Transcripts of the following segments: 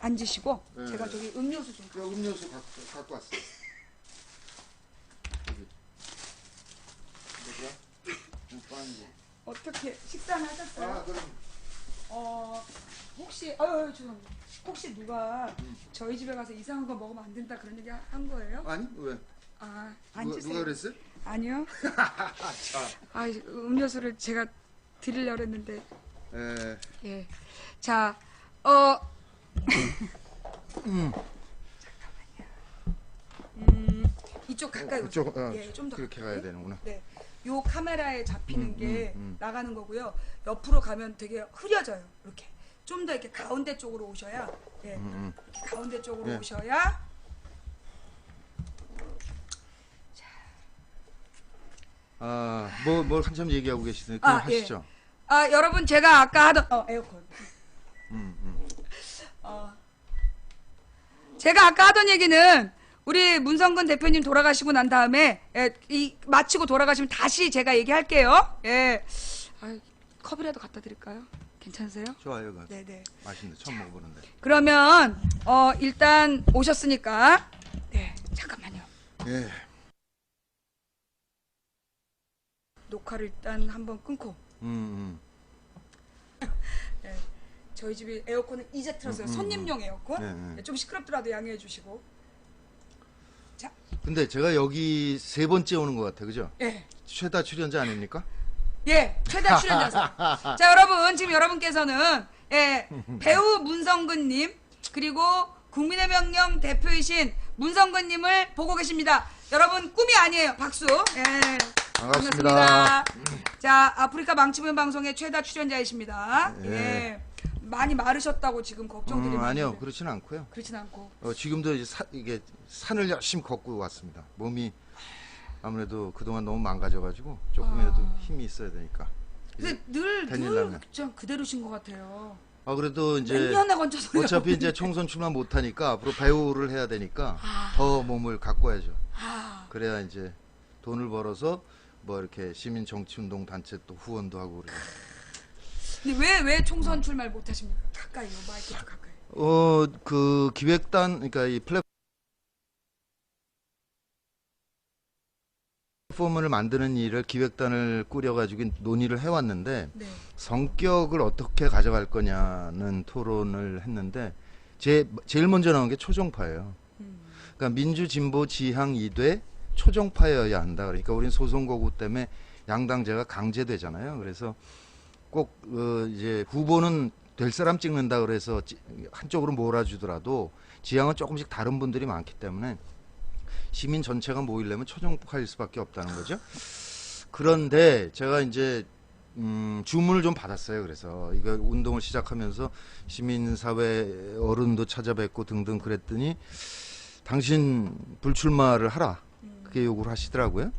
앉으시고 네. 제가 저기 음료수 좀. 음료수 갖고 왔어요. 어떻게 식사는 하셨어요? 아, 그럼. 혹시 죄송합니다. 혹시 누가 저희 집에 가서 이상한 거 먹으면 안 된다 그런 얘기 한 거예요? 아니, 왜? 앉으세요. 누가 그랬어요? 아니요. 음료수를 제가 드리려고 했는데. 예. 자, 잠깐만요. 이쪽 가까이 오세요. 예, 좀 더 그렇게 가까이. 가야 되는구나. 네. 요 카메라에 잡히는 게 나가는 거고요. 옆으로 가면 되게 흐려져요. 이렇게. 좀 더 이렇게 가운데 쪽으로 오셔야. 예. 이렇게 가운데 쪽으로 예. 오셔야. 뭘 한참 얘기하고 계시니까 하시죠. 예. 여러분 제가 아까 하던 에어컨. 제가 아까 하던 얘기는 우리 문성근 대표님 돌아가시고 난 다음에 마치고 돌아가시면 다시 제가 얘기할게요. 예. 컵이라도 갖다 드릴까요? 괜찮으세요? 좋아요. 네네. 맛있는데 처음 먹어보는데. 그러면 일단 오셨으니까 네 잠깐만요. 예. 녹화를 일단 한번 끊고. 네, 저희 집이 에어컨을 이제 틀었어요. 손님용 에어컨. 네, 좀 시끄럽더라도 양해해 주시고. 자. 근데 제가 여기 세 번째 오는 것 같아, 그죠? 예. 최다 출연자 아닙니까? 예, 최다 출연자서. 자, 여러분 지금 여러분께서는 배우 문성근님 그리고 국민의 명령 대표이신 문성근님을 보고 계십니다. 여러분 꿈이 아니에요. 박수. 예. 반갑습니다. 자, 아프리카 망치면 방송의 최다 출연자이십니다. 예. 많이 마르셨다고 지금 걱정들이 많은데. 아니요, 그렇진 않고요. 그렇진 않고. 지금도 이게 산을 열심히 걷고 왔습니다. 몸이 아무래도 그동안 너무 망가져가지고 조금이라도 힘이 있어야 되니까. 근데 늘 그냥 그대로신 것 같아요. 그래도 이제 몇 년에 걸쳐서 어차피 이제 총선 출마 못하니까 앞으로 배우를 해야 되니까 더 몸을 가꿔야죠. 그래야 이제 돈을 벌어서 뭐 이렇게 시민 정치운동 단체 또 후원도 하고 그래요. 근데 왜 총선 출마를 못 하십니까? 가까이요, 마이크 좀 가까이. 그 기획단, 그러니까 이 플랫폼을 만드는 일을 기획단을 꾸려가지고 논의를 해왔는데 성격을 어떻게 가져갈 거냐는 토론을 했는데 제일 먼저 나온 게 초정파예요. 그러니까 민주 진보 지향 이돼 초정파여야 한다. 그러니까 우린 소선거구 때문에 양당제가 강제되잖아요. 그래서 꼭 이제 후보는 될 사람 찍는다 그래서 한쪽으로 몰아주더라도 지향은 조금씩 다른 분들이 많기 때문에 시민 전체가 모이려면 초정파일 수밖에 없다는 거죠. 그런데 제가 이제 주문을 좀 받았어요. 그래서 이거 운동을 시작하면서 시민사회 어른도 찾아뵙고 등등 그랬더니 당신 불출마를 하라. 그게 요구를 하시더라고요.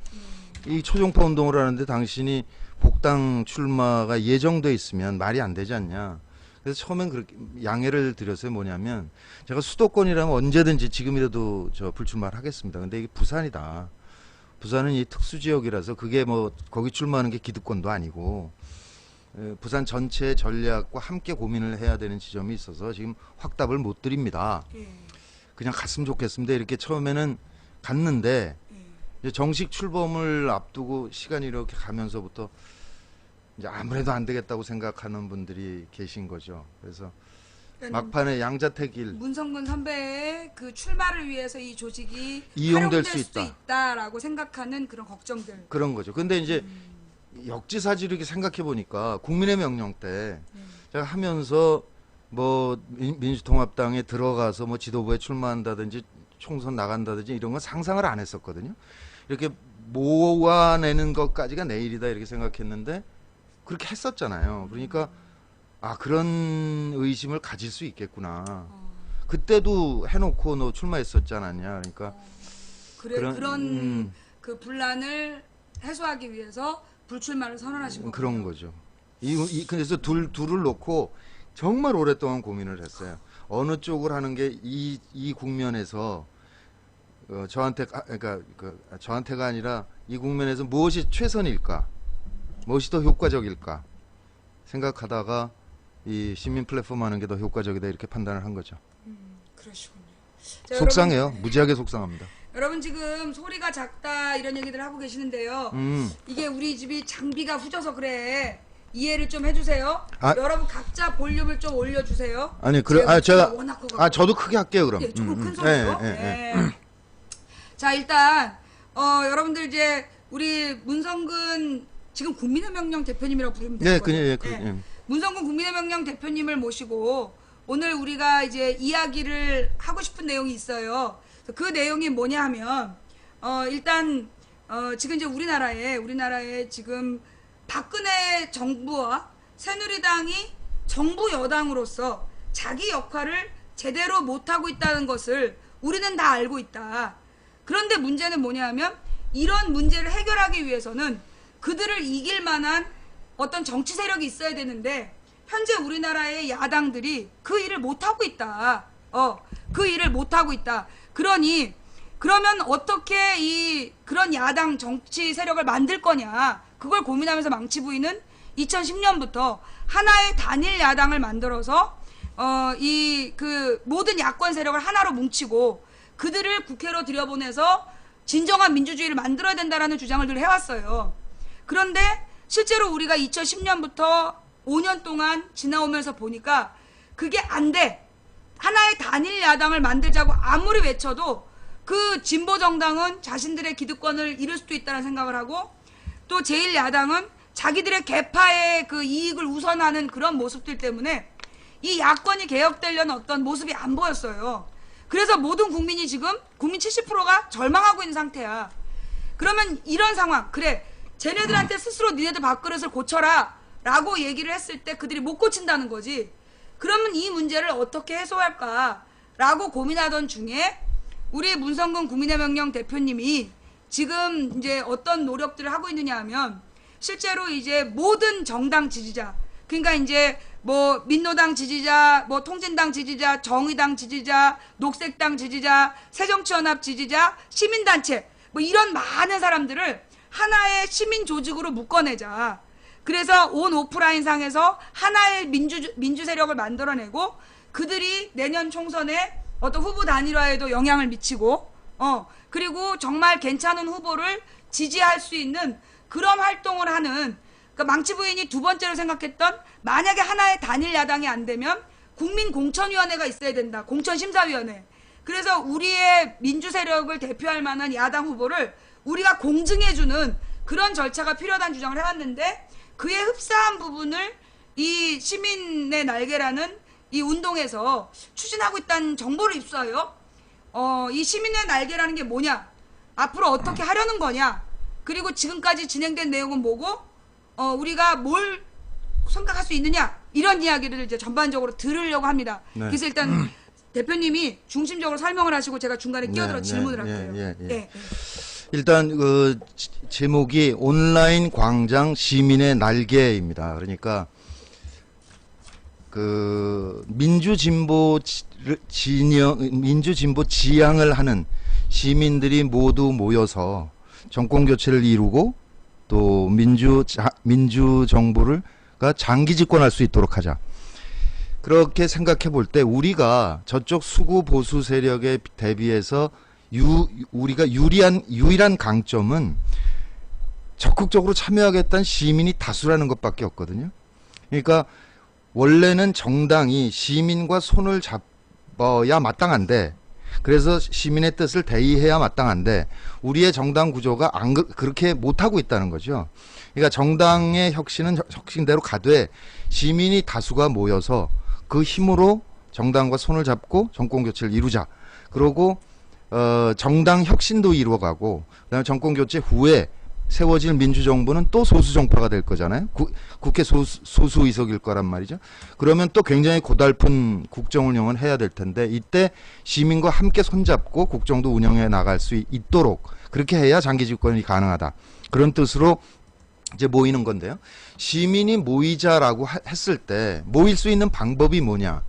이 초정파 운동을 하는데 당신이 복당 출마가 예정돼 있으면 말이 안 되지 않냐. 그래서 처음엔 그렇게 양해를 드렸어요. 뭐냐면 제가 수도권이라면 언제든지 지금이라도 저 불출마를 하겠습니다. 근데 이게 부산이다. 부산은 이 특수지역이라서 그게 뭐 거기 출마하는 게 기득권도 아니고 부산 전체의 전략과 함께 고민을 해야 되는 지점이 있어서 지금 확답을 못 드립니다. 그냥 갔으면 좋겠습니다. 이렇게 처음에는 갔는데 이제 정식 출범을 앞두고 시간이 이렇게 가면서부터 이제 아무래도 안 되겠다고 생각하는 분들이 계신 거죠. 그래서 막판에 양자택일 문성근 선배의 그 출마를 위해서 이 조직이 이용될 수 있다라고 생각하는 그런 걱정들. 그런 거죠. 근데 이제 역지사지로 이렇게 생각해 보니까 국민의 명령 때 제가 하면서 뭐 민주통합당에 들어가서 뭐 지도부에 출마한다든지 총선 나간다든지 이런 건 상상을 안 했었거든요. 이렇게 모아내는 것까지가 내일이다 이렇게 생각했는데 그렇게 했었잖아요. 그러니까 그런 의심을 가질 수 있겠구나. 그때도 해놓고 너 출마했었지 않았냐. 그러니까 그런 그 분란을 해소하기 위해서 불출마를 선언하신 거예요. 그런 거죠. 그래서 둘을 놓고 정말 오랫동안 고민을 했어요. 어느 쪽을 하는 게 이 국면에서 그러니까 저한테가 아니라 이 국면에서 무엇이 최선일까, 무엇이 더 효과적일까 생각하다가 이 시민 플랫폼 하는 게 더 효과적이다 이렇게 판단을 한 거죠. 그러시군요. 자, 속상해요. 여러분, 무지하게 속상합니다. 여러분 지금 소리가 작다 이런 얘기들 하고 계시는데요. 이게 우리 집이 장비가 후져서 그래. 이해를 좀 해주세요. 아. 여러분 각자 볼륨을 좀 올려주세요. 아니 그래 제가 워낙 커가지고. 저도 크게 할게요 그럼. 예, 조금 큰 소리로. 예. 네. 자 일단 여러분들 이제 우리 문성근 지금 국민의 명령 대표님이라고 부르면 네, 될 거예요. 예. 문성근 국민의 명령 대표님을 모시고 오늘 우리가 이제 이야기를 하고 싶은 내용이 있어요. 그 내용이 뭐냐 하면 일단 지금 이제 우리나라에 지금 박근혜 정부와 새누리당이 정부 여당으로서 자기 역할을 제대로 못하고 있다는 것을 우리는 다 알고 있다. 그런데 문제는 뭐냐 하면 이런 문제를 해결하기 위해서는 그들을 이길 만한 어떤 정치 세력이 있어야 되는데 현재 우리나라의 야당들이 그 일을 못하고 있다. 그 일을 못하고 있다. 그러면 어떻게 그런 야당 정치 세력을 만들 거냐. 그걸 고민하면서 망치 부인은 2010년부터 하나의 단일 야당을 만들어서 모든 야권 세력을 하나로 뭉치고 그들을 국회로 들여보내서 진정한 민주주의를 만들어야 된다라는 주장을 늘 해왔어요. 그런데 실제로 우리가 2010년부터 5년 동안 지나오면서 보니까 그게 안 돼. 하나의 단일 야당을 만들자고 아무리 외쳐도 그 진보 정당은 자신들의 기득권을 잃을 수도 있다는 생각을 하고 또 제1야당은 자기들의 개파의 그 이익을 우선하는 그런 모습들 때문에 이 야권이 개혁되려는 어떤 모습이 안 보였어요. 그래서 모든 국민이 지금 국민 70%가 절망하고 있는 상태야. 그러면 이런 상황, 그래 쟤네들한테 스스로 니네들 밥그릇을 고쳐라 라고 얘기를 했을 때 그들이 못 고친다는 거지. 그러면 이 문제를 어떻게 해소할까 라고 고민하던 중에 우리 문성근 국민의 명령 대표님이 지금 이제 어떤 노력들을 하고 있느냐 하면 실제로 이제 모든 정당 지지자, 그러니까 이제 뭐 민노당 지지자, 뭐 통진당 지지자, 정의당 지지자, 녹색당 지지자, 새정치연합 지지자, 시민단체 뭐 이런 많은 사람들을 하나의 시민 조직으로 묶어내자. 그래서 온 오프라인 상에서 하나의 민주 세력을 만들어내고 그들이 내년 총선에 어떤 후보 단일화에도 영향을 미치고 그리고 정말 괜찮은 후보를 지지할 수 있는 그런 활동을 하는, 그러니까 망치 부인이 두 번째로 생각했던 만약에 하나의 단일 야당이 안 되면 국민공천위원회가 있어야 된다. 공천심사위원회. 그래서 우리의 민주 세력을 대표할 만한 야당 후보를 우리가 공증해주는 그런 절차가 필요하다는 주장을 해왔는데 그에 흡사한 부분을 이 시민의 날개라는 이 운동에서 추진하고 있다는 정보를 입수하여 이 시민의 날개라는 게 뭐냐, 앞으로 어떻게 하려는 거냐, 그리고 지금까지 진행된 내용은 뭐고 우리가 뭘 생각할 수 있느냐, 이런 이야기를 이제 전반적으로 들으려고 합니다. 네. 그래서 일단 대표님이 중심적으로 설명을 하시고 제가 중간에 끼어들어 질문을 할게요. 네. 일단 그 제목이 온라인 광장 시민의 날개입니다. 그러니까 그 민주진보 지향을 하는 시민들이 모두 모여서 정권 교체를 이루고 또 민주 정부가 장기 집권할 수 있도록 하자. 그렇게 생각해 볼 때 우리가 저쪽 수구 보수 세력에 대비해서 우리가 유일한 강점은 적극적으로 참여하겠다는 시민이 다수라는 것밖에 없거든요. 그러니까 원래는 정당이 시민과 손을 잡아야 마땅한데, 그래서 시민의 뜻을 대의해야 마땅한데 우리의 정당 구조가 그렇게 못하고 있다는 거죠. 그러니까 정당의 혁신은 혁신대로 가되 시민이 다수가 모여서 그 힘으로 정당과 손을 잡고 정권 교체를 이루자. 그러고 정당 혁신도 이루어가고 그다음에 정권 교체 후에 세워질 민주정부는 또 소수정파가 될 거잖아요. 국회 소수 의석일 거란 말이죠. 그러면 또 굉장히 고달픈 국정 운영을 해야 될 텐데 이때 시민과 함께 손잡고 국정도 운영해 나갈 수 있도록 그렇게 해야 장기 집권이 가능하다. 그런 뜻으로 이제 모이는 건데요. 시민이 모이자라고 했을 때 모일 수 있는 방법이 뭐냐.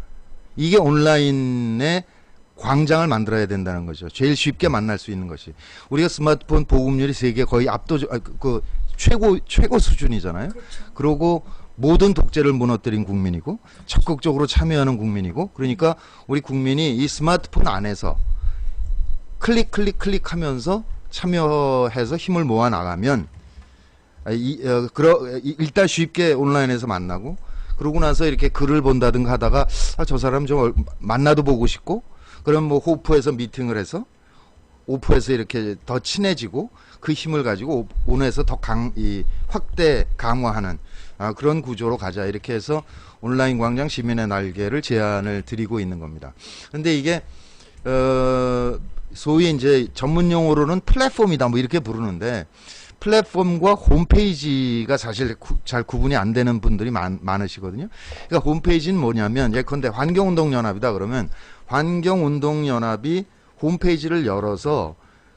이게 온라인에 광장을 만들어야 된다는 거죠. 제일 쉽게 만날 수 있는 것이. 우리가 스마트폰 보급률이 세계 거의 최고 수준이잖아요. 그렇죠. 그러고 모든 독재를 무너뜨린 국민이고 적극적으로 참여하는 국민이고 그러니까 우리 국민이 이 스마트폰 안에서 클릭하면서 참여해서 힘을 모아 나가면 일단 쉽게 온라인에서 만나고 그러고 나서 이렇게 글을 본다든가 하다가 저 사람 좀 만나도 보고 싶고 그럼 뭐 호프에서 미팅을 해서 오프에서 이렇게 더 친해지고 그 힘을 가지고 온에서 더 확대 강화하는 그런 구조로 가자 이렇게 해서 온라인 광장 시민의 날개를 제안을 드리고 있는 겁니다. 근데 이게 소위 이제 전문 용어로는 플랫폼이다 뭐 이렇게 부르는데 플랫폼과 홈페이지가 사실 잘 구분이 안 되는 분들이 많으시거든요. 그러니까 홈페이지는 뭐냐면 예컨대 환경운동연합이다 그러면 환경운동연합이 홈페이지를 열어서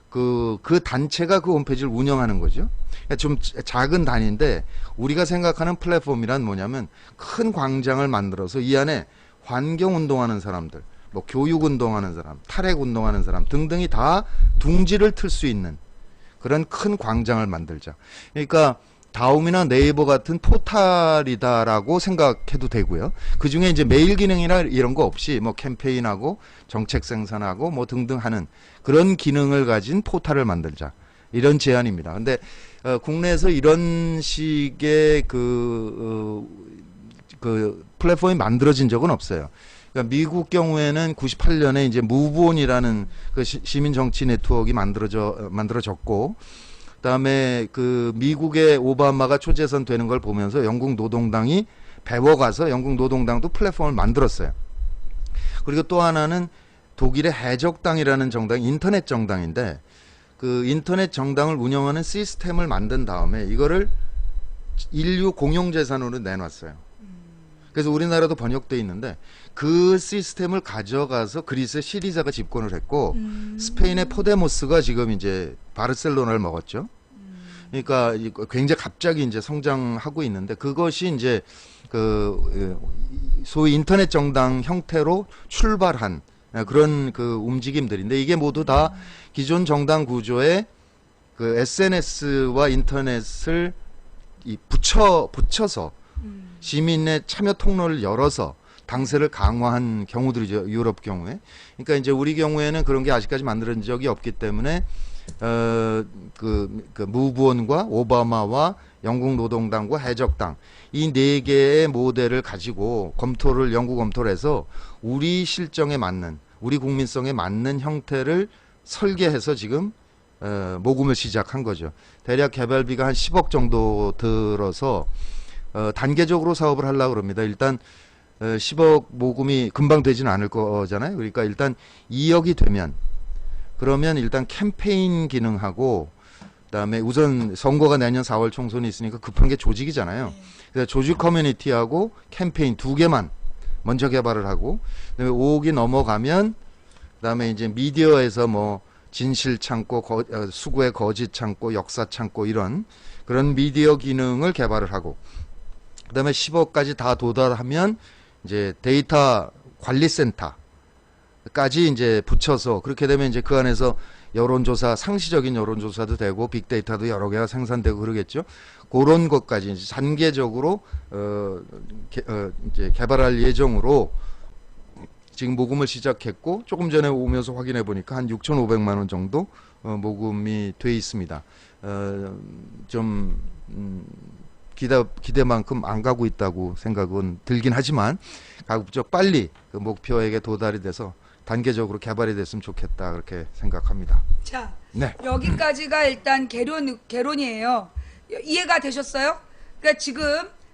그 단체가 그 홈페이지를 운영하는 거죠. 그러니까 좀 작은 단위인데 우리가 생각하는 플랫폼이란 뭐냐면 큰 광장을 만들어서 이 안에 환경운동하는 사람들, 뭐 교육운동하는 사람, 탈핵운동하는 사람 등등이 다 둥지를 틀 수 있는 그런 큰 광장을 만들자. 그러니까 다음이나 네이버 같은 포탈이다라고 생각해도 되고요. 그 중에 이제 메일 기능이나 이런 거 없이 뭐 캠페인하고 정책 생산하고 뭐 등등 하는 그런 기능을 가진 포탈을 만들자. 이런 제안입니다. 근데 국내에서 이런 식의 그 플랫폼이 만들어진 적은 없어요. 그러니까 미국 경우에는 98년에 이제 무브온이라는 그 시민 정치 네트워크가 만들어졌고, 그다음에 그 미국의 오바마가 초재선 되는 걸 보면서 영국 노동당이 배워가서 영국 노동당도 플랫폼을 만들었어요. 그리고 또 하나는 독일의 해적당이라는 정당, 인터넷 정당인데 그 인터넷 정당을 운영하는 시스템을 만든 다음에 이거를 인류 공용재산으로 내놨어요. 그래서 우리나라도 번역돼 있는데 그 시스템을 가져가서 그리스의 시리자가 집권을 했고 스페인의 포데모스가 지금 이제 바르셀로나를 먹었죠. 그러니까 굉장히 갑자기 이제 성장하고 있는데 그것이 이제 그 소위 인터넷 정당 형태로 출발한 그런 그 움직임들인데 이게 모두 다 기존 정당 구조에 그 SNS와 인터넷을 붙여서 시민의 참여 통로를 열어서 당세를 강화한 경우들이죠. 유럽 경우에. 그러니까 이제 우리 경우에는 그런 게 아직까지 만들어진 적이 없기 때문에 그 무브온과 오바마와 영국 노동당과 해적당 이 네 개의 모델을 가지고 연구 검토를 해서 우리 실정에 맞는 우리 국민성에 맞는 형태를 설계해서 지금 모금을 시작한 거죠. 대략 개발비가 한 10억 정도 들어서 단계적으로 사업을 하려고 그럽니다. 일단 10억 모금이 금방 되지는 않을 거잖아요. 그러니까 일단 2억이 되면 그러면 일단 캠페인 기능하고 그다음에 우선 선거가 내년 4월 총선이 있으니까 급한 게 조직이잖아요. 그래서 조직 커뮤니티하고 캠페인 두 개만 먼저 개발을 하고 그다음에 5억이 넘어가면 그다음에 이제 미디어에서 뭐 진실 창고, 수구의 거짓 창고, 역사 창고 이런 그런 미디어 기능을 개발을 하고 그다음에 10억까지 다 도달하면 이제 데이터 관리센터까지 이제 붙여서 그렇게 되면 이제 그 안에서 여론조사, 상시적인 여론조사도 되고 빅데이터도 여러 개가 생산되고 그러겠죠. 그런 것까지 이제 단계적으로 이제 개발할 예정으로 지금 모금을 시작했고 조금 전에 오면서 확인해 보니까 한 6,500만 원 정도 모금이 돼 있습니다. 좀 기대만큼 안 가고 있다고 생각은 들긴 하지만 가급적 빨리 그 목표에게 도달이 돼서 단계적으로 개발이 됐으면 좋겠다 그렇게 생각합니다. 자, 네. 여기까지가 일단 개론이에요. 이해가 되셨어요? 그러니까 지금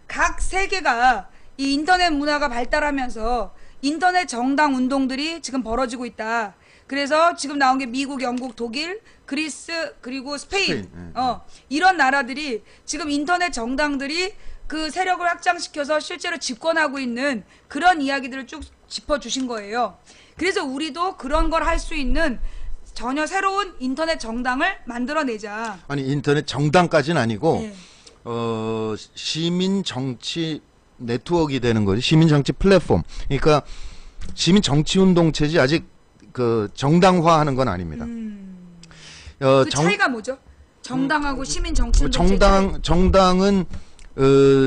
각 세계가 이 인터넷 문화가 발달하면서 인터넷 정당 운동들이 지금 벌어지고 있다. 그래서 지금 나온 게 미국, 영국, 독일, 그리스 그리고 스페인. 이런 나라들이 지금 인터넷 정당들이 그 세력을 확장시켜서 실제로 집권하고 있는 그런 이야기들을 쭉 짚어주신 거예요. 그래서 우리도 그런 걸 할 수 있는 전혀 새로운 인터넷 정당을 만들어내자. 아니 인터넷 정당까지는 아니고 네. 시민 정치 네트워크가 되는 거죠. 시민 정치 플랫폼. 그러니까 시민 정치 운동체지 아직 그 정당화하는 건 아닙니다. 그 차이가 뭐죠? 정당하고 시민 정치 운동체 정당은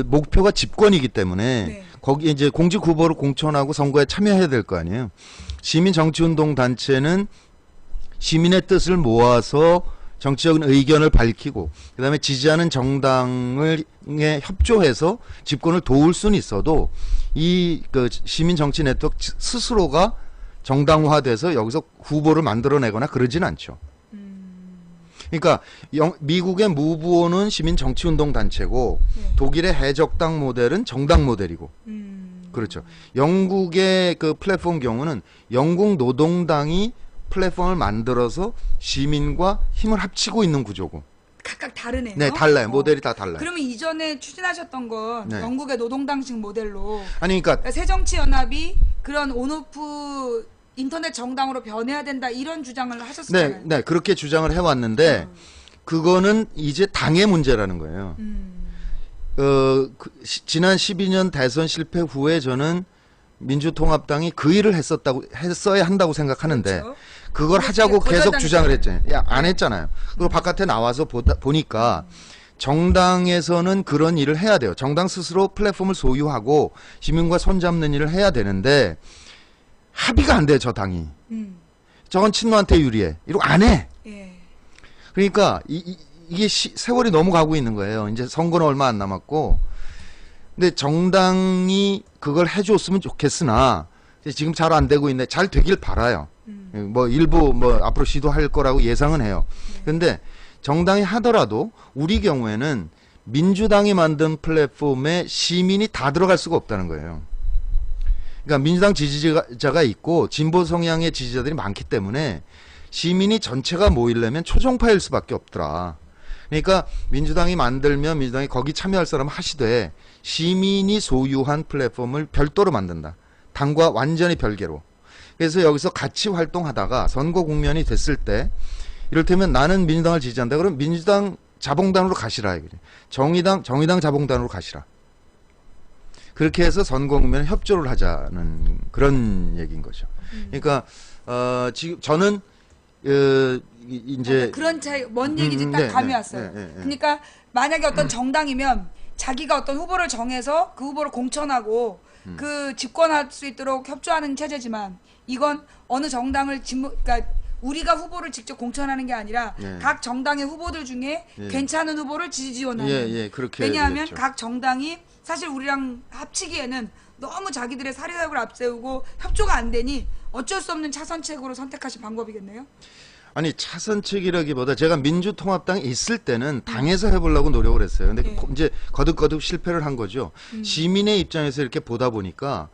목표가 집권이기 때문에 네. 거기 이제 공직 후보를 공천하고 선거에 참여해야 될 거 아니에요. 시민 정치운동 단체는 시민의 뜻을 모아서 정치적인 의견을 밝히고 그다음에 지지하는 정당을 협조해서 집권을 도울 수는 있어도 이 그 시민 정치 네트워크 스스로가 정당화돼서 여기서 후보를 만들어내거나 그러진 않죠. 그러니까 미국의 무브오는 시민 정치운동 단체고 네. 독일의 해적당 모델은 정당 모델이고 그렇죠. 영국의 그 플랫폼 경우는 영국 노동당이 플랫폼을 만들어서 시민과 힘을 합치고 있는 구조고. 각각 다르네요. 네, 달라요. 모델이 다 달라요. 그러면 이전에 추진하셨던 건 네. 영국의 노동당식 모델로 아니 그러니까 그러니까 새정치연합이 그런 온오프 인터넷 정당으로 변해야 된다 이런 주장을 하셨었잖아요. 네, 그렇게 주장을 해왔는데 그거는 이제 당의 문제라는 거예요. 지난 12년 대선 실패 후에 저는 민주통합당이 그 일을 했어야 한다고 생각하는데 그렇죠. 그걸 하자고 계속 거절당했잖아요. 주장을 했잖아요. 야, 안 했잖아요. 그리고 바깥에 나와서 보니까 정당에서는 그런 일을 해야 돼요. 정당 스스로 플랫폼을 소유하고 시민과 손잡는 일을 해야 되는데 합의가 안 돼요, 저 당이. 저건 친노한테 유리해. 이러고 안 해. 예. 그러니까 이게 세월이 너무 가고 있는 거예요. 이제 선거는 얼마 안 남았고. 근데 정당이 그걸 해줬으면 좋겠으나 지금 잘 안 되고 있네. 잘 되길 바라요. 뭐 일부 뭐 앞으로 시도할 거라고 예상은 해요. 근데 정당이 하더라도 우리 경우에는 민주당이 만든 플랫폼에 시민이 다 들어갈 수가 없다는 거예요. 그러니까 민주당 지지자가 있고 진보 성향의 지지자들이 많기 때문에 시민이 전체가 모이려면 초종파일 수밖에 없더라. 그러니까 민주당이 만들면 민주당이 거기 참여할 사람 하시되 시민이 소유한 플랫폼을 별도로 만든다. 당과 완전히 별개로. 그래서 여기서 같이 활동하다가 선거 국면이 됐을 때 이를테면 나는 민주당을 지지한다. 그럼 민주당 자봉단으로 가시라. 정의당 자봉단으로 가시라. 그렇게 해서 선거 국면에 협조를 하자는 그런 얘기인 거죠. 그러니까 지금 저는 이제 그런 차이 뭔 얘기인지 딱 네, 감이 네, 왔어요. 네, 네, 네. 그러니까 만약에 어떤 정당이면 자기가 어떤 후보를 정해서 그 후보를 공천하고 그 집권할 수 있도록 협조하는 체제지만 이건 어느 정당을 그러니까 우리가 후보를 직접 공천하는 게 아니라 예. 각 정당의 후보들 중에 예. 괜찮은 후보를 지원하는. 예, 그렇게 왜냐하면 되겠죠. 각 정당이 사실 우리랑 합치기에는 너무 자기들의 사리사욕을 앞세우고 협조가 안 되니 어쩔 수 없는 차선책으로 선택하신 방법이겠네요. 아니 차선책이라기보다 제가 민주통합당에 있을 때는 당에서 해보려고 노력을 했어요. 근데 네. 이제 거듭 실패를 한 거죠. 시민의 입장에서 이렇게 보다 보니까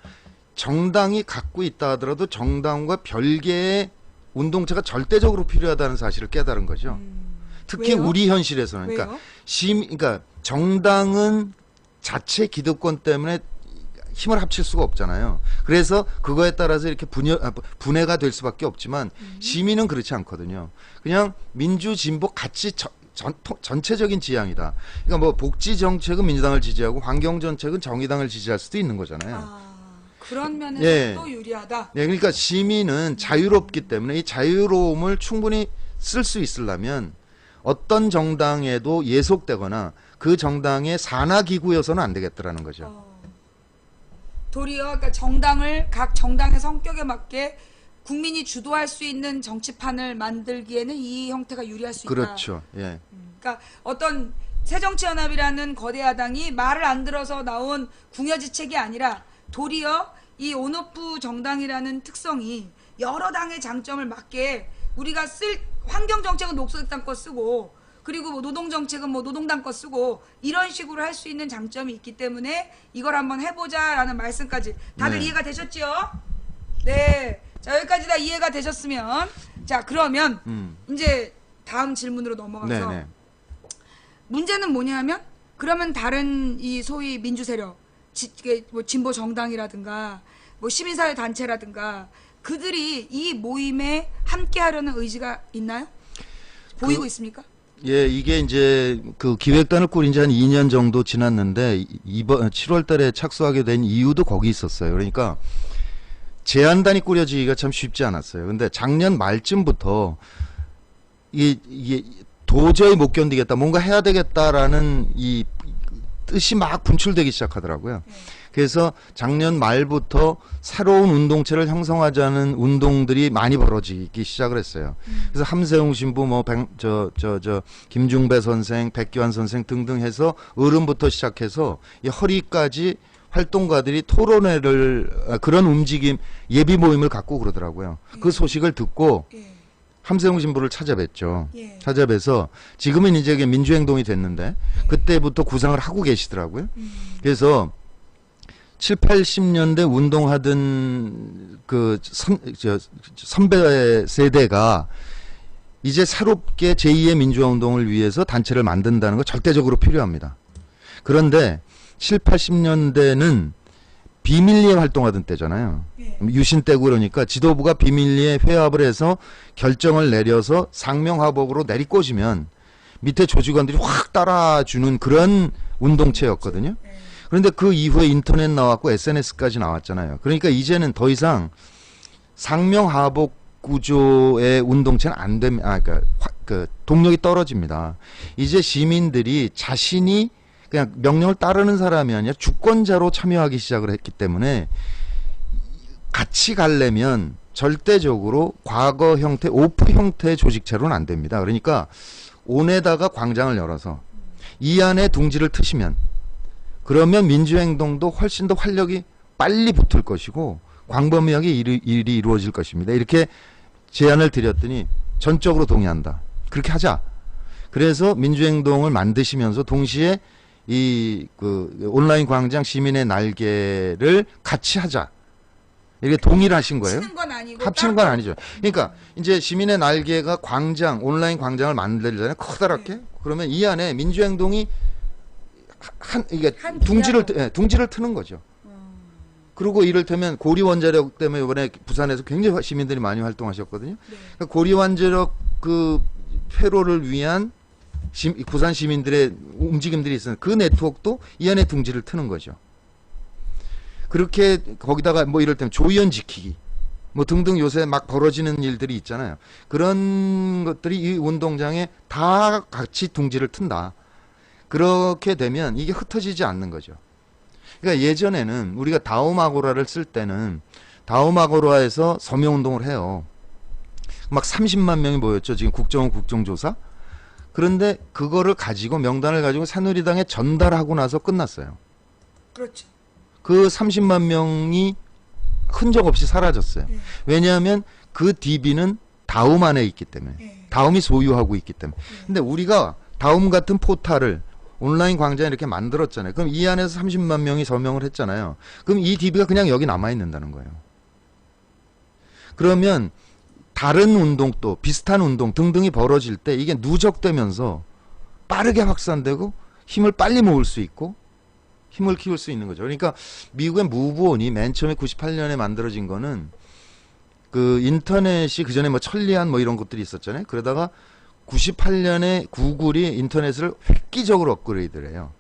정당이 갖고 있다 하더라도 정당과 별개의 운동체가 절대적으로 필요하다는 사실을 깨달은 거죠. 특히 왜요? 우리 현실에서는. 왜요? 그러니까 그러니까 정당은 자체 기득권 때문에 힘을 합칠 수가 없잖아요. 그래서 그거에 따라서 이렇게 분해가 될 수밖에 없지만 시민은 그렇지 않거든요. 그냥 민주 진보 같이 전체적인 지향이다. 그러니까 뭐 복지 정책은 민주당을 지지하고 환경 정책은 정의당을 지지할 수도 있는 거잖아요. 그런 면에서 예. 또 유리하다. 네, 그러니까 시민은 자유롭기 때문에 이 자유로움을 충분히 쓸 수 있으려면 어떤 정당에도 예속되거나 그 정당의 산하기구여서는 안 되겠더라는 거죠. 도리어 그러니까 정당을 각 정당의 성격에 맞게 국민이 주도할 수 있는 정치판을 만들기에는 이 형태가 유리할 수 있다. 그렇죠. 예. 그러니까 어떤 새정치연합이라는 거대 야당이 말을 안 들어서 나온 궁여지책이 아니라 도리어 이 온오프 정당이라는 특성이 여러 당의 장점을 맞게 우리가 쓸 환경정책은 녹색당 거 쓰고 그리고 뭐 노동정책은 뭐 노동당 거 쓰고 이런 식으로 할 수 있는 장점이 있기 때문에 이걸 한번 해보자라는 말씀까지 다들 네. 이해가 되셨지요? 네. 자 여기까지 다 이해가 되셨으면 자 그러면 이제 다음 질문으로 넘어가서 네네. 문제는 뭐냐면 그러면 다른 이 소위 민주 세력 뭐 진보 정당이라든가 뭐 시민사회 단체라든가 그들이 이 모임에 함께하려는 의지가 있나요? 보이고 있습니까? 예, 이게 이제 그 기획단을 꾸린 지 한 2년 정도 지났는데 이번 7월 달에 착수하게 된 이유도 거기 있었어요. 그러니까 제안단이 꾸려지기가 참 쉽지 않았어요. 근데 작년 말쯤부터 이게 도저히 못 견디겠다. 뭔가 해야 되겠다라는 이 뜻이 막 분출되기 시작하더라고요. 그래서 작년 말부터 새로운 운동체를 형성하자는 운동들이 많이 벌어지기 시작을 했어요. 그래서 함세웅 신부, 김중배 선생, 백기환 선생 등등 해서 어른부터 시작해서 이 허리까지 활동가들이 토론회를 그런 움직임 예비 모임을 갖고 그러더라고요. 그 소식을 듣고 함세웅 신부를 찾아뵀죠. 찾아뵈서 지금은 이제 이게 민주행동이 됐는데 그때부터 구상을 하고 계시더라고요. 그래서 7, 80년대 운동하던 그 선배 세대가 이제 새롭게 제2의 민주화 운동을 위해서 단체를 만든다는 거 절대적으로 필요합니다. 그런데 7, 80년대는 비밀리에 활동하던 때잖아요. 유신 때고 그러니까 지도부가 비밀리에 회합을 해서 결정을 내려서 상명하복으로 내리꽂으면 밑에 조직원들이 확 따라주는 그런 운동체였거든요. 그런데 그 이후에 인터넷 나왔고 SNS까지 나왔잖아요. 그러니까 이제는 더 이상 상명하복 구조의 운동체는 안 됩니다. 그러니까 그 동력이 떨어집니다. 이제 시민들이 자신이 그냥 명령을 따르는 사람이 아니라 주권자로 참여하기 시작을 했기 때문에 같이 가려면 절대적으로 과거 형태, 오프 형태의 조직체로는 안 됩니다. 그러니까 온에다가 광장을 열어서 이 안에 둥지를 트시면 그러면 민주행동도 훨씬 더 활력이 빨리 붙을 것이고 광범위하게 일이 이루어질 것입니다. 이렇게 제안을 드렸더니 전적으로 동의한다. 그렇게 하자. 그래서 민주행동을 만드시면서 동시에 이 온라인 광장 시민의 날개를 같이 하자. 이렇게 동의를 하신 거예요. 합치는 건 아니고 합치는 건 아니죠. 그러니까 이제 시민의 날개가 광장, 온라인 광장을 만들잖아요. 커다랗게. 그러면 이 안에 민주행동이 이게 둥지를 트는 거죠. 그리고 이를테면 고리원자력 때문에 이번에 부산에서 굉장히 시민들이 많이 활동하셨거든요. 그러니까 고리원자력 그 회로를 위한 부산 시민들의 움직임들이 있어요. 그 네트워크도 이 안에 둥지를 트는 거죠. 그렇게 거기다가 뭐 이를테면 조의원 지키기 뭐 등등 요새 막 벌어지는 일들이 있잖아요. 그런 것들이 이 운동장에 다 같이 둥지를 튼다. 그렇게 되면 이게 흩어지지 않는 거죠. 그러니까 예전에는 우리가 다음아고라를 쓸 때는 다음아고라에서 서명운동을 해요. 막 30만 명이 모였죠. 지금 국정원 국정조사. 그런데 그거를 가지고 명단을 가지고 새누리당에 전달하고 나서 끝났어요. 그렇죠. 그 30만 명이 흔적 없이 사라졌어요. 왜냐하면 그 DB는 다음 안에 있기 때문에. 다음이 소유하고 있기 때문에. 근데 우리가 다음 같은 포탈을 온라인 광장 이렇게 만들었잖아요. 그럼 이 안에서 30만 명이 서명을 했잖아요. 그럼 이 DB가 그냥 여기 남아있는다는 거예요. 그러면 다른 운동 또 비슷한 운동 등등이 벌어질 때 이게 누적되면서 빠르게 확산되고 힘을 빨리 모을 수 있고 힘을 키울 수 있는 거죠. 그러니까 미국의 무브온이 맨 처음에 98년에 만들어진 거는 그 인터넷이 그 전에 뭐 천리안 뭐 이런 것들이 있었잖아요. 그러다가 98년에 구글이 인터넷을 획기적으로 업그레이드를 해요.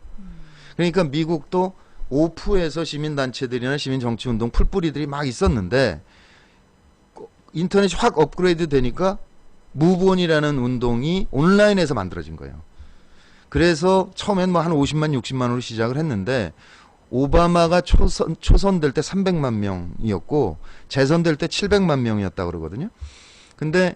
그러니까 미국도 오프에서 시민단체들이나 시민정치운동 풀뿌리들이 막 있었는데 인터넷이 확 업그레이드 되니까 무브온이라는 운동이 온라인에서 만들어진 거예요. 그래서 처음엔 뭐 한 50만, 60만으로 시작을 했는데 오바마가 초선될 때 300만 명이었고 재선될 때 700만 명이었다 그러거든요. 근데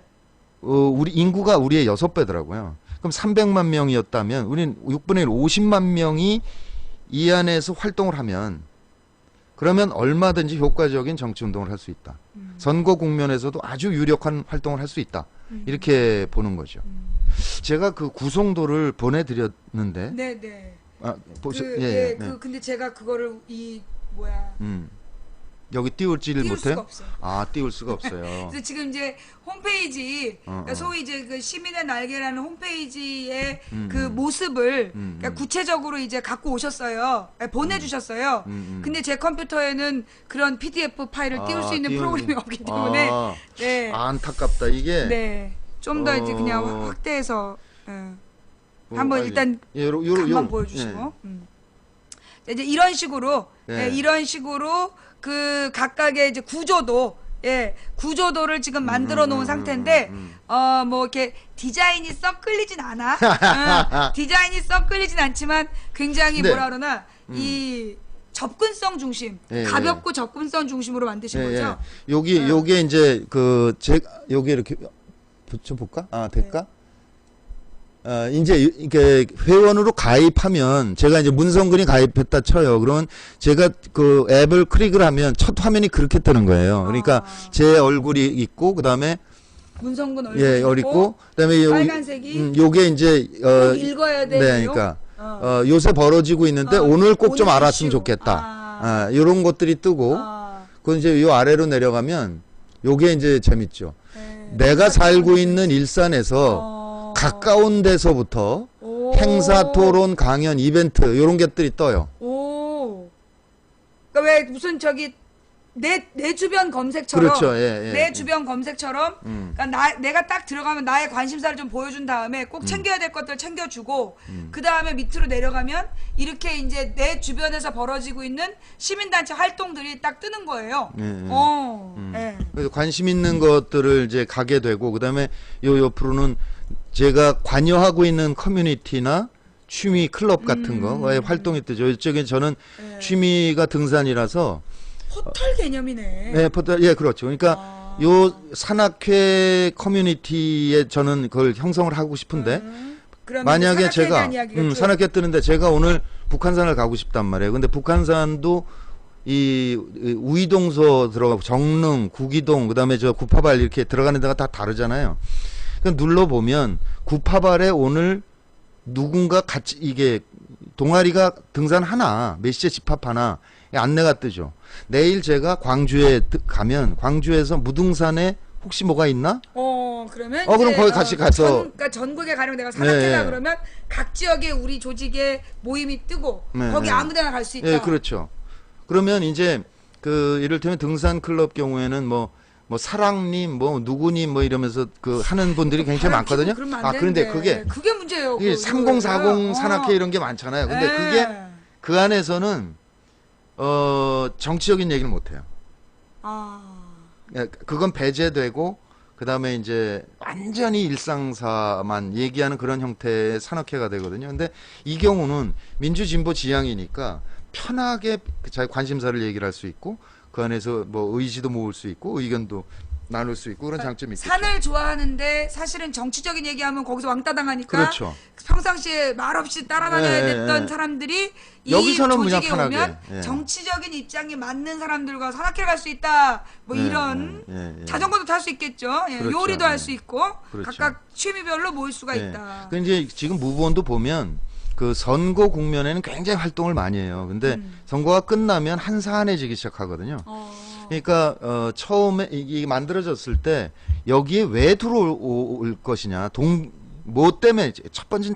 우리 인구가 우리의 6배더라고요. 그럼 300만 명이었다면 우리는 6분의 1, 50만 명이 이 안에서 활동을 하면 그러면 얼마든지 효과적인 정치운동을 할 수 있다. 선거 국면에서도 아주 유력한 활동을 할 수 있다. 이렇게 보는 거죠. 제가 그 구성도를 보내드렸는데. 네네. 근데 제가 그거를 여기 띄울지를 못해요? 수가 없어요. 아, 띄울 수가 없어요. 그래서 지금 이제 홈페이지, 소위 이제 그 시민의 날개라는 홈페이지의 그 모습을 그러니까 구체적으로 이제 갖고 오셨어요. 보내주셨어요. 근데 제 컴퓨터에는 그런 PDF 파일을 띄울 수 있는 프로그램이 없기 때문에. 네. 안타깝다, 이게. 네. 좀 더 이제 그냥 확대해서. 한번 일단 한번 보여주시고. 이제 이런 식으로 이런 식으로 그 각각의 이제 구조도 구조도를 지금 만들어 놓은 상태인데 뭐 이렇게 디자인이 썩 끌리진 않아. 디자인이 썩 끌리진 않지만 굉장히 네. 뭐라 그러나 이 접근성 중심, 가볍고 접근성 중심으로 만드신 거죠. 요게 이제 요게 이렇게 붙여볼까? 아, 될까? 이제 이게 회원으로 가입하면 제가 이제 문성근이 가입했다 쳐요. 그러면 제가 그 앱을 클릭을 하면 첫 화면이 그렇게 뜨는 거예요. 그러니까 제 얼굴이 있고 그다음에 문성근 얼굴이 있고 그다음에 빨간색이 요게 이제 읽어야 돼. 네, 그러니까 요새 벌어지고 있는데 오늘 꼭 좀 오늘 알았으면 이슈. 좋겠다. 요런 것들이 뜨고 그 이제 요 아래로 내려가면 요게 이제 재밌죠. 내가 살고 있는 일산에서 가까운 데서부터 행사, 토론, 강연, 이벤트 요런 것들이 떠요. 오. 그러니까 왜 무슨 저기 내 주변 검색처럼 그렇죠. 내 주변 검색처럼 그러니까 내가 딱 들어가면 나의 관심사를 좀 보여준 다음에 꼭 챙겨야 될 것들 챙겨주고 그 다음에 밑으로 내려가면 이렇게 이제 내 주변에서 벌어지고 있는 시민단체 활동들이 딱 뜨는 거예요. 그래서 관심 있는 것들을 이제 가게 되고 그다음에 요 옆으로는 제가 관여하고 있는 커뮤니티나 취미 클럽 같은 거의 활동이 뜨죠. 이쪽에 저는 취미가 등산이라서 포털 개념이네. 네, 포털, 그렇죠. 그러니까 요 산악회 커뮤니티에 저는 그걸 형성을 하고 싶은데 만약에 제가 산악회 뜨는데 제가 오늘 북한산을 가고 싶단 말이에요. 근데 북한산도 이 우이동서 들어가고 정릉, 구기동, 그다음에 저 구파발 이렇게 들어가는 데가 다 다르잖아요. 그러니까 눌러보면 구파발에 오늘 누군가 같이 이게 동아리가 등산하나 몇 시에 집합하나 안내가 뜨죠. 내일 제가 광주에 가면 광주에서 무등산에 혹시 뭐가 있나? 그러면 그럼 거기 같이 가서 그러니까 전국에 가려면 내가 산악회다 그러면 각 지역에 우리 조직의 모임이 뜨고 거기 아무데나 갈 수 있다. 예, 그렇죠. 그러면 이제 그 이를테면 등산 클럽 경우에는 뭐 사랑님 뭐 누구님 뭐 이러면서 그 하는 분들이 굉장히 많거든요. 그런데 그게 문제예요. 이게 3040 산악회 이런 게 많잖아요. 근데 그게 그 안에서는 정치적인 얘기는 못 해요. 그건 배제되고 그다음에 이제 완전히 일상사만 얘기하는 그런 형태의 산악회가 되거든요. 근데 이 경우는 민주진보 지향이니까 편하게 자기 관심사를 얘기를 할 수 있고 그 안에서 뭐 의지도 모을 수 있고 의견도 나눌 수 있고 그런 장점이 있겠죠. 산을 좋아하는데 사실은 정치적인 얘기하면 거기서 왕따 당하니까 그렇죠. 평상시에 말없이 따라다녀야 됐던 사람들이 이 여기서는 조직에 그냥 편하게 오면 정치적인 입장이 맞는 사람들과 산악회 갈 수 있다. 뭐 이런 자전거도 탈 수 있겠죠. 그렇죠. 요리도 할 수 있고 그렇죠. 각각 취미별로 모일 수가 있다. 그 이제 지금 무브원도 보면 그 선거 국면에는 굉장히 활동을 많이 해요. 근데 선거가 끝나면 한산해지기 시작하거든요. 그러니까 처음에 이게 만들어졌을 때 여기에 왜 들어올 것이냐, 뭐 때문에 첫 번째는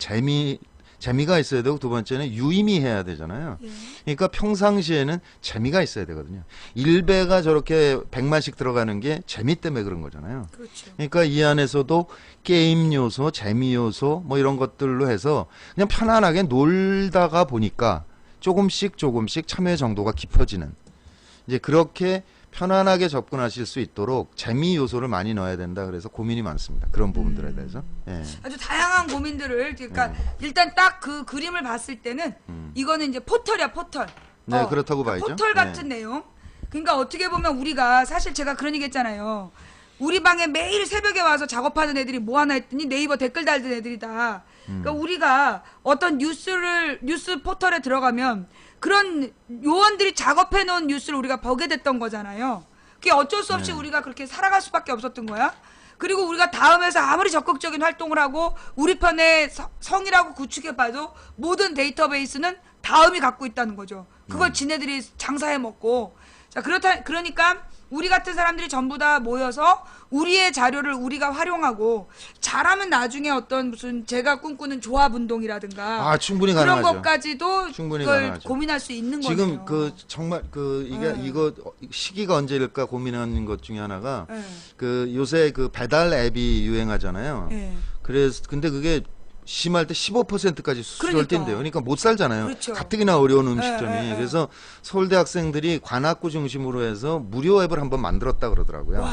재미가 있어야 되고 두 번째는 유의미해야 되잖아요. 그러니까 평상시에는 재미가 있어야 되거든요. 일배가 저렇게 100만씩 들어가는 게 재미 때문에 그런 거잖아요. 그렇죠. 그러니까 이 안에서도 게임 요소, 재미 요소 뭐 이런 것들로 해서 그냥 편안하게 놀다가 보니까 조금씩 참여 정도가 깊어지는 이제 그렇게 편안하게 접근하실 수 있도록 재미 요소를 많이 넣어야 된다. 그래서 고민이 많습니다. 그런 부분들에 대해서. 아주 다양한 고민들을 그러니까 일단 딱 그 그림을 봤을 때는 이거는 이제 포털이야, 포털. 네, 그렇다고 봐야죠. 포털 같은 내용. 그러니까 어떻게 보면 우리가 사실 제가 그런 얘기 했잖아요. 우리 방에 매일 새벽에 와서 작업하는 애들이 뭐 하나 했더니 네이버 댓글 달던 애들이다. 그러니까 우리가 어떤 뉴스 포털에 들어가면 그런 요원들이 작업해 놓은 뉴스를 우리가 보게 됐던 거잖아요. 그게 어쩔 수 없이 우리가 그렇게 살아갈 수밖에 없었던 거야. 그리고 우리가 다음에서 아무리 적극적인 활동을 하고 우리 편의 성이라고 구축해봐도 모든 데이터베이스는 다음이 갖고 있다는 거죠. 그걸 지네들이 장사해 먹고. 자, 그러니까 우리 같은 사람들이 전부 다 모여서 우리의 자료를 우리가 활용하고 잘하면 나중에 어떤 무슨 제가 꿈꾸는 조합운동이라든가 충분히 그런 가능하죠. 것까지도 충분히 그걸 가능하죠. 고민할 수 있는 거예요. 지금 그 정말 이거 시기가 언제일까 고민하는 것 중에 하나가 그 요새 그 배달 앱이 유행하잖아요. 그래서 근데 그게 심할 때 15%까지 수수료를 그러니까. 뛴대요. 그러니까 못 살잖아요. 그렇죠. 가뜩이나 어려운 음식점이. 예, 예, 예. 그래서 서울대 학생들이 관악구 중심으로 해서 무료 앱을 한번 만들었다 그러더라고요.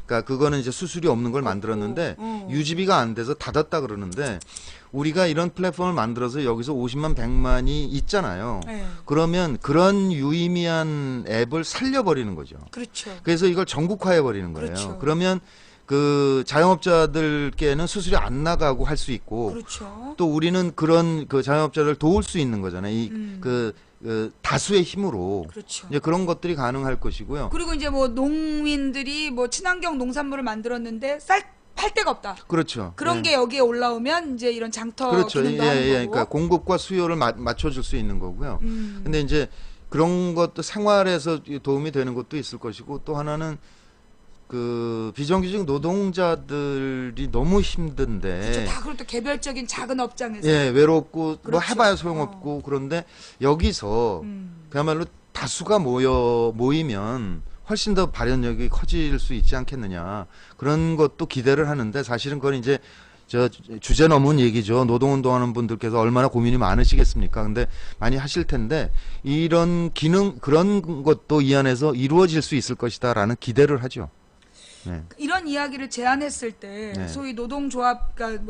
그러니까 그거는 이제 수수료 없는 걸 만들었는데 유지비가 안 돼서 닫았다 그러는데 우리가 이런 플랫폼을 만들어서 여기서 50만 100만이 있잖아요. 네. 그러면 그런 유의미한 앱을 살려버리는 거죠. 그렇죠. 그래서 이걸 전국화해 버리는 거예요. 그렇죠. 그러면 그 자영업자들께는 수수료 안 나가고 할 수 있고 그렇죠. 또 우리는 그런 그 자영업자를 도울 수 있는 거잖아요. 그 다수의 힘으로 그렇죠. 이제 그런 것들이 가능할 것이고요. 그리고 이제 뭐 농민들이 뭐 친환경 농산물을 만들었는데 팔 데가 없다. 그렇죠. 그런 예. 게 여기에 올라오면 이제 이런 장터 그렇죠. 기능도 하는 거고. 그러니까 공급과 수요를 맞춰줄 수 있는 거고요. 근데 이제 그런 것도 생활에서 도움이 되는 것도 있을 것이고 또 하나는 그 비정규직 노동자들이 너무 힘든데 그렇죠. 다 그것도 개별적인 작은 업장에서. 예, 외롭고 뭐 그렇죠. 해봐야 소용없고 그런데 여기서 그야말로 다수가 모이면 훨씬 더 발현력이 커질 수 있지 않겠느냐 그런 것도 기대를 하는데 사실은 그건 이제 저 주제 넘은 얘기죠. 노동운동하는 분들께서 얼마나 고민이 많으시겠습니까? 근데 많이 하실 텐데 이런 기능 그런 것도 이 안에서 이루어질 수 있을 것이다라는 기대를 하죠. 네. 이런 이야기를 제안했을 때 네. 소위 노동조합, 그러니까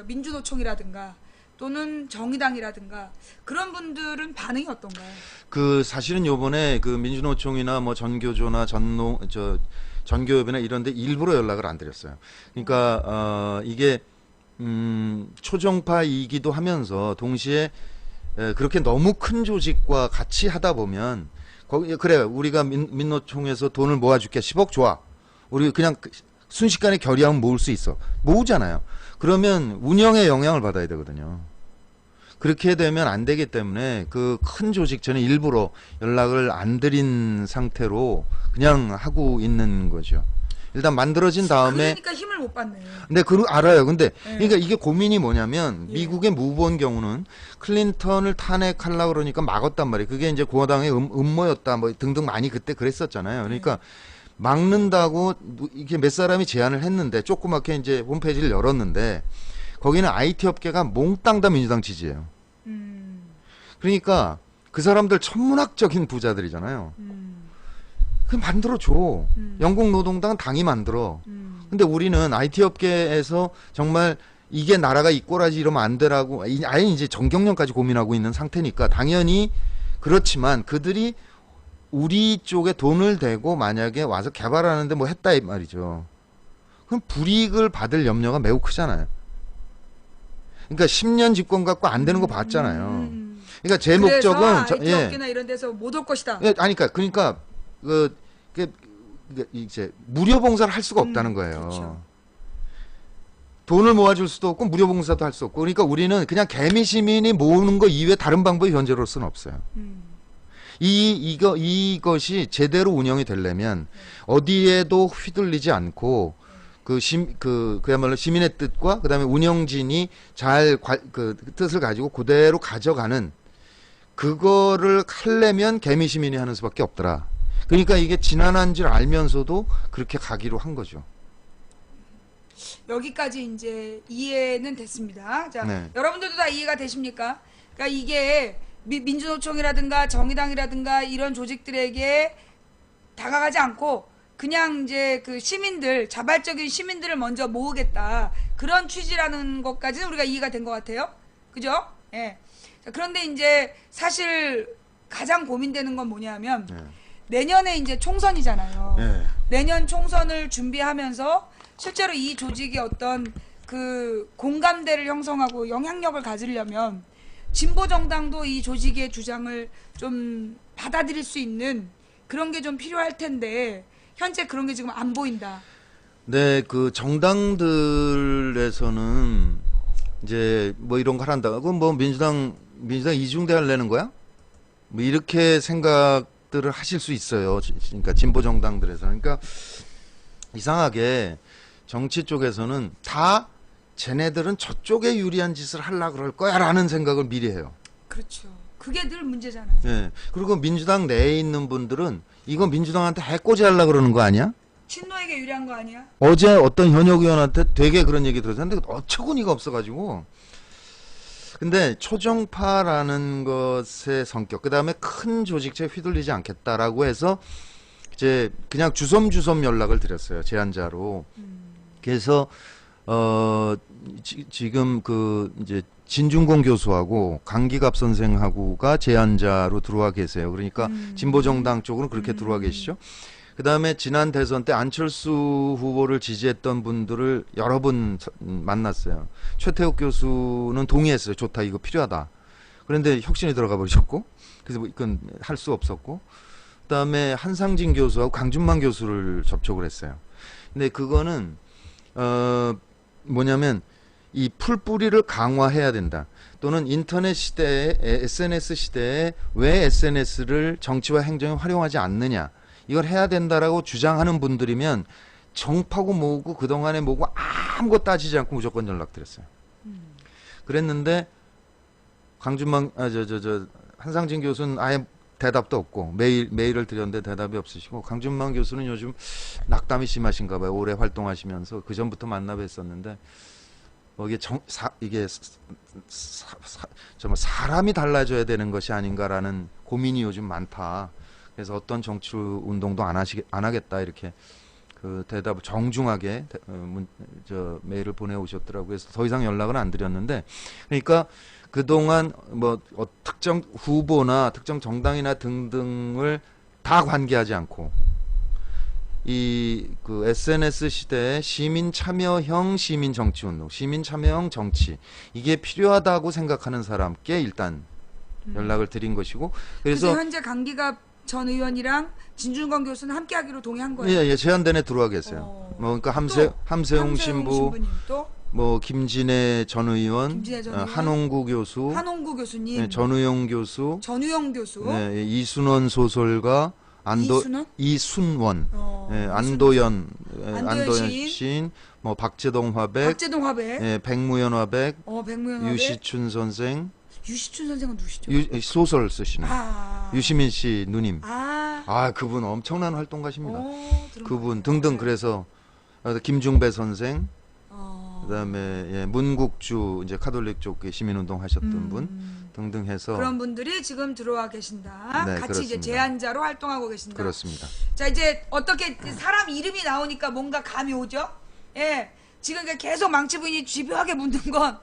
민주노총이라든가 또는 정의당이라든가 그런 분들은 반응이 어떤가요? 그 사실은 요번에 그 민주노총이나 뭐 전교조나 전교협이나 이런데 일부러 연락을 안 드렸어요. 그러니까 이게 초정파이기도 하면서 동시에 그렇게 너무 큰 조직과 같이 하다 보면 거기 그래 우리가 민노총에서 돈을 모아줄게 10억 좋아. 우리 그냥 순식간에 결의하면 모을 수 있어. 모으잖아요. 그러면 운영에 영향을 받아야 되거든요. 그렇게 되면 안 되기 때문에 그 큰 조직 저는 일부러 연락을 안 드린 상태로 그냥 하고 있는 거죠. 일단 만들어진 다음에 그러니까 힘을 못 받네. 네, 알아요. 근데 그러니까 이게 고민이 뭐냐면 미국의 무본 경우는 클린턴을 탄핵하려고 그러니까 막았단 말이에요. 그게 이제 공화당의 음모였다 뭐 등등 많이 그때 그랬었잖아요. 그러니까 막는다고 이게 몇 사람이 제안을 했는데 조그맣게 이제 홈페이지를 열었는데 거기는 IT 업계가 몽땅 다 민주당 지지예요. 그러니까 그 사람들 천문학적인 부자들이잖아요. 그냥 만들어줘. 영국노동당은 당이 만들어. 근데 우리는 IT 업계에서 정말 이게 나라가 이 꼴하지 이러면 안 되라고 아예 이제 정경련까지 고민하고 있는 상태니까 당연히 그렇지만 그들이 우리 쪽에 돈을 대고 만약에 와서 개발하는데 뭐 했다 이 말이죠. 그럼 불이익을 받을 염려가 매우 크잖아요. 그러니까 10년 집권 갖고 안 되는 거 봤잖아요. 그러니까 제 목적은 IT 업계나 이런 데서 못 올 것이다. 예, 아니 그러니까 이제 무료 봉사를 할 수가 없다는 거예요. 그렇죠. 돈을 돈을 모아줄 수도 없고 무료 봉사도 할 수 없고 그러니까 우리는 그냥 개미 시민이 모으는 거 이외에 다른 방법이 현재로서는 없어요. 이것이 제대로 운영이 되려면 어디에도 휘둘리지 않고 그야말로 시민의 뜻과 그다음에 운영진이 그 뜻을 가지고 그대로 가져가는 그거를 하려면 개미 시민이 하는 수밖에 없더라. 그러니까 이게 지난한 줄 알면서도 그렇게 가기로 한 거죠. 여기까지 이제 이해는 됐습니다. 자, 네. 여러분들도 다 이해가 되십니까? 그러니까 이게 민주노총이라든가 정의당이라든가 이런 조직들에게 다가가지 않고 그냥 이제 그 시민들, 자발적인 시민들을 먼저 모으겠다. 그런 취지라는 것까지는 우리가 이해가 된 것 같아요. 그죠? 예. 자, 그런데 이제 사실 가장 고민되는 건 뭐냐면 내년에 이제 총선이잖아요. 내년 총선을 준비하면서 실제로 이 조직이 어떤 그 공감대를 형성하고 영향력을 가지려면 진보 정당도 이 조직의 주장을 좀 받아들일 수 있는 그런 게 좀 필요할 텐데 현재 그런 게 지금 안 보인다. 네, 그 정당들에서는 이제 뭐 이런 거 한다. 그럼 뭐 민주당 이중대 하려는 거야? 뭐 이렇게 생각들을 하실 수 있어요. 그러니까 진보 정당들에서. 그러니까 이상하게 정치 쪽에서는 다 쟤네들은 저쪽에 유리한 짓을 하려고 그럴 거야라는 생각을 미리 해요. 그렇죠. 그게 늘 문제잖아요. 예. 그리고 민주당 내에 있는 분들은 이거 민주당한테 해코지 하려고 그러는 거 아니야? 친노에게 유리한 거 아니야? 어제 어떤 현역 의원한테 되게 그런 얘기 들었는데 어처구니가 없어가지고 근데 초정파라는 것의 성격, 그 다음에 큰 조직체에 휘둘리지 않겠다라고 해서 이제 그냥 주섬주섬 연락을 드렸어요. 제안자로. 그래서 지금 그 이제 진중권 교수하고 강기갑 선생하고가 제안자로 들어와 계세요. 그러니까 진보정당 쪽으로 그렇게 들어와 계시죠. 그 다음에 지난 대선 때 안철수 후보를 지지했던 분들을 여러 분 만났어요. 최태욱 교수는 동의했어요. 좋다, 이거 필요하다. 그런데 혁신이 들어가 버리셨고, 그래서 뭐 이건 할 수 없었고, 그 다음에 한상진 교수하고 강준만 교수를 접촉을 했어요. 근데 그거는 뭐냐면 이 풀뿌리를 강화해야 된다. 또는 인터넷 시대에, SNS 시대에 왜 SNS를 정치와 행정에 활용하지 않느냐, 이걸 해야 된다라고 주장하는 분들이면 정파고 뭐고 그동안에 뭐고 아무것도 따지지 않고 무조건 연락드렸어요. 그랬는데 강준만 한상진 교수는 아예 대답도 없고, 메일을 드렸는데 대답이 없으시고, 강준만 교수는 요즘 낙담이 심하신가 봐요. 오래 활동하시면서. 그 전부터 만나 뵀었는데 이게 정말 사람이 달라져야 되는 것이 아닌가라는 고민이 요즘 많다. 그래서 어떤 정치 운동도 안 하겠다, 이렇게 그 대답을 정중하게 메일을 보내오셨더라고요. 그래서 더 이상 연락은 안 드렸는데, 그러니까 그동안 뭐 특정 후보나 특정 정당이나 등등을 다 관계하지 않고 이 그 SNS 시대에 시민 참여형 시민 정치 운동, 시민 참여형 정치, 이게 필요하다고 생각하는 사람께 일단 연락을 드린 것이고, 그래서 현재 강기갑 전 의원이랑 진중권 교수는 함께하기로 동의한 거예요. 예, 제안단에 들어와 계세요. 뭐 그러니까 함세웅 신부, 또 뭐 김진애 전 의원, 한홍구 교수, 한홍구 교수님, 네, 전우용 교수, 네, 이순원 소설가, 이순원, 안도연 시인, 뭐 박재동 화백, 백무연 화백, 유시춘 선생. 유시춘 선생은 누구시죠? 소설 쓰시는 유시민 씨 누님. 그분 엄청난 활동가십니다. 그분 등등. 그래서 김중배 선생, 그다음에 문국주, 이제 카톨릭 쪽 시민운동 하셨던 분 등등 해서 그런 분들이 지금 들어와 계신다. 네, 같이 그렇습니다. 이제 제안자로 활동하고 계신다. 그렇습니다. 자, 이제 어떻게 사람 이름이 나오니까 뭔가 감이 오죠? 예. 지금 계속 망치 부인이 집요하게 묻는 건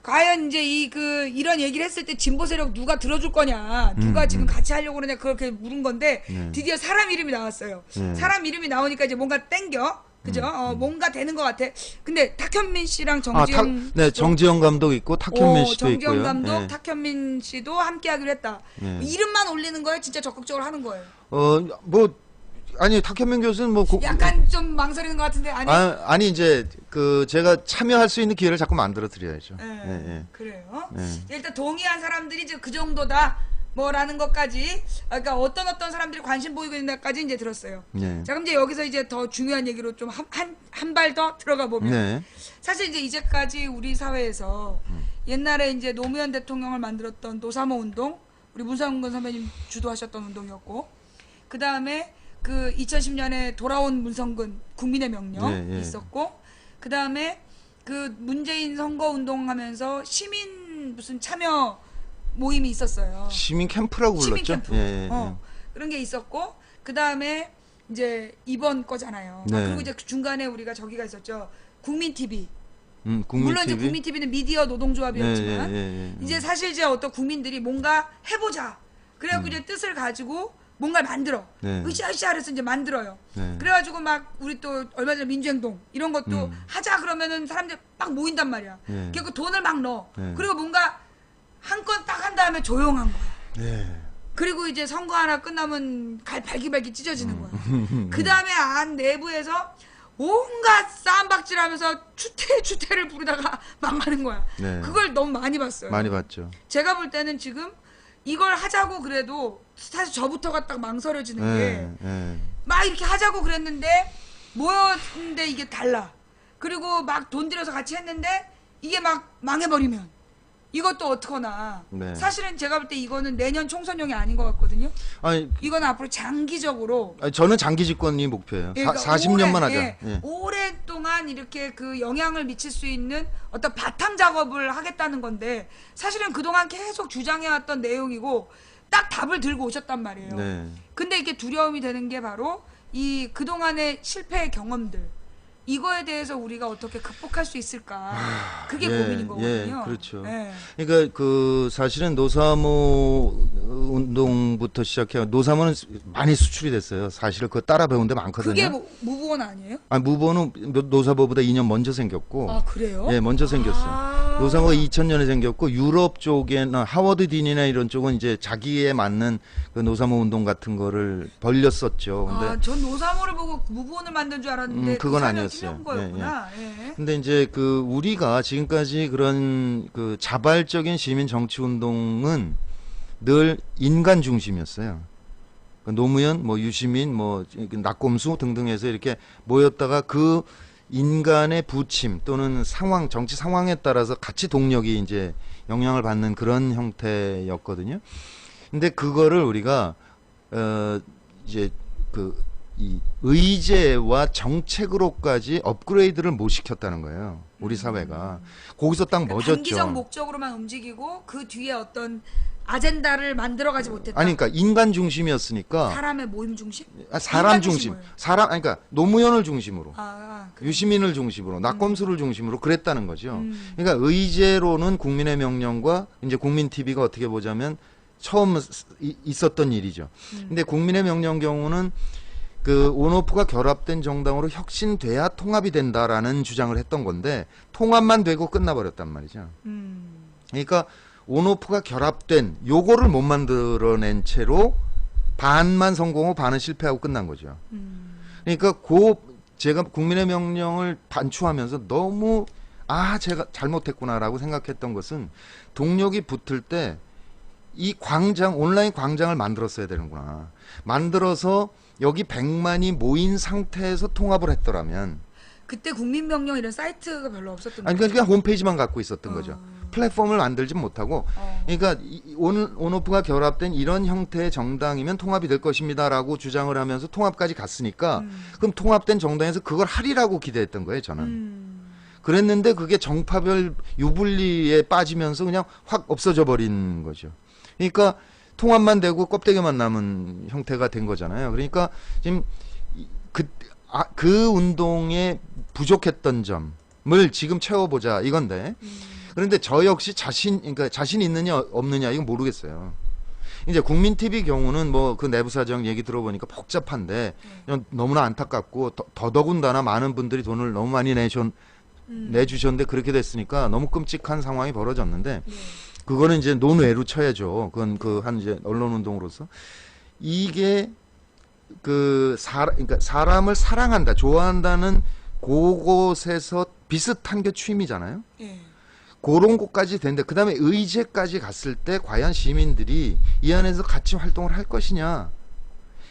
과연 이제 이런 얘기를 했을 때 진보 세력 누가 들어줄 거냐, 누가 지금 같이 하려고 그러냐, 그렇게 물은 건데 드디어 사람 이름이 나왔어요. 사람 이름이 나오니까 이제 뭔가 땡겨. 그죠? 뭔가 되는 것 같아. 근데 탁현민 씨랑 정지영, 정지영 감독 있고 탁현민 씨도 정지영 있고요. 감독, 탁현민 씨도 함께하기로 했다. 이름만 올리는 거예요? 진짜 적극적으로 하는 거예요? 아니, 탁현민 교수는 뭐 약간 좀 망설이는 것 같은데. 아니 이제 제가 참여할 수 있는 기회를 자꾸 만들어 드려야죠. 그래요. 일단 동의한 사람들이 이제 그 정도다 뭐라는 것까지, 그러니까 어떤 사람들이 관심 보이고 있는 데까지 이제 들었어요. 자, 그럼 이제 여기서 이제 더 중요한 얘기로 좀 한 발 더 들어가 보면, 사실 이제 이제까지 우리 사회에서 옛날에 이제 노무현 대통령을 만들었던 노사모 운동, 우리 문성근 선배님 주도하셨던 운동이었고, 그 다음에 그 2010년에 돌아온 문성근 국민의 명령 있었고, 그 다음에 그 문재인 선거 운동하면서 시민 무슨 참여 모임이 있었어요. 시민 캠프라고 불렀죠. 시민 캠프. 그런 게 있었고, 그 다음에 이제 이번 거잖아요. 그리고 이제 중간에 우리가 저기가 있었죠. 국민 TV. 물론 이제 국민 TV는 미디어 노동조합이었지만, 이제 사실 이제 어떤 국민들이 뭔가 해보자. 그래갖고 이제 뜻을 가지고 뭔가를 만들어. 으쌰으쌰 해서 이제 만들어요. 그래가지고 막 우리 또 얼마 전에 민주행동 이런 것도 하자 그러면은 사람들 막 모인단 말이야. 그리고 돈을 막 넣어. 그리고 뭔가 한 건 딱 한 다음에 조용한 거야. 그리고 이제 선거 하나 끝나면 발기발기 찢어지는 거야. 그 다음에 안 내부에서 온갖 쌈박질하면서 추태를 부르다가 망하는 거야. 그걸 너무 많이 봤어요. 많이 봤죠. 제가 볼 때는 지금 이걸 하자고 그래도 사실 저부터가 딱 망설여지는 게, 막 이렇게 하자고 그랬는데 모였는데 이게 달라. 그리고 막 돈 들여서 같이 했는데 이게 막 망해버리면 이것도 어떡하나. 네. 사실은 제가 볼 때 이거는 내년 총선용이 아닌 것 같거든요. 아니, 이건 앞으로 장기적으로 저는 장기 집권이 목표예요. 그러니까 40년만 하자. 예, 예. 오랫동안 이렇게 그 영향을 미칠 수 있는 어떤 바탕 작업을 하겠다는 건데 사실은 그동안 계속 주장해왔던 내용이고 딱 답을 들고 오셨단 말이에요. 네. 근데 이게 두려움이 되는 게 바로 이 그동안의 실패의 경험들 이거에 대해서 우리가 어떻게 극복할 수 있을까 그게 고민인 거거든요. 그렇죠. 예. 그러니까 그 사실은 노사모 운동부터 시작해 노사모는 많이 수출이 됐어요. 사실 그거 따라 배운 데 많거든요. 그게 무부원 아니에요? 아니, 무보는 노사모보다 2년 먼저 생겼고. 아 그래요? 예, 먼저 생겼어요. 노사모가 2000년에 생겼고 유럽 쪽에나 하워드 딘이나 이런 쪽은 이제 자기에 맞는 그 노사모 운동 같은 거를 벌렸었죠. 근데 전 노사모를 보고 무부원을 만든 줄 알았는데 그건 그 아니었어요. 틀린 거였구나. 예. 근데 이제 그 우리가 지금까지 그런 그 자발적인 시민 정치 운동은 늘 인간 중심이었어요. 그 노무현, 뭐 유시민, 뭐 낙곰수 등등해서 이렇게 모였다가 그 인간의 부침 또는 상황, 정치 상황에 따라서 같이 동력이 이제 영향을 받는 그런 형태였거든요. 근데 그거를 우리가 이제 이 의제와 정책으로까지 업그레이드를 못 시켰다는 거예요. 우리 사회가. 거기서 딱 멎었죠. 단기적 목적으로만 움직이고 그 뒤에 어떤 아젠다를 만들어가지 못했다. 아니 그러니까 인간 중심이었으니까 사람의 모임 중심? 사람 인간 중심. 중심이에요. 아니 그러니까 노무현을 중심으로. 그래. 유시민을 중심으로 낙검수를 중심으로 그랬다는 거죠. 그러니까 의제로는 국민의 명령과 이제 국민 TV가 어떻게 보자면 처음 있었던 일이죠. 근데 국민의 명령 경우는 그 온오프가 결합된 정당으로 혁신돼야 통합이 된다라는 주장을 했던 건데 통합만 되고 끝나버렸단 말이죠. 그러니까 온오프가 결합된 요거를 못 만들어낸 채로 반만 성공하고 반은 실패하고 끝난 거죠. 그러니까 제가 국민의 명령을 반추하면서 너무 제가 잘못했구나라고 생각했던 것은 동력이 붙을 때 이 온라인 광장을 만들었어야 되는구나. 만들어서 여기 100만이 모인 상태에서 통합을 했더라면 그때 국민명령 이런 사이트가 별로 없었던 아니 거죠. 그냥 홈페이지만 갖고 있었던 거죠. 플랫폼을 만들지 못하고 그러니까 온오프가 결합된 이런 형태의 정당이면 통합이 될 것입니다라고 주장을 하면서 통합까지 갔으니까 그럼 통합된 정당에서 그걸 하리라고 기대했던 거예요, 저는. 그랬는데 그게 정파별 유불리에 빠지면서 그냥 확 없어져 버린 거죠. 그러니까 통합만 되고 껍데기만 남은 형태가 된 거잖아요. 그러니까 지금 그 운동에 부족했던 점을 지금 채워보자 이건데 그런데 저 역시 그러니까 자신 있느냐 없느냐 이건 모르겠어요. 이제 국민 TV 경우는 뭐 그 내부 사정 얘기 들어보니까 복잡한데 너무나 안타깝고 더더군다나 많은 분들이 돈을 너무 많이 내주셨는데 그렇게 됐으니까 너무 끔찍한 상황이 벌어졌는데 그거는 이제 논외로 쳐야죠. 그건 이제 언론운동으로서 이게 그러니까 사람을 사랑한다, 좋아한다는 그곳에서 비슷한 게 취미잖아요. 그런 곳까지 되는데 그 다음에 의제까지 갔을 때 과연 시민들이 이 안에서 같이 활동을 할 것이냐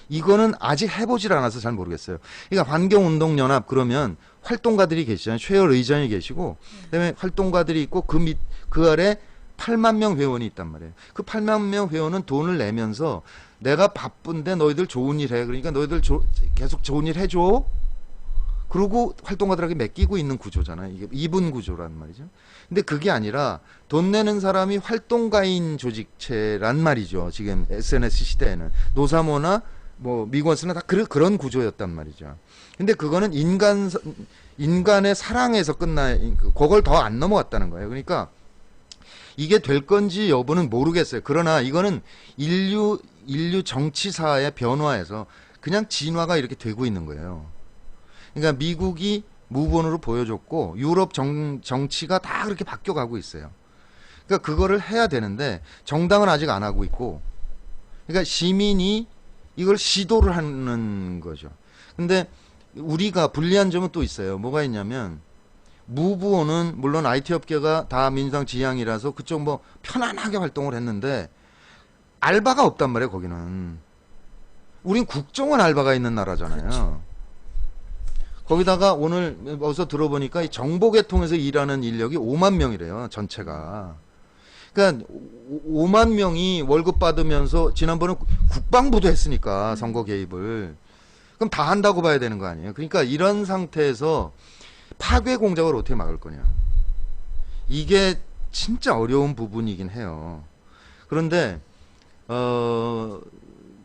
이거는 아직 해보질 않아서 잘 모르겠어요. 그러니까 환경운동연합 그러면 활동가들이 계시잖아요. 최열 의장이 계시고 그다음에 활동가들이 있고 그 아래 8만 명 회원이 있단 말이에요. 그 8만 명 회원은 돈을 내면서 내가 바쁜데 너희들 좋은 일 해. 그러니까 너희들 계속 좋은 일 해줘. 그러고 활동가들에게 맡기고 있는 구조잖아요. 이게 이분 구조란 말이죠. 근데 그게 아니라 돈 내는 사람이 활동가인 조직체란 말이죠. 지금 SNS 시대에는. 노사모나 뭐 미권스나 다 그런 구조였단 말이죠. 근데 그거는 인간의 사랑에서 그걸 더 안 넘어갔다는 거예요. 그러니까 이게 될 건지 여부는 모르겠어요. 그러나 이거는 인류 정치사의 변화에서 그냥 진화가 이렇게 되고 있는 거예요. 그러니까 미국이 무본으로 보여줬고 유럽 정치가 다 그렇게 바뀌어가고 있어요. 그러니까 그거를 해야 되는데 정당은 아직 안 하고 있고 그러니까 시민이 이걸 시도를 하는 거죠. 근데 우리가 불리한 점은 또 있어요. 뭐가 있냐면 무부호는 물론 IT 업계가 다 민주당 지향이라서 그쪽 뭐 편안하게 활동을 했는데 알바가 없단 말이에요. 거기는. 우린 국정원 알바가 있는 나라잖아요. 그렇죠. 거기다가 오늘 어서 들어보니까 이 정보계통에서 일하는 인력이 5만 명이래요. 전체가. 그러니까 5만 명이 월급 받으면서 지난번에 국방부도 했으니까 선거 개입을 그럼 다 한다고 봐야 되는 거 아니에요? 그러니까 이런 상태에서 파괴 공작을 어떻게 막을 거냐? 이게 진짜 어려운 부분이긴 해요. 그런데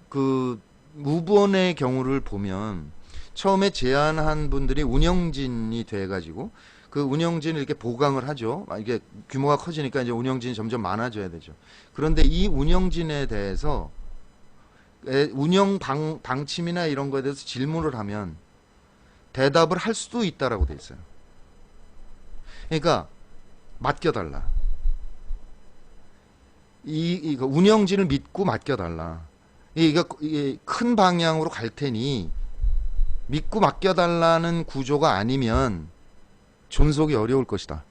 그 무본의 경우를 보면 처음에 제안한 분들이 운영진이 돼가지고 그 운영진을 이렇게 보강을 하죠. 이게 규모가 커지니까 이제 운영진이 점점 많아져야 되죠. 그런데 이 운영진에 대해서 운영 방침이나 이런 거에 대해서 질문을 하면 대답을 할 수도 있다라고 돼 있어요. 그러니까 맡겨달라. 이거 운영진을 믿고 맡겨달라. 이게 큰 방향으로 갈 테니 믿고 맡겨달라는 구조가 아니면 존속이 어려울 것이다.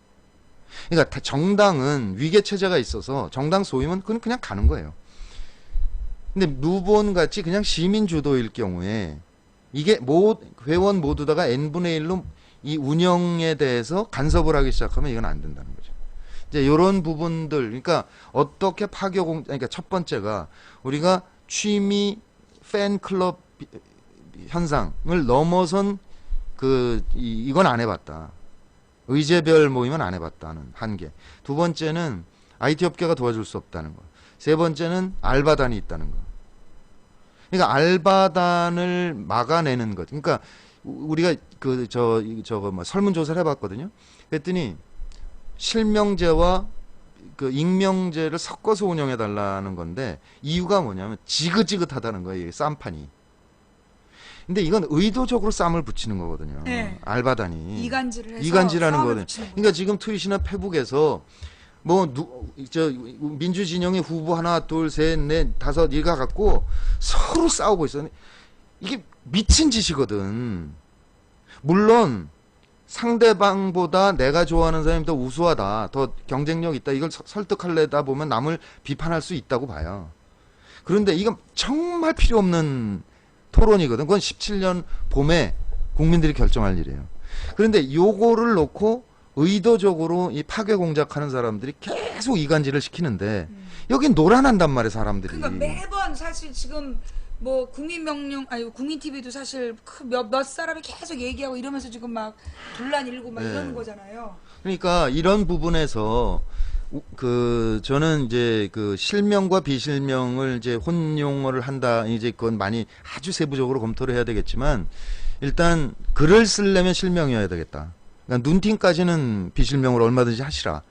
그러니까 정당은 위계 체제가 있어서 정당 소임은 그건 그냥 가는 거예요. 근데 무본 같이 그냥 시민 주도일 경우에 이게 회원 모두 다가 n분의 1로 이 운영에 대해서 간섭을 하기 시작하면 이건 안 된다는 거죠. 이제 이런 부분들, 그러니까 어떻게 그러니까 첫 번째가 우리가 취미 팬클럽 현상을 넘어선 이건 안 해봤다. 의제별 모임은 안 해봤다는 한계. 두 번째는 IT 업계가 도와줄 수 없다는 거. 세 번째는 알바단이 있다는 거. 그러니까 알바단을 막아내는 것. 그러니까 우리가 설문조사를 해봤거든요. 그랬더니 실명제와 익명제를 섞어서 운영해 달라는 건데 이유가 뭐냐면 지긋지긋하다는 거예요. 쌈판이. 근데 이건 의도적으로 쌈을 붙이는 거거든요. 네. 알바단이 이간질을 해서 이간질하는 싸움을 거거든요. 붙이는 그러니까 지금 트윗이나 페북에서 민주진영의 후보 하나, 둘, 셋, 넷, 다섯 일가 갖고 서로 싸우고 있어요. 이게 미친 짓이거든. 물론 상대방보다 내가 좋아하는 사람이 더 우수하다, 더 경쟁력 있다, 이걸 설득하려다 보면 남을 비판할 수 있다고 봐요. 그런데 이건 정말 필요 없는 토론이거든. 그건 17년 봄에 국민들이 결정할 일이에요. 그런데 요거를 놓고 의도적으로 이 파괴 공작하는 사람들이 계속 이간질을 시키는데 여긴 놀아난단 말이에요, 사람들이. 그러니까 매번 사실 지금 뭐 국민명령 아니 국민 TV도 사실 몇 사람이 계속 얘기하고 이러면서 지금 막 분란 일고 막 이러는 거잖아요. 그러니까 이런 부분에서 저는 이제 실명과 비실명을 이제 혼용을 한다. 이제 그건 많이 아주 세부적으로 검토를 해야 되겠지만 일단 글을 쓰려면 실명이어야 되겠다. 그러니까 눈팅까지는 비실명으로 얼마든지 하시라.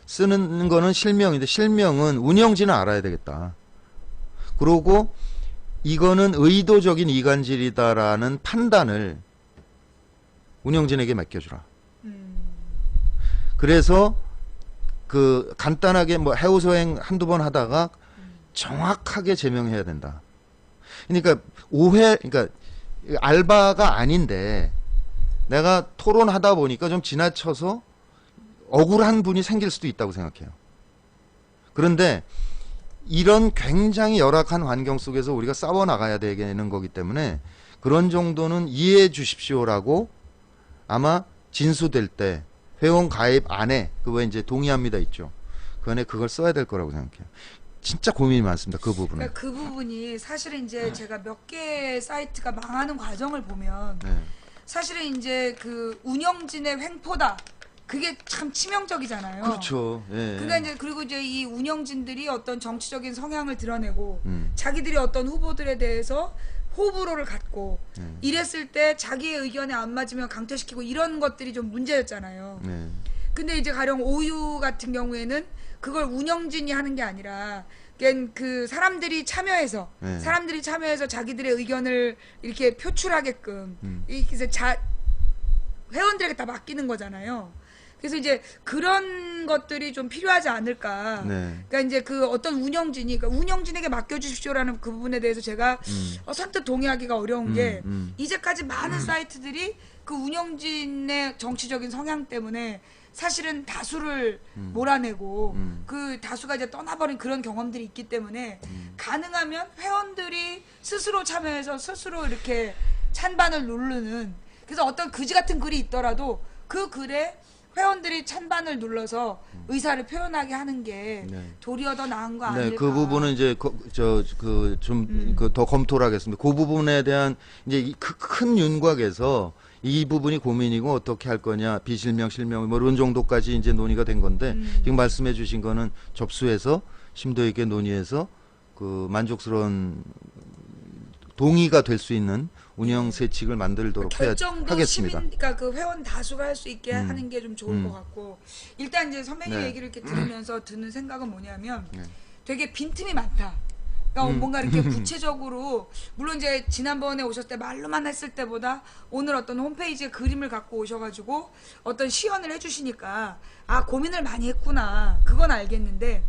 쓰는 거는 실명인데 실명은 운영진은 알아야 되겠다. 그러고 이거는 의도적인 이간질이다라는 판단을 운영진에게 맡겨주라. 그래서 간단하게 뭐 해우소행 한두 번 하다가 정확하게 제명해야 된다. 그러니까 그러니까 알바가 아닌데 내가 토론하다 보니까 좀 지나쳐서 억울한 분이 생길 수도 있다고 생각해요. 그런데 이런 굉장히 열악한 환경 속에서 우리가 싸워 나가야 되는 거기 때문에 그런 정도는 이해해 주십시오라고 아마 진수될 때 회원 가입 안에 그거 이제 동의합니다 있죠. 그 안에 그걸 써야 될 거라고 생각해요. 진짜 고민이 많습니다. 그 부분은. 그러니까 그 부분이 사실은 이제 제가 몇 개 사이트가 망하는 과정을 보면 사실은 이제 운영진의 횡포다. 그게 참 치명적이잖아요. 그렇죠. 예. 그러니까 이제 그리고 이제 이 운영진들이 어떤 정치적인 성향을 드러내고 자기들이 어떤 후보들에 대해서 호불호를 갖고 이랬을 때 자기의 의견에 안 맞으면 강퇴시키고 이런 것들이 좀 문제였잖아요. 근데 이제 가령 오유 같은 경우에는 그걸 운영진이 하는 게 아니라 사람들이 참여해서 자기들의 의견을 이렇게 표출하게끔 회원들에게 다 맡기는 거잖아요. 그래서 이제 그런 것들이 좀 필요하지 않을까. 그러니까 이제 어떤 운영진에게 맡겨주십시오라는 그 부분에 대해서 제가 선뜻 동의하기가 어려운 게 이제까지 많은 사이트들이 그 운영진의 정치적인 성향 때문에 사실은 다수를 몰아내고 그 다수가 이제 떠나버린 그런 경험들이 있기 때문에 가능하면 회원들이 스스로 참여해서 스스로 이렇게 찬반을 누르는, 그래서 어떤 그지 같은 글이 있더라도 그 글에 회원들이 찬반을 눌러서 의사를 표현하게 하는 게 네. 도리어 더 나은 거 네, 아닐까. 그 부분은 이제 좀 더 검토를 하겠습니다. 그 부분에 대한 이제 큰 윤곽에서 이 부분이 고민이고 어떻게 할 거냐, 비실명, 실명 뭐 이런 정도까지 이제 논의가 된 건데 지금 말씀해 주신 거는 접수해서 심도 있게 논의해서 그 만족스러운 동의가 될 수 있는 운영 세칙을 만들도록 결정도 하겠습니다. 시민, 그러니까 그 회원 다수가 할 수 있게 하는 게 좀 좋을 것 같고, 일단 이제 선배님 네. 얘기를 이렇게 들으면서 드는 생각은 뭐냐면 네. 되게 빈틈이 많다. 그러니까 뭔가 이렇게 구체적으로, 물론 이제 지난번에 오셨을 때 말로만 했을 때보다 오늘 어떤 홈페이지에 그림을 갖고 오셔가지고 어떤 시연을 해주시니까 아, 고민을 많이 했구나, 그건 알겠는데,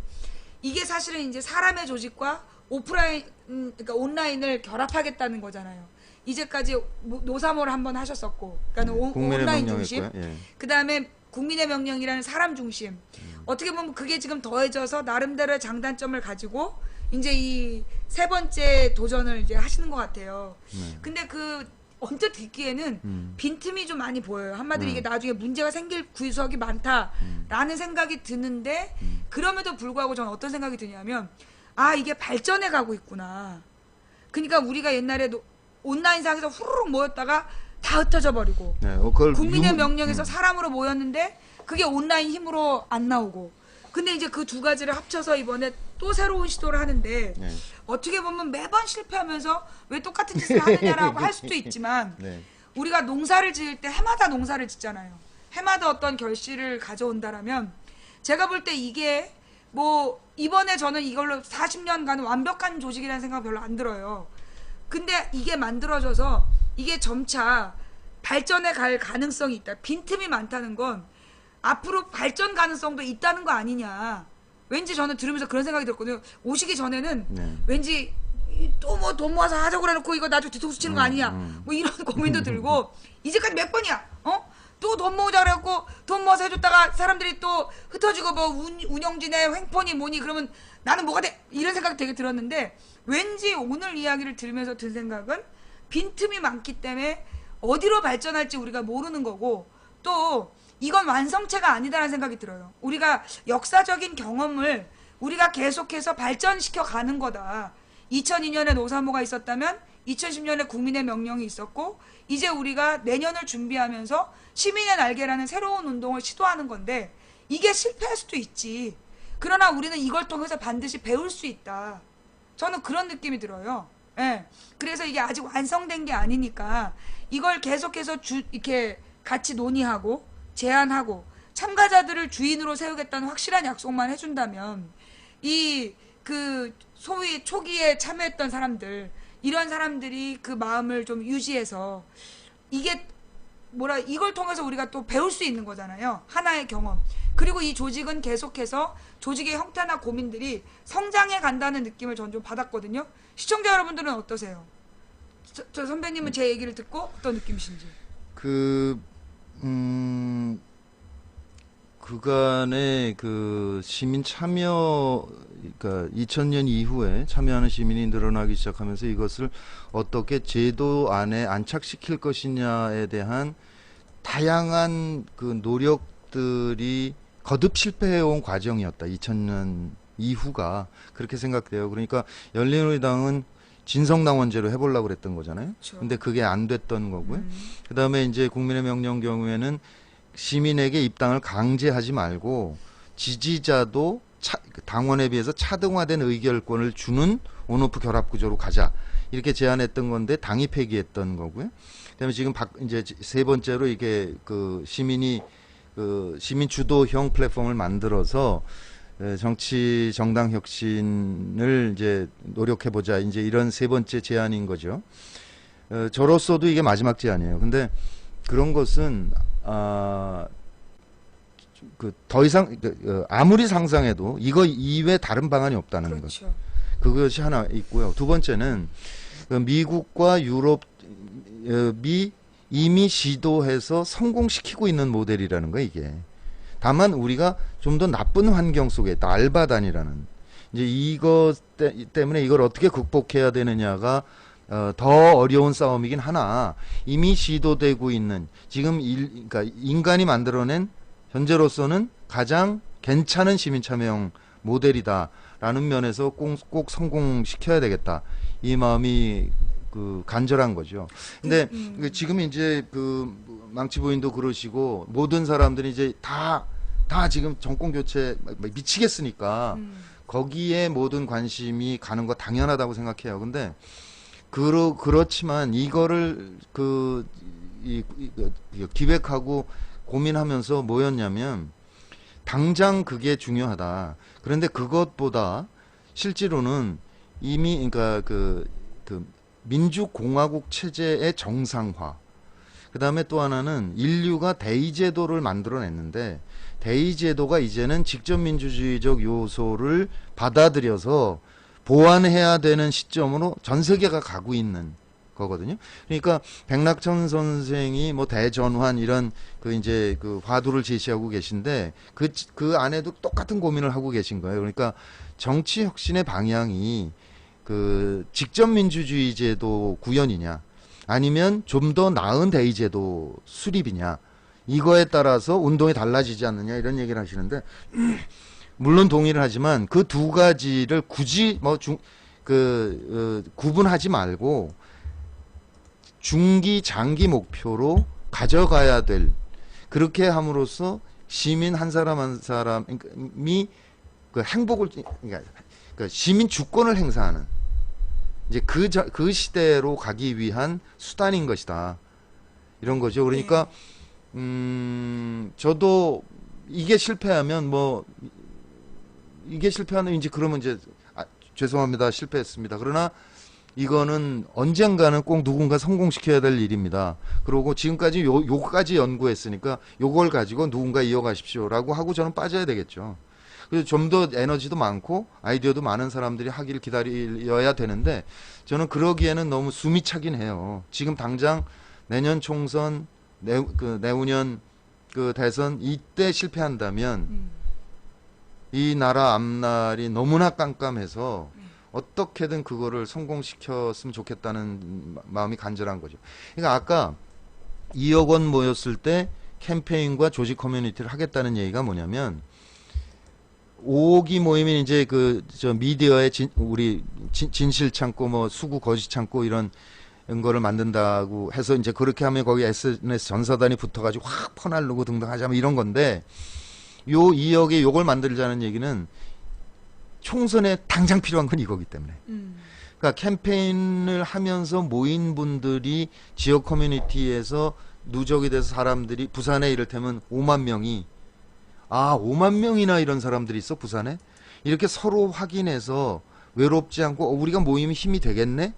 이게 사실은 이제 사람의 조직과 오프라인, 그러니까 온라인을 결합하겠다는 거잖아요. 이제까지 노사모를 한번 하셨었고, 그러니까 국민의 온라인 명령이었고요. 중심, 예. 그 다음에 국민의 명령이라는 사람 중심. 어떻게 보면 그게 지금 더해져서 나름대로의 장단점을 가지고 이제 이 세 번째 도전을 이제 하시는 것 같아요. 근데 그 언뜻 듣기에는 빈틈이 좀 많이 보여요. 한마디로 이게 나중에 문제가 생길 구석이 많다라는 생각이 드는데, 그럼에도 불구하고 저는 어떤 생각이 드냐면, 아, 이게 발전해 가고 있구나. 그러니까 우리가 옛날에 온라인상에서 후루룩 모였다가 다 흩어져 버리고, 네, 그걸 국민의 명령에서 사람으로 모였는데 그게 온라인 힘으로 안 나오고, 근데 이제 그 두 가지를 합쳐서 이번에 또 새로운 시도를 하는데, 네. 어떻게 보면 매번 실패하면서 왜 똑같은 짓을 하느냐라고 할 수도 있지만, 네. 우리가 농사를 지을 때 해마다 농사를 짓잖아요. 해마다 어떤 결실을 가져온다라면, 제가 볼 때 이게 뭐 이번에 저는 이걸로 40년간 완벽한 조직이라는 생각 별로 안 들어요. 근데 이게 만들어져서 이게 점차 발전해 갈 가능성이 있다. 빈틈이 많다는 건 앞으로 발전 가능성도 있다는 거 아니냐. 왠지 저는 들으면서 그런 생각이 들었거든요. 오시기 전에는 네. 왠지 또 뭐 돈 모아서 하자고 그래놓고 이거 나중에 뒤통수 치는 거 아니냐, 뭐 이런 고민도 들고, 이제까지 몇 번이야, 또 돈 모으자 그래갖고 돈 모아서 해줬다가 사람들이 또 흩어지고 뭐 운영진의 횡포니 뭐니 그러면 나는 뭐가 돼, 이런 생각이 되게 들었는데, 왠지 오늘 이야기를 들으면서 든 생각은 빈틈이 많기 때문에 어디로 발전할지 우리가 모르는 거고, 또 이건 완성체가 아니다라는 생각이 들어요. 우리가 역사적인 경험을 우리가 계속해서 발전시켜 가는 거다. 2002년에 노사모가 있었다면 2010년에 국민의 명령이 있었고, 이제 우리가 내년을 준비하면서 시민의 날개라는 새로운 운동을 시도하는 건데, 이게 실패할 수도 있지. 그러나 우리는 이걸 통해서 반드시 배울 수 있다. 저는 그런 느낌이 들어요. 예. 그래서 이게 아직 완성된 게 아니니까 이걸 계속해서 이렇게 같이 논의하고 제안하고 참가자들을 주인으로 세우겠다는 확실한 약속만 해준다면, 이 그 소위 초기에 참여했던 사람들, 이런 사람들이 그 마음을 좀 유지해서, 이게 이걸 통해서 우리가 또 배울 수 있는 거잖아요. 하나의 경험. 그리고 이 조직은 계속해서 조직의 형태나 고민들이 성장해 간다는 느낌을 전 좀 받았거든요. 시청자 여러분들은 어떠세요? 저 선배님은 제 얘기를 듣고 어떤 느낌이신지. 그간의 그 시민 참여, 그러니까 2000년 이후에 참여하는 시민이 늘어나기 시작하면서 이것을 어떻게 제도 안에 안착시킬 것이냐에 대한 다양한 그 노력들이 거듭 실패해온 과정이었다. 2000년 이후가 그렇게 생각돼요. 그러니까 열린우리당은 진성당원제로 해보려고 그랬던 거잖아요. 그렇죠. 근데 그게 안 됐던 거고요. 그 다음에 이제 국민의 명령 경우에는 시민에게 입당을 강제하지 말고 지지자도 당원에 비해서 차등화된 의결권을 주는 온오프 결합 구조로 가자, 이렇게 제안했던 건데 당이 폐기했던 거고요. 그다음에 지금 이제 세 번째로 이게 그 시민이 그 시민 주도형 플랫폼을 만들어서 정치 정당 혁신을 이제 노력해 보자, 이제 이런 세 번째 제안인 거죠. 저로서도 이게 마지막 제안이에요. 근데 그런 것은 더 이상 아무리 상상해도 이거 이외 다른 방안이 없다는 그렇죠. 것. 그것이 하나 있고요. 두 번째는 미국과 유럽이 이미 시도해서 성공시키고 있는 모델이라는 거, 이게. 다만 우리가 좀 더 나쁜 환경 속에 있다. 알바단이라는. 이제 이것 때문에 이걸 어떻게 극복해야 되느냐가 더 어려운 싸움이긴 하나, 이미 시도되고 있는 지금 그러니까 인간이 만들어낸 현재로서는 가장 괜찮은 시민참여형 모델이다라는 면에서 꼭 성공시켜야 되겠다. 이 마음이 그 간절한 거죠. 근데 지금 이제 그 망치 부인도 그러시고 모든 사람들이 이제 다 지금 정권 교체 미치겠으니까 거기에 모든 관심이 가는 거 당연하다고 생각해요. 근데 그렇지만 이거를 기획하고 고민하면서 뭐였냐면 당장 그게 중요하다. 그런데 그것보다 실제로는 이미 그러니까 그 민주공화국 체제의 정상화. 그다음에 또 하나는 인류가 대의제도를 만들어냈는데 대의제도가 이제는 직접민주주의적 요소를 받아들여서 보완해야 되는 시점으로 전 세계가 가고 있는 거거든요. 그러니까 백낙천 선생이 뭐 대전환 이런 그 이제 그 화두를 제시하고 계신데 그 안에도 똑같은 고민을 하고 계신 거예요. 그러니까 정치 혁신의 방향이 그 직접민주주의 제도 구현이냐 아니면 좀 더 나은 대의제도 수립이냐 이거에 따라서 운동이 달라지지 않느냐 이런 얘기를 하시는데 물론 동의를 하지만 그 두 가지를 굳이 뭐 구분하지 말고 중기 장기 목표로 가져가야 될 그렇게 함으로써 시민 한 사람 한 사람이 그 행복을 그러니까 그 시민 주권을 행사하는 이제 그 시대로 가기 위한 수단인 것이다. 이런 거죠. 그러니까 저도 이게 실패하면 이제 그러면 이제 죄송합니다. 실패했습니다. 그러나 이거는 언젠가는 꼭 누군가 성공시켜야 될 일입니다. 그리고 지금까지 요까지 연구했으니까 요걸 가지고 누군가 이어가십시오라고 하고 저는 빠져야 되겠죠. 그래서 좀 더 에너지도 많고 아이디어도 많은 사람들이 하기를 기다려야 되는데 저는 그러기에는 너무 숨이 차긴 해요. 지금 당장 내년 총선, 내후년 그 대선 이때 실패한다면 이 나라 앞날이 너무나 깜깜해서 어떻게든 그거를 성공시켰으면 좋겠다는 마음이 간절한 거죠. 그러니까 아까 2억 원 모였을 때 캠페인과 조직 커뮤니티를 하겠다는 얘기가 뭐냐면 5억이 모이면 이제 미디어에 우리 진실 창고 뭐 수구 거짓 창고 이런 거를 만든다고 해서 이제 그렇게 하면 거기 SNS 전사단이 붙어가지고 확 퍼날르고 등등 하자면 이런 건데 요 2억에 요걸 만들자는 얘기는 총선에 당장 필요한 건 이거기 때문에. 그러니까 캠페인을 하면서 모인 분들이 지역 커뮤니티에서 누적이 돼서 사람들이 부산에 이를테면 5만 명이 5만 명이나 이런 사람들이 있어 부산에 이렇게 서로 확인해서 외롭지 않고 우리가 모이면 힘이 되겠네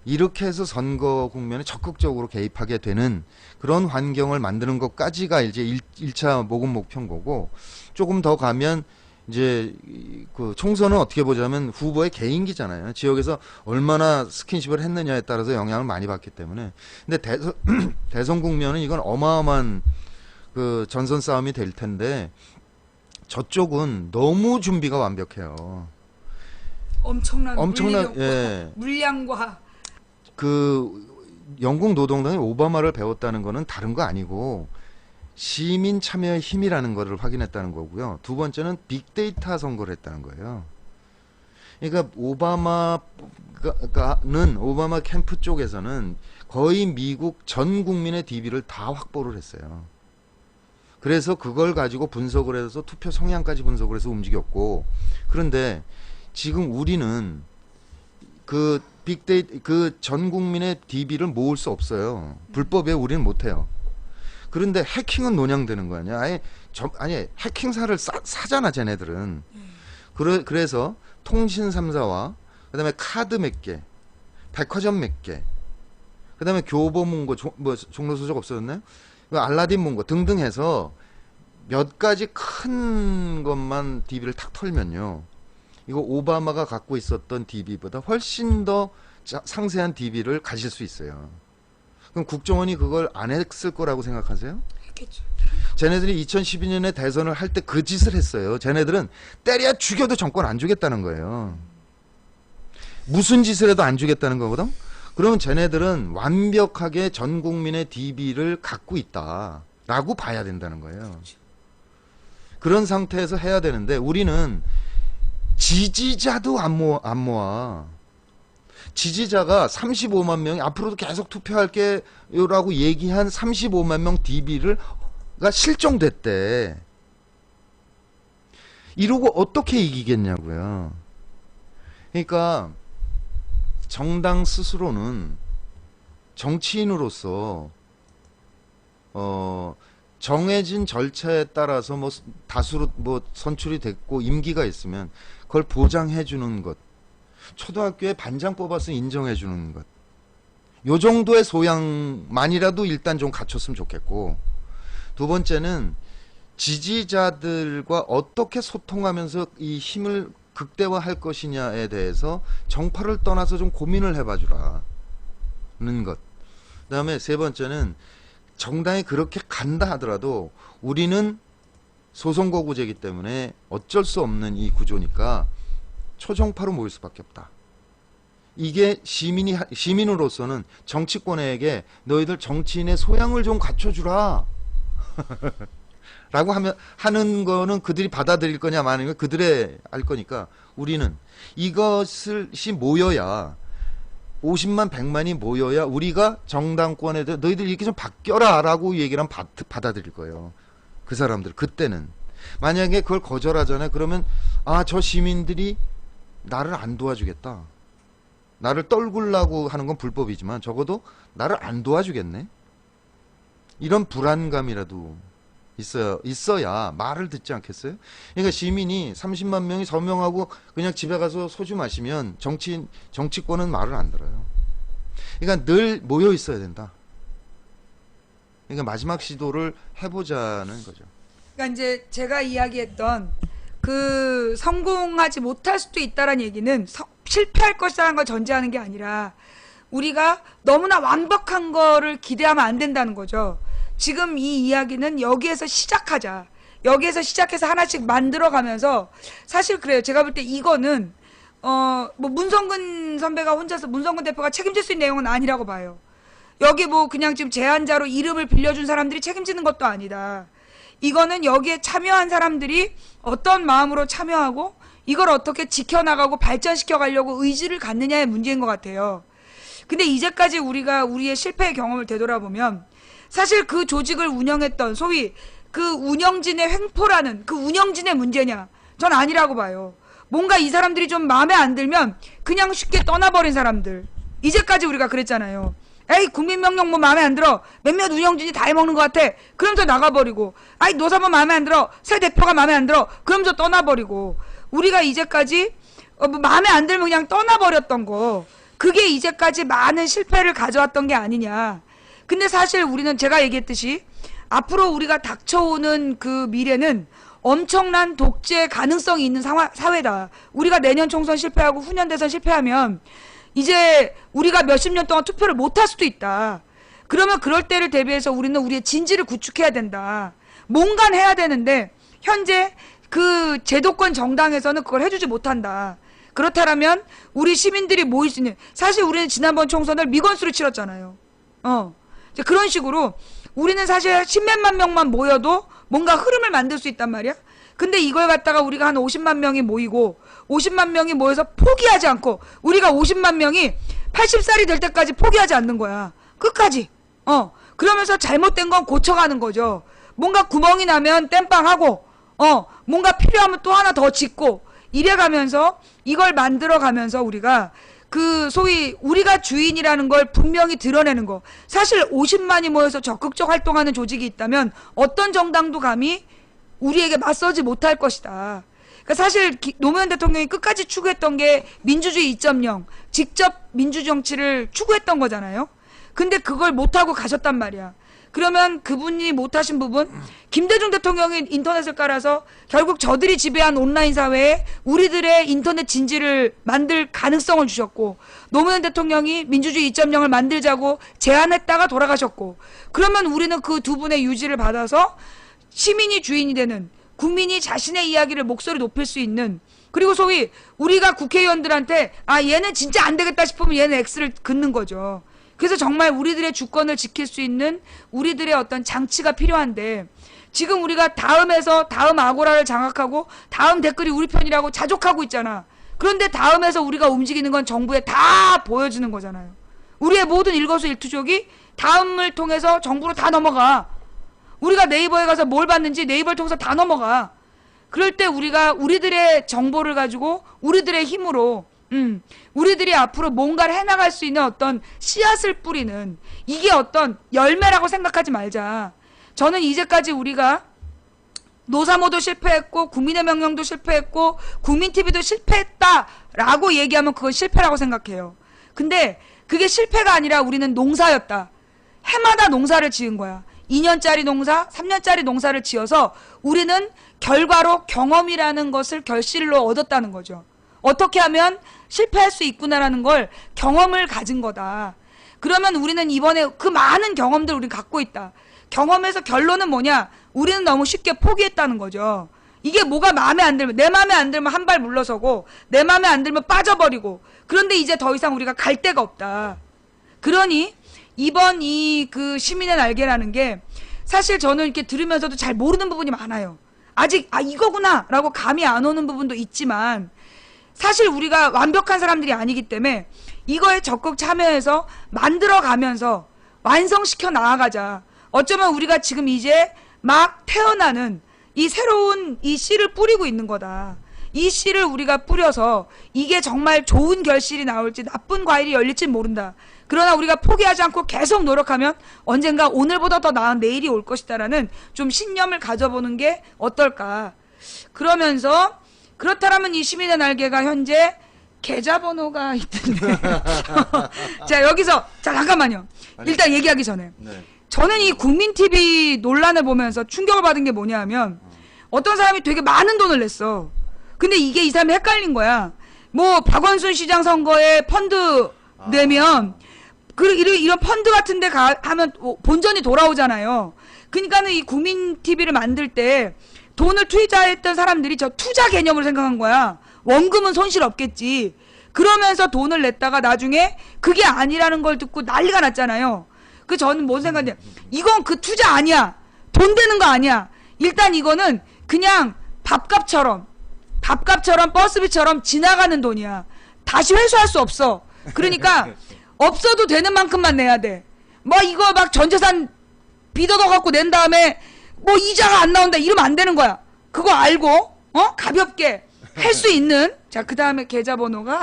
이렇게 해서 선거 국면에 적극적으로 개입하게 되는 그런 환경을 만드는 것까지가 이제 1차 모금 목표인 거고 조금 더 가면 이제 그 총선은 어떻게 보자면 후보의 개인기잖아요. 지역에서 얼마나 스킨십을 했느냐에 따라서 영향을 많이 받기 때문에. 근데 대선 국면은 이건 어마어마한 그 전선 싸움이 될 텐데 저쪽은 너무 준비가 완벽해요. 엄청난 예. 물량과 그 영국 노동당이 오바마를 배웠다는 거는 다른 거 아니고 시민 참여의 힘이라는 거를 확인했다는 거고요. 두 번째는 빅데이터 선거를 했다는 거예요. 그러니까 오바마 캠프 쪽에서는 거의 미국 전 국민의 DB를 다 확보를 했어요. 그래서 그걸 가지고 분석을 해서 투표 성향까지 분석을 해서 움직였고 그런데 지금 우리는 그 전 국민의 DB를 모을 수 없어요. 불법에 우리는 못해요. 그런데 해킹은 논양되는 거 아니야? 아니 해킹사를 사잖아 쟤네들은. 그래서 통신 3사와 그다음에 카드 몇 개, 백화점 몇 개, 그다음에 교보 문고 종로 소속 없어졌나요? 알라딘 문고 등등 해서 몇 가지 큰 것만 DB를 탁 털면요. 이거 오바마가 갖고 있었던 DB보다 훨씬 더 상세한 DB를 가질 수 있어요. 그럼 국정원이 그걸 안 했을 거라고 생각하세요? 했겠죠. 쟤네들이 2012년에 대선을 할 때 그 짓을 했어요. 쟤네들은 때려 죽여도 정권 안 주겠다는 거예요. 무슨 짓을 해도 안 주겠다는 거거든? 그러면 쟤네들은 완벽하게 전 국민의 DB를 갖고 있다. 라고 봐야 된다는 거예요. 그런 상태에서 해야 되는데 우리는 지지자도 안 모아. 지지자가 35만 명이 앞으로도 계속 투표할게요라고 얘기한 35만 명 DB가 실종됐대. 이러고 어떻게 이기겠냐고요. 그러니까 정당 스스로는 정치인으로서 정해진 절차에 따라서 뭐 다수로 뭐 선출이 됐고 임기가 있으면 그걸 보장해 주는 것. 초등학교에 반장 뽑아서 인정해 주는 것. 요 정도의 소양만이라도 일단 좀 갖췄으면 좋겠고, 두 번째는 지지자들과 어떻게 소통하면서 이 힘을 극대화할 것이냐에 대해서 정파를 떠나서 좀 고민을 해봐 주라는 것. 그 다음에 세 번째는 정당이 그렇게 간다 하더라도 우리는 소선거구제이기 때문에 어쩔 수 없는 이 구조니까 초정파로 모일 수밖에 없다. 이게 시민으로서는 정치권에게 너희들 정치인의 소양을 좀 갖춰주라 라고 하는 거는 그들이 받아들일 거냐 마냐면 그들의 알 거니까 우리는 이것이 모여야 50만 100만이 모여야 우리가 정당권에 대해 너희들 이렇게 좀 바뀌어라 라고 얘기를 하면 받아들일 거예요. 그 사람들 그때는. 만약에 그걸 거절하잖아요. 그러면 저 시민들이 나를 안 도와주겠다. 나를 떨굴라고 하는 건 불법이지만 적어도 나를 안 도와주겠네. 이런 불안감이라도 있어야 말을 듣지 않겠어요? 그러니까 시민이 30만 명이 서명하고 그냥 집에 가서 소주 마시면 정치권은 말을 안 들어요. 그러니까 늘 모여 있어야 된다. 그러니까 마지막 시도를 해보자는 거죠. 그러니까 이제 제가 이야기했던 그 성공하지 못할 수도 있다라는 얘기는 실패할 것이라는 걸 전제하는 게 아니라 우리가 너무나 완벽한 거를 기대하면 안 된다는 거죠. 지금 이 이야기는 여기에서 시작하자. 여기에서 시작해서 하나씩 만들어가면서 사실 그래요. 제가 볼 때 이거는 뭐 문성근 선배가 혼자서 문성근 대표가 책임질 수 있는 내용은 아니라고 봐요. 여기 뭐 그냥 지금 제안자로 이름을 빌려준 사람들이 책임지는 것도 아니다. 이거는 여기에 참여한 사람들이 어떤 마음으로 참여하고 이걸 어떻게 지켜나가고 발전시켜 가려고 의지를 갖느냐의 문제인 것 같아요. 근데 이제까지 우리가 우리의 실패의 경험을 되돌아보면 사실 그 조직을 운영했던 소위 그 운영진의 횡포라는 그 운영진의 문제냐? 전 아니라고 봐요. 뭔가 이 사람들이 좀 마음에 안 들면 그냥 쉽게 떠나버린 사람들. 이제까지 우리가 그랬잖아요. 에이 국민명령 뭐 마음에 안 들어. 몇몇 운영진이 다 해먹는 것 같아. 그러면서 나가버리고. 아이 노사모 마음에 안 들어. 새 대표가 마음에 안 들어. 그러면서 떠나버리고. 우리가 이제까지 뭐 마음에 안 들면 그냥 떠나버렸던 거. 그게 이제까지 많은 실패를 가져왔던 게 아니냐. 근데 사실 우리는 제가 얘기했듯이 앞으로 우리가 닥쳐오는 그 미래는 엄청난 독재 가능성이 있는 사회다. 우리가 내년 총선 실패하고 후년 대선 실패하면 이제 우리가 몇십 년 동안 투표를 못할 수도 있다. 그러면 그럴 때를 대비해서 우리는 우리의 진지를 구축해야 된다. 뭔가 해야 되는데 현재 그 제도권 정당에서는 그걸 해주지 못한다. 그렇다면 우리 시민들이 모일 수 있는, 사실 우리는 지난번 총선을 미건수로 치렀잖아요. 그런 식으로 우리는 사실 십몇만 명만 모여도 뭔가 흐름을 만들 수 있단 말이야. 근데 이걸 갖다가 우리가 한 50만 명이 모이고 50만 명이 모여서 포기하지 않고 우리가 50만 명이 80살이 될 때까지 포기하지 않는 거야. 끝까지. 그러면서 잘못된 건 고쳐가는 거죠. 뭔가 구멍이 나면 땜빵하고 뭔가 필요하면 또 하나 더 짓고 이래가면서 이걸 만들어가면서 우리가 그 소위 우리가 주인이라는 걸 분명히 드러내는 거. 사실 50만이 모여서 적극적 활동하는 조직이 있다면 어떤 정당도 감히 우리에게 맞서지 못할 것이다. 그러니까 사실 노무현 대통령이 끝까지 추구했던 게 민주주의 2.0, 직접 민주정치를 추구했던 거잖아요. 근데 그걸 못하고 가셨단 말이야. 그러면 그분이 못하신 부분, 김대중 대통령이 인터넷을 깔아서 결국 저들이 지배한 온라인 사회에 우리들의 인터넷 진지를 만들 가능성을 주셨고, 노무현 대통령이 민주주의 2.0을 만들자고 제안했다가 돌아가셨고, 그러면 우리는 그 두 분의 유지를 받아서 시민이 주인이 되는, 국민이 자신의 이야기를 목소리 높일 수 있는, 그리고 소위 우리가 국회의원들한테 얘는 진짜 안 되겠다 싶으면 얘는 X를 긋는 거죠. 그래서 정말 우리들의 주권을 지킬 수 있는 우리들의 어떤 장치가 필요한데 지금 우리가 다음에서 다음 아고라를 장악하고 다음 댓글이 우리 편이라고 자족하고 있잖아. 그런데 다음에서 우리가 움직이는 건 정부에 다 보여주는 거잖아요. 우리의 모든 일거수일투족이 다음을 통해서 정부로 다 넘어가. 우리가 네이버에 가서 뭘 봤는지 네이버를 통해서 다 넘어가. 그럴 때 우리가 우리들의 정보를 가지고 우리들의 힘으로 우리들이 앞으로 뭔가를 해나갈 수 있는 어떤 씨앗을 뿌리는 이게 어떤 열매라고 생각하지 말자. 저는 이제까지 우리가 노사모도 실패했고 국민의 명령도 실패했고 국민TV도 실패했다라고 얘기하면 그건 실패라고 생각해요. 근데 그게 실패가 아니라 우리는 농사였다. 해마다 농사를 지은 거야. 2년짜리 농사, 3년짜리 농사를 지어서 우리는 결과로 경험이라는 것을 결실로 얻었다는 거죠. 어떻게 하면 실패할 수 있구나라는 걸 경험을 가진 거다. 그러면 우리는 이번에 그 많은 경험들을 우리 갖고 있다. 경험에서 결론은 뭐냐? 우리는 너무 쉽게 포기했다는 거죠. 이게 뭐가 마음에 안 들면, 내 마음에 안 들면 한 발 물러서고 내 마음에 안 들면 빠져버리고 그런데 이제 더 이상 우리가 갈 데가 없다. 그러니 이번 이 그 시민의 날개라는 게 사실 저는 이렇게 들으면서도 잘 모르는 부분이 많아요. 아직 이거구나 라고 감이 안 오는 부분도 있지만 사실 우리가 완벽한 사람들이 아니기 때문에 이거에 적극 참여해서 만들어가면서 완성시켜 나아가자. 어쩌면 우리가 지금 이제 막 태어나는 이 새로운 이 씨를 뿌리고 있는 거다. 이 씨를 우리가 뿌려서 이게 정말 좋은 결실이 나올지 나쁜 과일이 열릴지 모른다. 그러나 우리가 포기하지 않고 계속 노력하면 언젠가 오늘보다 더 나은 내일이 올 것이다라는 좀 신념을 가져보는 게 어떨까. 그러면서 그렇다면 이 시민의 날개가 현재 계좌번호가 있던데. 자 여기서 자 잠깐만요. 일단 얘기하기 전에 네. 저는 이 국민TV 논란을 보면서 충격을 받은 게 뭐냐 하면 어떤 사람이 되게 많은 돈을 냈어. 근데 이게 이 사람이 헷갈린 거야. 뭐 박원순 시장 선거에 펀드 내면 이런 펀드 같은 데 하면 본전이 돌아오잖아요. 그러니까는 이 국민TV를 만들 때 돈을 투자했던 사람들이 저 투자 개념으로 생각한 거야. 원금은 손실 없겠지. 그러면서 돈을 냈다가 나중에 그게 아니라는 걸 듣고 난리가 났잖아요. 그 저는 뭔 생각이냐. 이건 그 투자 아니야. 돈 되는 거 아니야. 일단 이거는 그냥 밥값처럼 버스비처럼 지나가는 돈이야. 다시 회수할 수 없어. 그러니까 없어도 되는 만큼만 내야 돼. 뭐 이거 막 전재산 빚어서 갖고 낸 다음에 뭐 이자가 안 나온다 이러면 안 되는 거야. 그거 알고 가볍게 할 수 있는. 자 그 다음에 계좌번호가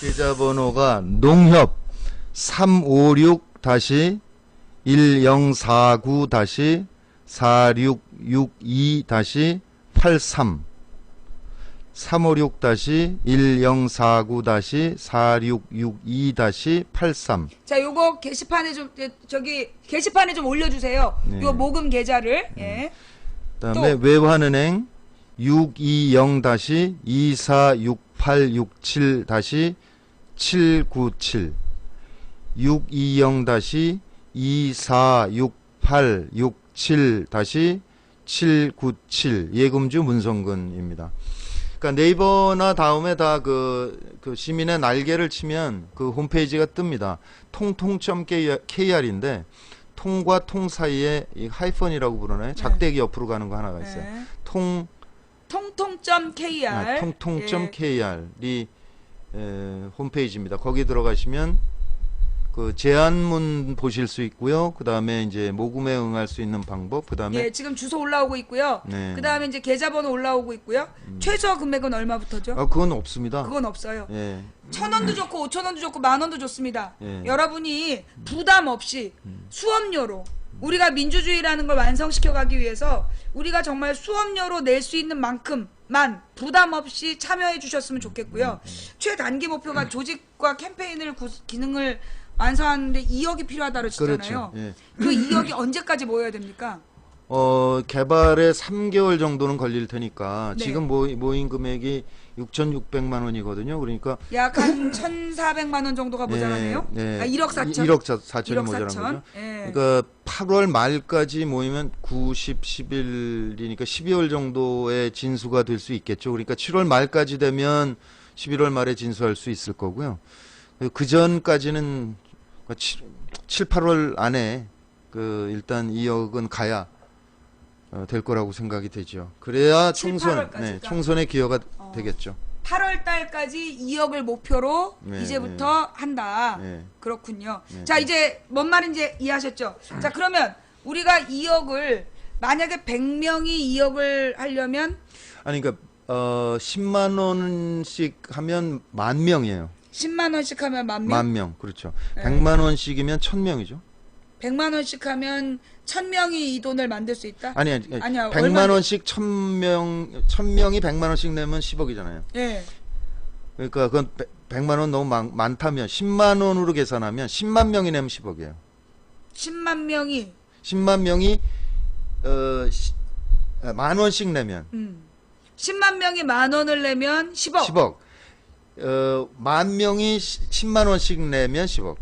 계좌번호가 농협 356-1049-4662-83 356-1049-4662-83. 자 요거 게시판에 좀 게시판에 좀 올려주세요. 네. 요 모금 계좌를. 예. 그다음에 또. 외환은행 620-246867-797 620-246867-797 예금주 문성근입니다. 그러니까 네이버나 다음에 다 그 시민의 날개를 치면 그 홈페이지가 뜹니다. 통통.kr인데 통과 통 사이에 이 하이펀이라고 부르나요? 작대기 옆으로 가는 거 하나가 있어요. 네. 통통.kr 통통.kr. 이 홈페이지입니다. 거기 들어가시면 그 제안문 보실 수 있고요. 그 다음에 이제 모금에 응할 수 있는 방법. 그 다음에 예, 지금 주소 올라오고 있고요. 네. 그 다음에 이제 계좌번호 올라오고 있고요. 최저 금액은 얼마부터죠? 그건 없습니다. 그건 없어요. 예. 1,000원도 좋고 5,000원도 좋고 10,000원도 좋습니다. 예. 여러분이 부담 없이 수업료로 우리가 민주주의라는 걸 완성시켜 가기 위해서 우리가 정말 수업료로 낼 수 있는 만큼만 부담 없이 참여해 주셨으면 좋겠고요. 최단기 목표가 조직과 캠페인을 기능을 완성하는데 2억이 필요하다 그러시잖아요. 그렇죠. 예. 그 2억이 언제까지 모여야 됩니까? 개발에 3개월 정도는 걸릴 테니까 네. 지금 모인 금액이 6,600만 원이거든요. 그러니까 약 한 1,400만 원 정도가 모자라네요. 네. 1억 4천. 1억 4천이 1억 모자란 4천. 거죠. 예. 그러니까 8월 말까지 모이면 90, 10일이니까 12월 정도의 진수가 될 수 있겠죠. 그러니까 7월 말까지 되면 11월 말에 진수할 수 있을 거고요. 그 전까지는 7, 8월 안에 일단 2억은 가야 될 거라고 생각이 되죠. 그래야 7, 총선, 8월까지 네, 총선의 기여가 되겠죠. 8월 달까지 2억을 목표로 네, 이제부터 한다. 네. 그렇군요. 네, 자, 이제 뭔 말인지 이해하셨죠? 자, 그러면 우리가 2억을 만약에 100명이 2억을 하려면 아니 그러니까 10만 원씩 하면 10,000명이에요. 10만 원씩 하면 10,000명? 10,000명. 그렇죠. 네. 100만 원씩이면 1,000명이죠. 100만 원씩 하면 1,000명이 이 돈을 만들 수 있다? 아니야. 아니야. 100만 원씩 1,000명이 100만 원씩 내면 10억이잖아요. 예. 그러니까 그건 100만 원 너무 많다면 10만 원으로 계산하면 10만 명이 내면 10억이에요. 10만 명이 10만 명이 만 원씩 내면 10만 명이 만 원을 내면 10억. 10억. 만 명이 10만 원씩 내면 10억.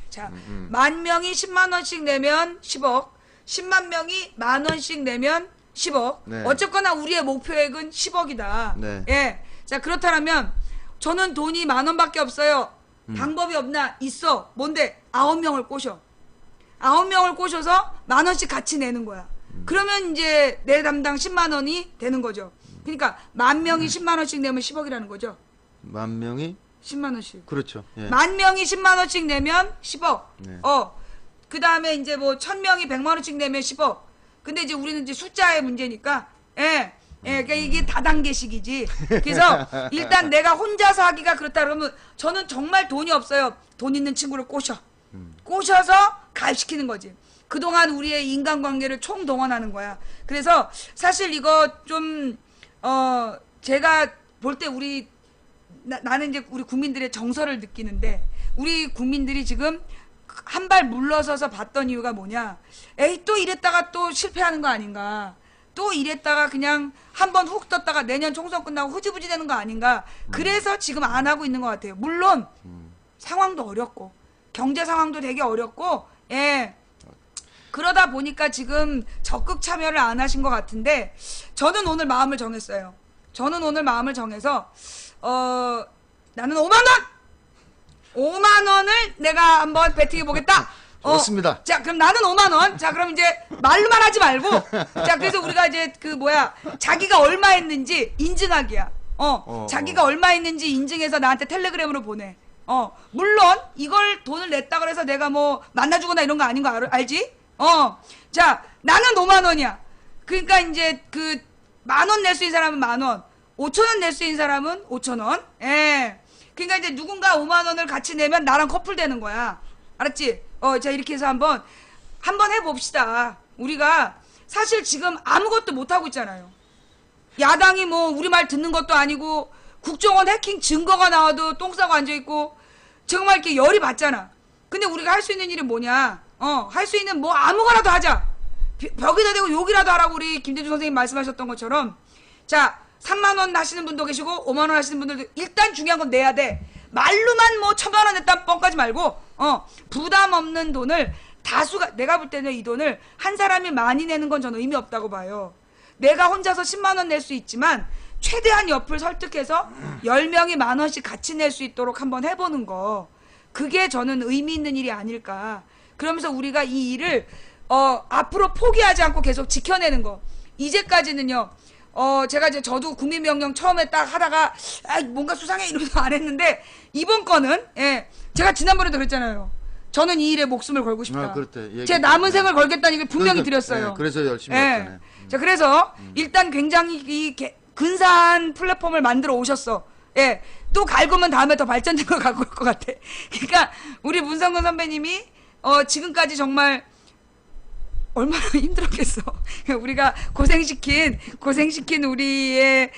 자, 만 명이 10만 원씩 내면 10억. 10만 명이 만 원씩 내면 10억. 네. 어쨌거나 우리의 목표액은 10억이다. 네. 예. 자, 그렇다면 저는 돈이 만 원밖에 없어요. 방법이 없나? 있어. 뭔데? 9명을 꼬셔. 9명을 꼬셔서 만 원씩 같이 내는 거야. 그러면 이제 내 담당 10만 원이 되는 거죠. 그러니까 만 명이 10만 원씩 내면 10억이라는 거죠. 만 명이 10만 원씩. 그렇죠. 예. 만 명이 10만 원씩 내면 10억. 네. 그 다음에 이제 뭐 1,000명이 100만 원씩 내면 10억. 근데 이제 우리는 이제 숫자의 문제니까, 그러니까 이게 다단계식이지. 그래서 일단 내가 혼자서 하기가 그렇다 그러면 저는 정말 돈이 없어요. 돈 있는 친구를 꼬셔. 꼬셔서 가입시키는 거지. 그동안 우리의 인간관계를 총동원하는 거야. 그래서 사실 이거 좀, 제가 볼 때 나는 이제 우리 국민들의 정서를 느끼는데, 우리 국민들이 지금 한 발 물러서서 봤던 이유가 뭐냐. 에이, 또 이랬다가 또 실패하는 거 아닌가. 또 이랬다가 그냥 한번 훅 떴다가 내년 총선 끝나고 흐지부지 되는 거 아닌가. 그래서 지금 안 하고 있는 것 같아요. 물론, 상황도 어렵고, 경제 상황도 되게 어렵고, 그러다 보니까 지금 적극 참여를 안 하신 것 같은데, 저는 오늘 마음을 정했어요. 저는 오늘 마음을 정해서, 나는 5만 원을 내가 한번 배팅해 보겠다. 좋습니다. 자, 그럼 나는 5만 원. 자, 그럼 이제 말로만 하지 말고. 자, 그래서 우리가 이제 자기가 얼마 했는지 인증하기야. 자기가 얼마 했는지 인증해서 나한테 텔레그램으로 보내. 물론 이걸 돈을 냈다 그래서 내가 뭐 만나주거나 이런 거 아닌 거 알지? 자, 나는 5만 원이야. 그러니까 이제 만 원 낼 수 있는 사람은 만 원, 5천 원 낼 수 있는 사람은 5천 원. 그러니까 이제 누군가 5만 원을 같이 내면 나랑 커플 되는 거야. 알았지? 자, 이렇게 해서 한번 해봅시다. 우리가 사실 지금 아무것도 못하고 있잖아요. 야당이 뭐 우리 말 듣는 것도 아니고, 국정원 해킹 증거가 나와도 똥 싸고 앉아있고, 정말 이렇게 열이 받잖아. 근데 우리가 할 수 있는 일이 뭐냐? 할 수 있는 뭐 아무거나도 하자. 벽에다 대고 욕이라도 하라고 우리 김대중 선생님 말씀하셨던 것처럼. 자, 3만 원 하시는 분도 계시고 5만 원 하시는 분들도 일단 중요한 건 내야 돼. 말로만 뭐 1,000만 원 냈다 뻥까지 말고 부담 없는 돈을 다수가, 내가 볼 때는 이 돈을 한 사람이 많이 내는 건 저는 의미 없다고 봐요. 내가 혼자서 10만 원 낼 수 있지만 최대한 옆을 설득해서 10명이 만 원씩 같이 낼 수 있도록 한번 해보는 거, 그게 저는 의미 있는 일이 아닐까. 그러면서 우리가 이 일을 앞으로 포기하지 않고 계속 지켜내는 거. 이제까지는요, 제가 이제 저도 국민명령 처음에 딱 하다가 뭔가 수상해 이러면서 안 했는데, 이번 거는 제가 지난번에도 그랬잖아요. 저는 이 일에 목숨을 걸고 싶다. 제 남은 생을 걸겠다는 얘기를 분명히 드렸어요. 그래서 열심히 했잖아요. 자, 그래서 일단 굉장히 이 근사한 플랫폼을 만들어 오셨어. 또 갈구면 다음에 더 발전된 걸 갖고 올 것 같아. 그러니까 우리 문성근 선배님이 지금까지 정말 얼마나 힘들었겠어. 우리가 고생시킨 우리의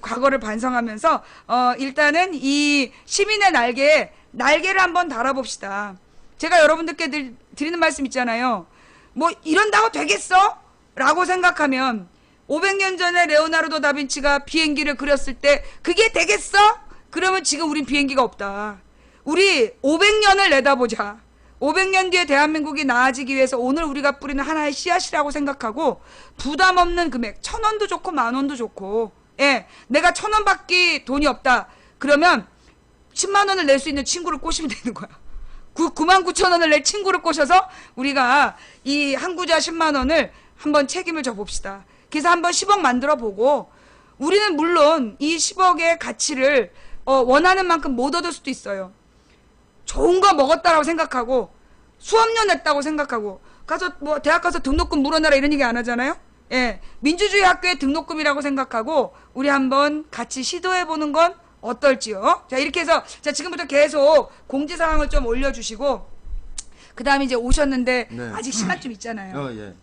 과거를 반성하면서, 일단은 이 시민의 날개를 한번 달아봅시다. 제가 여러분들께 드리는 말씀 있잖아요. 뭐, 이런다고 되겠어? 라고 생각하면, 500년 전에 레오나르도 다빈치가 비행기를 그렸을 때, 그게 되겠어? 그러면 지금 우린 비행기가 없다. 우리 500년을 내다보자. 500년 뒤에 대한민국이 나아지기 위해서 오늘 우리가 뿌리는 하나의 씨앗이라고 생각하고, 부담 없는 금액, 1,000원도 좋고 10,000원도 좋고, 내가 1,000원 밖에 돈이 없다. 그러면 10만 원을 낼 수 있는 친구를 꼬시면 되는 거야. 99,000원을 낼 친구를 꼬셔서 우리가 이 한구자 10만 원을 한번 책임을 져봅시다. 그래서 한번 10억 만들어 보고 우리는 물론 이 10억의 가치를 원하는 만큼 못 얻을 수도 있어요. 좋은 거 먹었다라고 생각하고 수업료 냈다고 생각하고 가서 뭐 대학 가서 등록금 물어내라 이런 얘기 안 하잖아요. 예, 민주주의 학교의 등록금이라고 생각하고 우리 한번 같이 시도해보는 건 어떨지요? 자, 이렇게 해서 자 지금부터 계속 공지사항을 좀 올려주시고 그 다음에 이제 오셨는데 네. 아직 시간 좀 있잖아요. 예.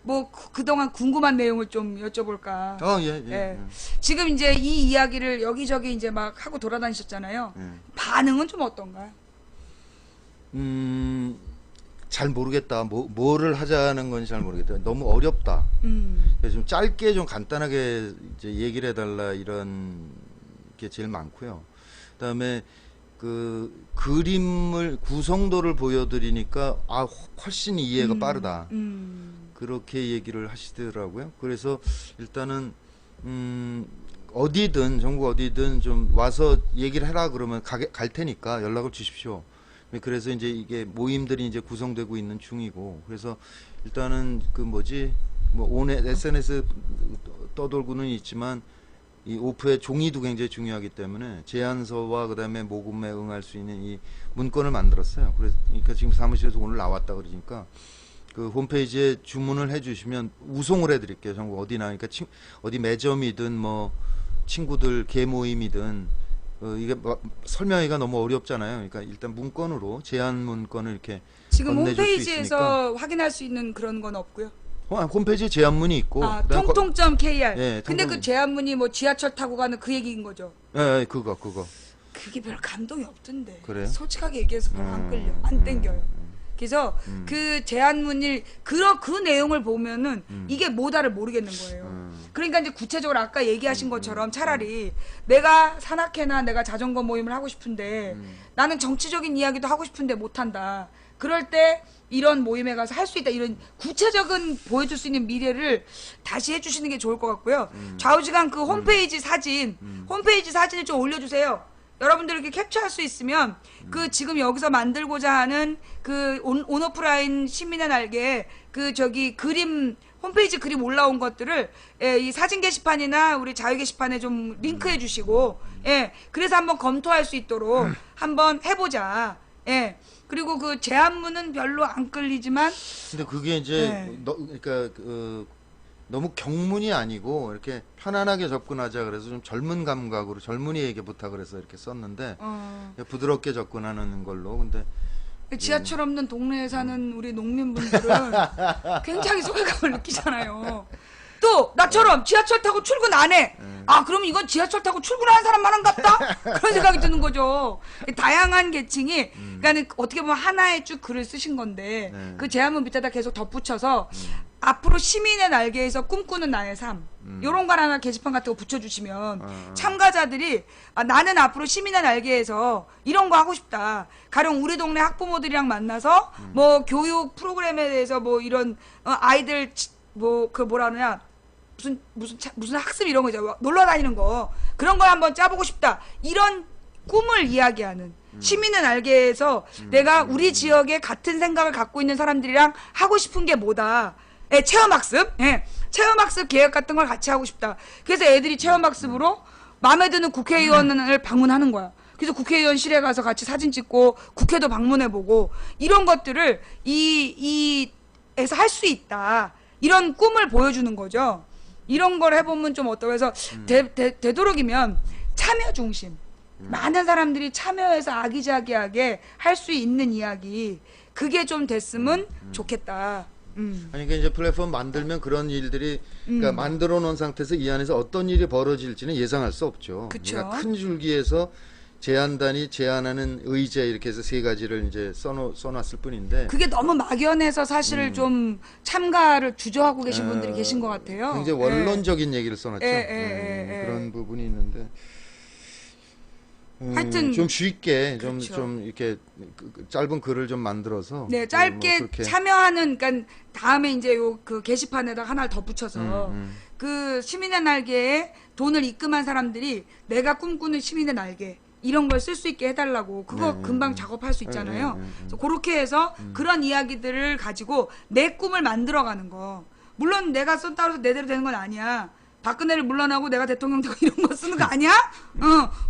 뭐 그동안 궁금한 내용을 좀 여쭤볼까. 예. 예. 지금 이제 이 이야기를 여기저기 이제 막 하고 돌아다니셨잖아요. 반응은 좀 어떤가요? 잘 모르겠다. 뭐를 하자는 건지 잘 모르겠다. 너무 어렵다. 그래서 좀 짧게 좀 간단하게 이제 얘기를 해달라 이런 게 제일 많고요. 그다음에 그 그림을 구성도를 보여드리니까 훨씬 이해가 빠르다. 그렇게 얘기를 하시더라고요. 그래서 일단은 어디든 전국 어디든 좀 와서 얘기를 해라 그러면 갈 테니까 연락을 주십시오. 그래서 이제 이게 모임들이 이제 구성되고 있는 중이고 그래서 일단은 뭐 온에 SNS 떠돌고는 있지만 이 오프의 종이도 굉장히 중요하기 때문에 제안서와 그다음에 모금에 응할 수 있는 이 문건을 만들었어요. 그러니까 지금 사무실에서 오늘 나왔다 그러니까 그 홈페이지에 주문을 해주시면 우송을 해드릴게요. 전국 어디나 그러니까 어디 매점이든 뭐 친구들 개모임이든 이게 설명하기가 너무 어렵잖아요. 그러니까 일단 문건으로 제안 문건을 이렇게 지금 건네줄 수 홈페이지에서 있으니까. 확인할 수 있는 그런 건 없고요. 홈페이지에 제안문이 있고 그다음에 통통.kr. 예, 근데 그 제안문이 뭐 지하철 타고 가는 그 얘기인 거죠. 예, 그거. 그게 별 감동이 없던데. 그래요? 솔직하게 얘기해서 별로 안 끌려. 안 땡겨요. 그래서 그 제안문이 그 내용을 보면은 이게 뭐다를 모르겠는 거예요. 그러니까 이제 구체적으로 아까 얘기하신 것처럼 차라리 내가 산악회나 내가 자전거 모임을 하고 싶은데 나는 정치적인 이야기도 하고 싶은데 못한다. 그럴 때 이런 모임에 가서 할 수 있다. 이런 구체적인 보여줄 수 있는 미래를 다시 해주시는 게 좋을 것 같고요. 좌우지간 그 홈페이지 사진을 좀 올려주세요. 여러분들 이렇게 캡처할 수 있으면 그 지금 여기서 만들고자 하는 그 온오프라인 시민의 날개 그 저기 그림 홈페이지 그림 올라온 것들을 이 사진 게시판이나 우리 자유 게시판에 좀 링크해 주시고 그래서 한번 검토할 수 있도록 한번 해보자. 그리고 그 제안문은 별로 안 끌리지만 근데 그게 이제 그러니까 너무 경문이 아니고 이렇게 편안하게 접근하자 그래서 좀 젊은 감각으로 젊은이에게 부탁을 해서 이렇게 썼는데 부드럽게 접근하는 걸로. 근데 지하철 없는 동네에 사는 우리 농민분들은 굉장히 소외감을 느끼잖아요. 또 나처럼 지하철 타고 출근 안 해. 그럼 이건 지하철 타고 출근하는 사람만한 같다? 그런 생각이 드는 거죠. 다양한 계층이 그러니까 어떻게 보면 하나의 쭉 글을 쓰신 건데 그 제안문 밑에다 계속 덧붙여서 앞으로 시민의 날개에서 꿈꾸는 나의 삶 요런 거 하나 게시판 같은 거 붙여주시면 참가자들이 나는 앞으로 시민의 날개에서 이런 거 하고 싶다. 가령 우리 동네 학부모들이랑 만나서 뭐 교육 프로그램에 대해서 뭐 이런 아이들 뭐 그 뭐라 그러냐 무슨 학습 이런 거죠. 놀러 다니는 거 그런 걸 한번 짜보고 싶다. 이런 꿈을 이야기하는 시민의 날개에서 내가 우리 지역에 같은 생각을 갖고 있는 사람들이랑 하고 싶은 게 뭐다. 체험학습, 체험학습 계획 같은 걸 같이 하고 싶다. 그래서 애들이 체험학습으로 마음에 드는 국회의원을 방문하는 거야. 그래서 국회의원실에 가서 같이 사진 찍고 국회도 방문해보고 이런 것들을 에서 할 수 있다. 이런 꿈을 보여주는 거죠. 이런 걸 해보면 좀 어떠고 해서 되도록이면 참여 중심. 많은 사람들이 참여해서 아기자기하게 할 수 있는 이야기 그게 좀 됐으면 좋겠다. 아니 그러니까 이제 플랫폼 만들면 그런 일들이 그러니까 만들어 놓은 상태에서 이 안에서 어떤 일이 벌어질지는 예상할 수 없죠. 그쵸. 그러니까 큰 줄기에서 제안단이 제안하는 의제 이렇게 해서 세 가지를 이제 써놨을 뿐인데 그게 너무 막연해서 사실 좀 참가를 주저하고 계신 분들이 계신 것 같아요. 굉장히 원론적인 얘기를 써놨죠. 그런 부분이 있는데 하여튼 좀 쉽게 그렇죠. 좀 이렇게 짧은 글을 좀 만들어서 짧게 뭐 그렇게 참여하는 그러니까 다음에 이제 요 그 게시판에다 하나를 덧붙여서 그 시민의 날개에 돈을 입금한 사람들이 내가 꿈꾸는 시민의 날개 이런 걸 쓸 수 있게 해달라고 그거 금방 작업할 수 있잖아요. 그래서 그렇게 해서 그런 이야기들을 가지고 내 꿈을 만들어가는 거. 물론 내가 썼다고 해서 내대로 되는 건 아니야. 박근혜를 물러나고 내가 대통령 되고 이런 거 쓰는 거 아니야?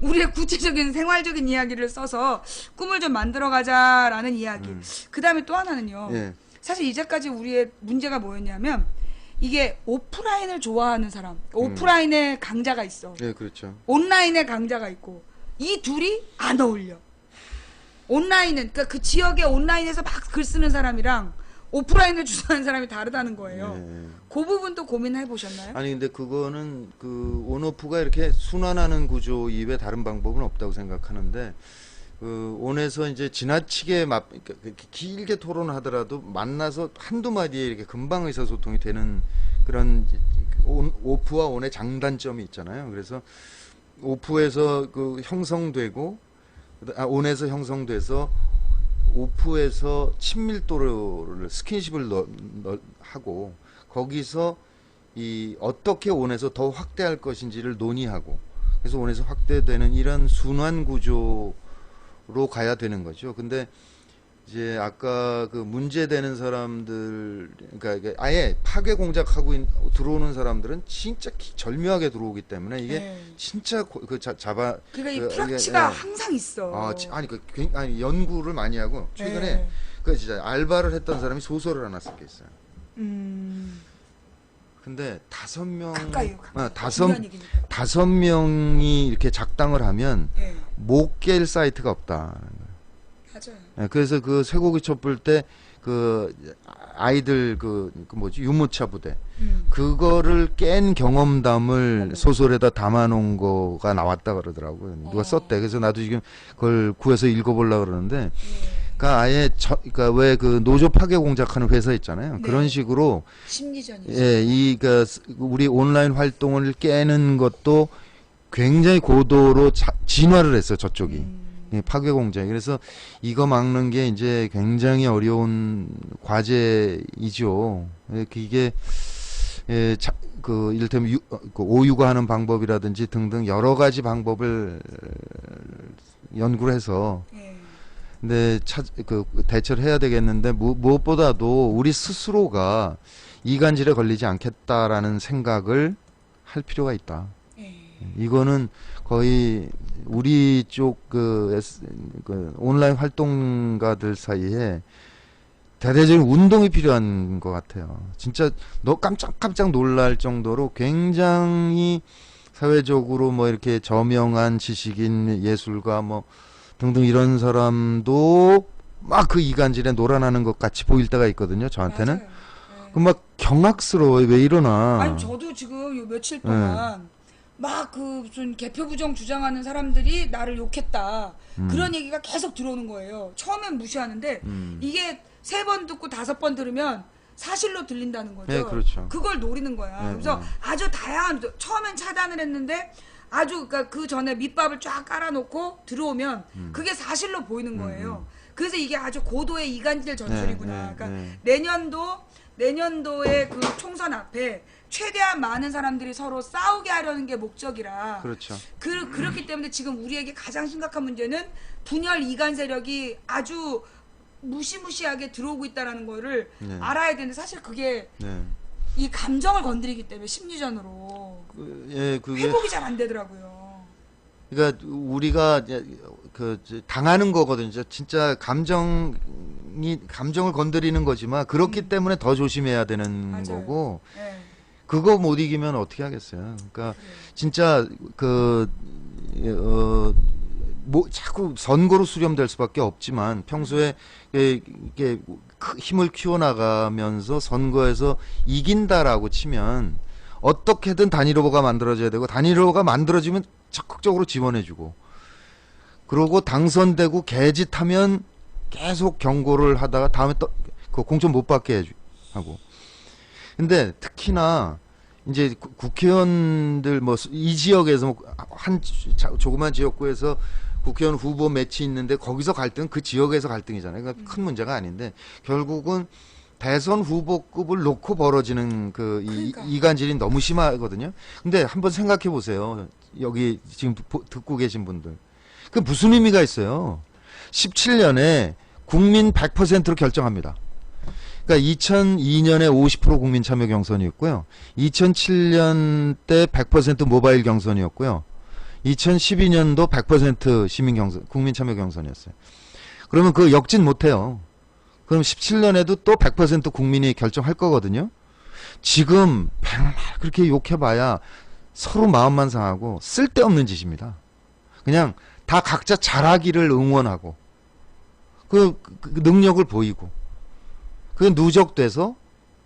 우리의 구체적인 생활적인 이야기를 써서 꿈을 좀 만들어가자라는 이야기. 그 다음에 또 하나는요. 예. 사실 이제까지 우리의 문제가 뭐였냐면 이게 오프라인을 좋아하는 사람, 오프라인에 강자가 있어. 예, 그렇죠. 온라인에 강자가 있고 이 둘이 안 어울려. 온라인은 그러니까 그 지역의 온라인에서 막 글 쓰는 사람이랑 오프라인을 주도하는 사람이 다르다는 거예요. 예. 그 부분도 고민해 보셨나요? 아니 근데 그거는 그 온오프가 이렇게 순환하는 구조 이외에 다른 방법은 없다고 생각하는데 그 온에서 이제 지나치게 그러니까 길게 토론하더라도 만나서 한두 마디에 이렇게 금방 의사소통이 되는 그런 오프와 온의 장단점이 있잖아요. 그래서 오프에서 그 형성되고 온에서 형성돼서 오프에서 친밀도를 스킨십을 하고 거기서 이 어떻게 온에서 더 확대할 것인지를 논의하고 그래서 온에서 확대되는 이런 순환 구조로 가야 되는 거죠. 근데 이제 아까 그 문제되는 사람들 그러니까 이게 아예 파괴 공작하고 들어오는 사람들은 진짜 절묘하게 들어오기 때문에 이게 진짜 잡아 그러니까 이 플러치가 예. 항상 있어. 아니 아니 연구를 많이 하고 최근에 그 진짜 알바를 했던 사람이 소설을 하나 쓴 게 있어요. 근데 5명 가까이요. 다섯 명이 이렇게 작당을 하면 예. 못 깰 사이트가 없다. 맞아요. 예, 그래서 그 쇠고기 촛불 때 그 아이들 그 뭐지 유모차 부대 그거를 깬 경험담을 소설에다 담아놓은 거가 나왔다 그러더라고요. 누가 썼대. 그래서 나도 지금 그걸 구해서 읽어보려고 그러는데, 그러니까 아예 그러니까 왜 그 노조 파괴 공작하는 회사 있잖아요. 네. 그런 식으로 심리전이죠. 예, 그 우리 온라인 활동을 깨는 것도 굉장히 고도로 진화를 했어 저쪽이. 파괴 공작. 그래서 이거 막는 게 이제 굉장히 어려운 과제이죠. 이게 그 이를테면 그 오유가하는 방법이라든지 등등 여러 가지 방법을 연구를 해서 근데 그 대처를 해야 되겠는데 무엇보다도 우리 스스로가 이간질에 걸리지 않겠다라는 생각을 할 필요가 있다. 이거는 거의 우리 쪽 그 온라인 활동가들 사이에 대대적인 운동이 필요한 것 같아요. 진짜 너 깜짝 놀랄 정도로 굉장히 사회적으로 뭐 이렇게 저명한 지식인 예술가 뭐 등등 이런 사람도 막 그 이간질에 놀아나는 것 같이 보일 때가 있거든요. 저한테는. 그 막 경악스러워요. 왜 이러나. 아니 저도 지금 요 며칠 동안 막 그 무슨 개표 부정 주장하는 사람들이 나를 욕했다. 그런 얘기가 계속 들어오는 거예요. 처음엔 무시하는데 이게 3번 듣고 5번 들으면 사실로 들린다는 거죠. 네, 그렇죠. 그걸 노리는 거야. 그래서 아주 다양한 처음엔 차단을 했는데 아주 그러니까 그 전에 밑밥을 쫙 깔아놓고 들어오면 그게 사실로 보이는 거예요. 그래서 이게 아주 고도의 이간질 전술이구나. 그러니까 내년도에 그 총선 앞에 최대한 많은 사람들이 서로 싸우게 하려는 게 목적이라. 그렇죠. 그렇기 때문에 지금 우리에게 가장 심각한 문제는 분열 이간 세력이 아주 무시무시하게 들어오고 있다라는 거를 알아야 되는데 사실 그게 이 감정을 건드리기 때문에 심리전으로 그게 회복이 잘 안 되더라고요. 그러니까 우리가 그 당하는 거거든요. 진짜 감정을 건드리는 거지만 그렇기 때문에 더 조심해야 되는 맞아요. 거고 네. 그거 못 이기면 어떻게 하겠어요. 그러니까 진짜 뭐 자꾸 선거로 수렴될 수밖에 없지만 평소에 이게 힘을 키워나가면서 선거에서 이긴다라고 치면 어떻게든 단일 후보가 만들어져야 되고 단일 후보가 만들어지면 적극적으로 지원해주고 그러고 당선되고 개짓하면 계속 경고를 하다가 다음에 또 그 공천 못 받게 하고 근데 특히나 이제 국회의원들 뭐 이 지역에서 한 조그만 지역구에서 국회의원 후보 매치 있는데 거기서 갈등은 그 지역에서 갈등이잖아요. 그러니까 큰 문제가 아닌데 결국은 대선 후보급을 놓고 벌어지는 그러니까. 이간질이 너무 심하거든요. 근데 한번 생각해 보세요. 여기 지금 듣고 계신 분들. 그 무슨 의미가 있어요? 17년에 국민 100%로 결정합니다. 그러니까 2002년에 50% 국민 참여 경선이었고요. 2007년 때 100% 모바일 경선이었고요. 2012년도 100% 시민 경선, 국민 참여 경선이었어요. 그러면 그 역진 못해요. 그럼 17년에도 또 100% 국민이 결정할 거거든요. 지금 백날 그렇게 욕해봐야 서로 마음만 상하고 쓸데없는 짓입니다. 그냥 다 각자 잘하기를 응원하고 그 능력을 보이고 그 누적돼서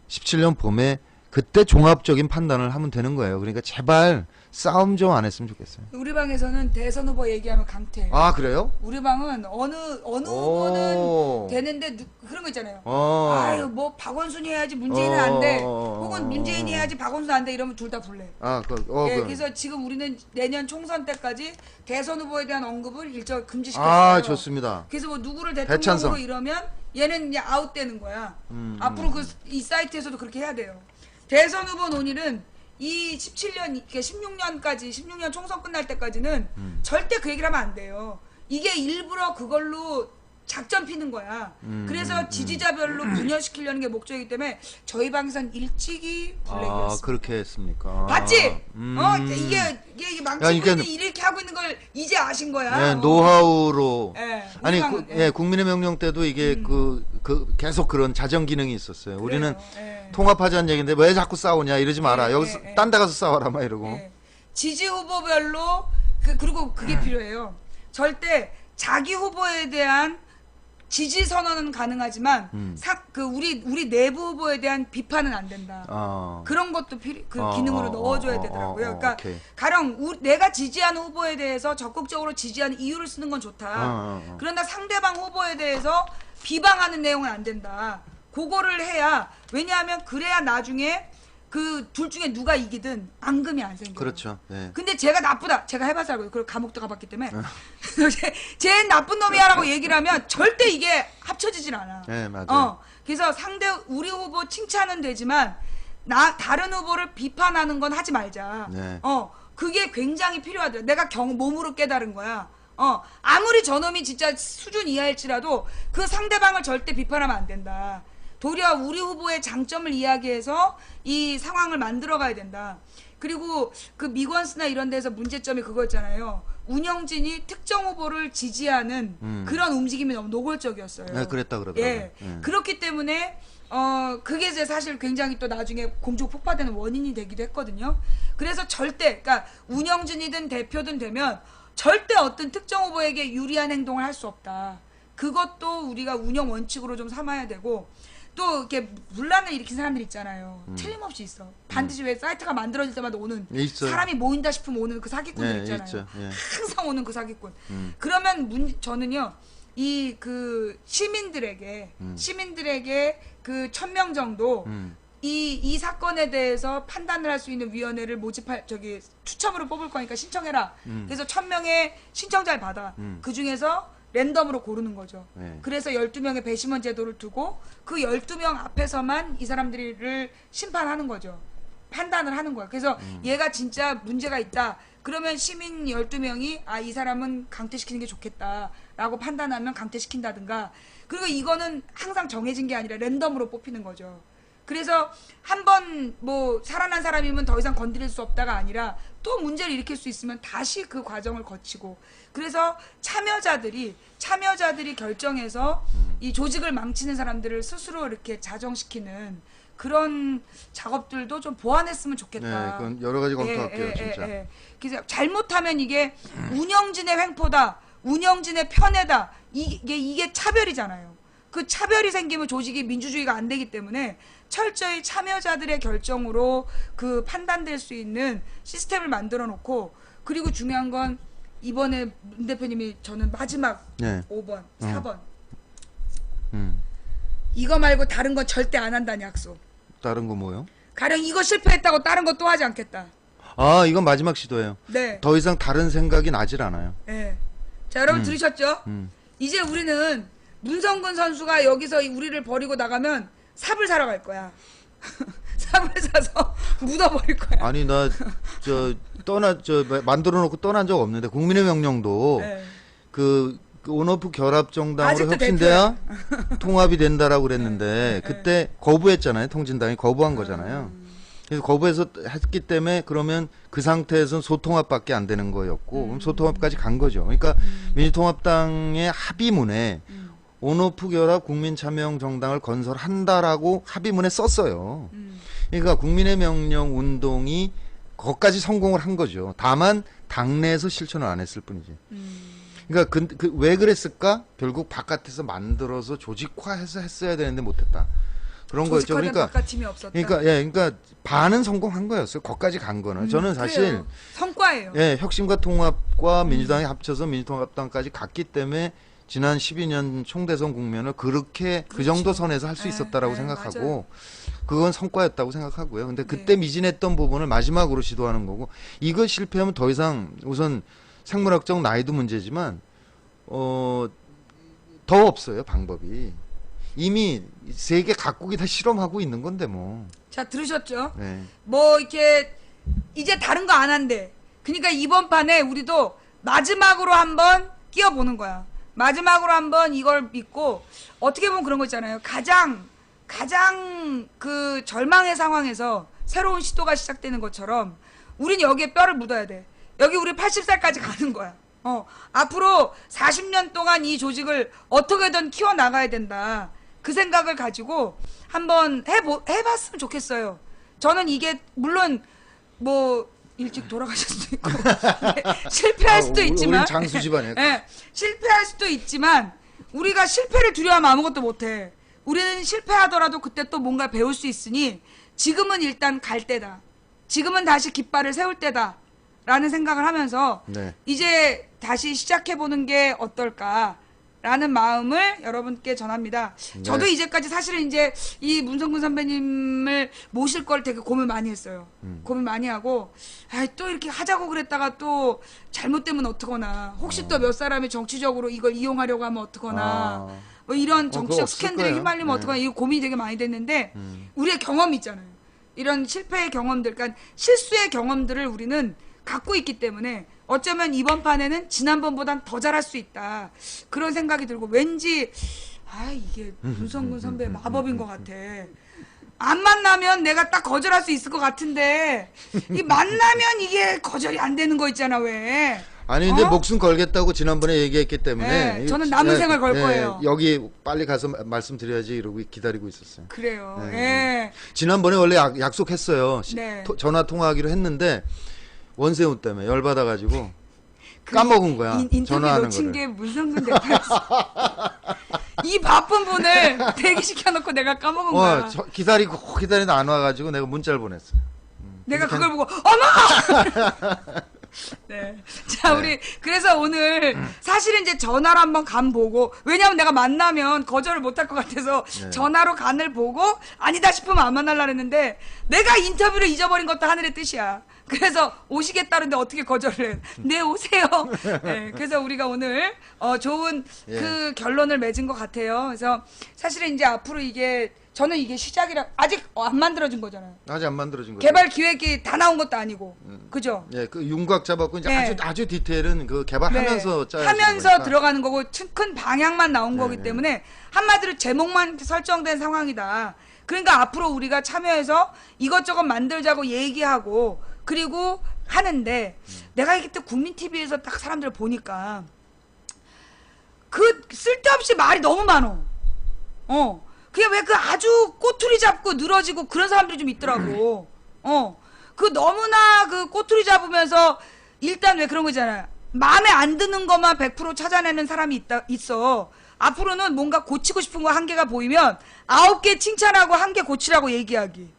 17년 봄에 그때 종합적인 판단을 하면 되는 거예요. 그러니까 제발 싸움 좀 안 했으면 좋겠어요. 우리 방에서는 대선 후보 얘기하면 강퇴해요. 아, 그래요? 우리 방은 어느 후보는 되는데 그런 거 있잖아요. 아유 뭐 박원순이 해야지 문재인은 안 돼. 혹은 문재인이 해야지 박원순 안 돼. 이러면 둘 다 불래. 예, 그래서 지금 우리는 내년 총선 때까지 대선 후보에 대한 언급을 일절 금지시켰어요. 아, 좋습니다. 그래서 뭐 누구를 대통령으로 대찬성. 이러면 얘는 이제 아웃되는 거야. 앞으로 이 사이트에서도 그렇게 해야 돼요. 대선 후보 논의는 이 17년, 16년까지, 16년 총선 끝날 때까지는 절대 그 얘기를 하면 안 돼요. 이게 일부러 그걸로 작전 피는 거야. 그래서 지지자별로 분열시키려는 게 목적이기 때문에 저희 방에선 일찍이 블랙이었어. 아, 그렇게 했습니까? 봤지? 이게 망치고 있는데 이렇게 하고 있는 걸 이제 아신 거야. 네, 노하우로. 예, 아니, 우리 방은, 예, 국민의 명령 때도 이게 계속 그런 자정 기능이 있었어요. 우리는 예. 통합하자는 얘기인데 왜 자꾸 싸우냐 이러지 마라. 예, 여기서 예, 예. 딴 데 가서 싸워라 막 이러고. 예. 지지 후보별로 그리고 그게 필요해요. 절대 자기 후보에 대한 지지 선언은 가능하지만 우리 내부 후보에 대한 비판은 안 된다. 그런 것도 기능으로 넣어줘야 되더라고요. 그러니까 오케이. 가령 내가 지지하는 후보에 대해서 적극적으로 지지하는 이유를 쓰는 건 좋다. 그러나 상대방 후보에 대해서 비방하는 내용은 안 된다. 그거를 해야, 왜냐하면 그래야 나중에 그 둘 중에 누가 이기든 앙금이 안 생겨요. 그렇죠. 네. 근데 제가 나쁘다. 제가 해봐서 알고요. 그리고 감옥도 가봤기 때문에. 쟤 나쁜 놈이야라고 얘기를 하면 절대 이게 합쳐지질 않아. 네, 맞아요. 그래서 우리 후보 칭찬은 되지만 다른 후보를 비판하는 건 하지 말자. 네. 그게 굉장히 필요하더라. 내가 몸으로 깨달은 거야. 아무리 저놈이 진짜 수준 이하일지라도 그 상대방을 절대 비판하면 안 된다. 도리어 우리 후보의 장점을 이야기해서 이 상황을 만들어 가야 된다. 그리고 그 미관스나 이런 데서 문제점이 그거였잖아요. 운영진이 특정 후보를 지지하는 그런 움직임이 너무 노골적이었어요. 네, 그랬다 그러더라고요. 예. 그렇기 때문에 그게 이제 사실 굉장히 또 나중에 공조 폭파되는 원인이 되기도 했거든요. 그래서 절대, 그러니까 운영진이든 대표든 되면 절대 어떤 특정 후보에게 유리한 행동을 할 수 없다. 그것도 우리가 운영 원칙으로 좀 삼아야 되고, 또 이렇게 분란을 일으킨 사람들 있잖아요. 틀림없이 있어. 반드시 왜 사이트가 만들어질 때마다 오는 있어요. 사람이 모인다 싶으면 오는 그 사기꾼들 네, 있잖아요. 있죠. 예. 항상 오는 그 사기꾼. 그러면 저는요, 그 시민들에게 그 1000명 정도 이 사건에 대해서 판단을 할 수 있는 위원회를 추첨으로 뽑을 거니까 신청해라. 그래서 1000명의 신청자를 받아. 그 중에서 랜덤으로 고르는 거죠. 네. 그래서 12명의 배심원 제도를 두고 그 12명 앞에서만 이 사람들을 심판하는 거죠. 판단을 하는 거야. 그래서 얘가 진짜 문제가 있다. 그러면 시민 12명이 이 사람은 강퇴시키는 게 좋겠다라고 판단하면 강퇴시킨다든가. 그리고 이거는 항상 정해진 게 아니라 랜덤으로 뽑히는 거죠. 그래서 한번 뭐 살아난 사람이면 더 이상 건드릴 수 없다가 아니라 또 문제를 일으킬 수 있으면 다시 그 과정을 거치고, 그래서 참여자들이 결정해서 이 조직을 망치는 사람들을 스스로 이렇게 자정시키는 그런 작업들도 좀 보완했으면 좋겠다. 네, 그건 여러 가지 검토할게요, 진짜. 그래서 잘못하면 이게 운영진의 횡포다, 운영진의 편애다, 이게 차별이잖아요. 그 차별이 생기면 조직이 민주주의가 안 되기 때문에 철저히 참여자들의 결정으로 그 판단될 수 있는 시스템을 만들어 놓고, 그리고 중요한 건 이번에 문 대표님이 저는 마지막 네. 5번, 4번 음. 이거 말고 다른 건 절대 안 한다는 약속. 다른 거 뭐요? 가령 이거 실패했다고 다른 거 또 하지 않겠다. 이건 마지막 시도예요. 네. 더 이상 다른 생각이 나질 않아요. 네. 자, 여러분 들으셨죠? 이제 우리는 문성근 선수가 여기서 우리를 버리고 나가면 삽을 사러 갈 거야. 삽을 사서 묻어버릴 거야. 아니, 나 만들어 놓고 떠난 적 없는데 국민의 명령도 네. 그 온오프 결합 정당으로 아직도 혁신돼야 통합이 된다라고 그랬는데 그때 거부했잖아요. 통진당이 거부한 거잖아요. 그래서 거부해서 했기 때문에 그러면 그 상태에서는 소통합밖에 안 되는 거였고 그럼 소통합까지 간 거죠. 그러니까 민주통합당의 합의문에 온오프 결합 국민참여형 정당을 건설한다라고 합의문에 썼어요. 그러니까 국민의 명령 운동이 거기까지 성공을 한 거죠. 다만 당내에서 실천을 안 했을 뿐이지. 그러니까 왜 그랬을까? 결국 바깥에서 만들어서 조직화해서 했어야 되는데 못했다. 그런 거였죠. 그러니까 바깥팀이 없었다. 그러니까 반은 성공한 거였어요. 거기까지 간 거는. 저는 사실 그래요. 성과예요. 예, 혁신과 통합과 민주당이 합쳐서 민주통합당까지 갔기 때문에 지난 12년 총대선 국면을 그렇게 그 정도 선에서 할 수 있었다라고 생각하고 맞아요. 그건 성과였다고 생각하고요. 근데 그때 미진했던 부분을 마지막으로 시도하는 거고 이거 실패하면 더 이상 우선 생물학적 나이도 문제지만 더 없어요 방법이. 이미 세계 각국이 다 실험하고 있는 건데 뭐. 자, 들으셨죠? 네. 뭐 이렇게 이제 다른 거 안 한대. 그러니까 이번 판에 우리도 마지막으로 한번 끼워보는 거야. 마지막으로 한번 이걸 믿고 어떻게 보면 그런 거 있잖아요. 가장 그 절망의 상황에서 새로운 시도가 시작되는 것처럼 우린 여기에 뼈를 묻어야 돼. 여기 우리 80살까지 가는 거야. 앞으로 40년 동안 이 조직을 어떻게든 키워나가야 된다. 그 생각을 가지고 한번 해봤으면 좋겠어요. 저는 이게 물론 뭐 일찍 돌아가실 수도 있고 네, 실패할 수도 있지만 우린 장수 집안이에요. 네, 실패할 수도 있지만 우리가 실패를 두려워하면 아무것도 못해. 우리는 실패하더라도 그때 또 뭔가 배울 수 있으니 지금은 일단 갈 때다. 지금은 다시 깃발을 세울 때다. 라는 생각을 하면서 네. 이제 다시 시작해보는 게 어떨까라는 마음을 여러분께 전합니다. 네. 저도 이제까지 사실은 이제 이 문성근 선배님을 모실 걸 되게 고민 많이 했어요. 고민 많이 하고 또 이렇게 하자고 그랬다가 또 잘못되면 어떡하나. 혹시 또 몇 사람이 정치적으로 이걸 이용하려고 하면 어떡하나. 뭐 이런 그거 정치적 없을 스캔들에 거예요. 휘말리면 네. 어떡하나. 이거 고민이 되게 많이 됐는데 우리의 경험이 있잖아요. 이런 실패의 경험들, 그러니까 실수의 경험들을 우리는 갖고 있기 때문에 어쩌면 이번 판에는 지난번보단 더 잘할 수 있다. 그런 생각이 들고 왠지 이게 문성근 선배의 마법인 것 같아. 안 만나면 내가 딱 거절할 수 있을 것 같은데 이 만나면 이게 거절이 안 되는 거 있잖아 왜. 아니 근데 목숨 걸겠다고 지난번에 얘기했기 때문에 네, 저는 남은 생을 걸 거예요. 여기 빨리 가서 말씀드려야지 이러고 기다리고 있었어요. 그래요. 네. 예. 지난번에 원래 약속했어요. 네. 전화 통화하기로 했는데 원세훈 때문에 열받아가지고 까먹은 거야. 인터뷰 전화하는 놓친 거를. 게 문성근 대표였어. 이 바쁜 분을 대기시켜놓고 내가 까먹은 거야. 기다리다 안 와가지고 내가 문자를 보냈어요. 내가 그걸 보고 어머! 네. 자, 우리 그래서 오늘 사실은 이제 전화로 한번 간 보고 왜냐면 내가 만나면 거절을 못할 것 같아서 전화로 간을 보고 아니다 싶으면 안 만날라 했는데 내가 인터뷰를 잊어버린 것도 하늘의 뜻이야. 그래서 오시겠다는데 어떻게 거절을 해? 네, 오세요. 네, 그래서 우리가 오늘 좋은 그 결론을 맺은 것 같아요. 그래서 사실은 이제 앞으로 저는 이게 시작이라 아직 안 만들어진 거잖아요. 아직 안 만들어진 거죠. 개발 기획이 다 나온 것도 아니고, 그죠? 예, 그 윤곽 잡았고 이제 네. 아주 디테일은 그 개발하면서 짜야 하면서 들어가는 거고 큰 방향만 나온 네, 거기 네. 때문에 한마디로 제목만 설정된 상황이다. 그러니까 앞으로 우리가 참여해서 이것저것 만들자고 얘기하고 그리고 하는데 내가 이때 국민 TV에서 딱 사람들 보니까 그 쓸데없이 말이 너무 많어. 그냥 왜 그 아주 꼬투리 잡고 늘어지고 그런 사람들이 좀 있더라고. 그 너무나 그 꼬투리 잡으면서 일단 왜 그런 거 있잖아요. 마음에 안 드는 것만 100% 찾아내는 사람이 있어. 앞으로는 뭔가 고치고 싶은 거 한 개가 보이면 9개 칭찬하고 1개 고치라고 얘기하기.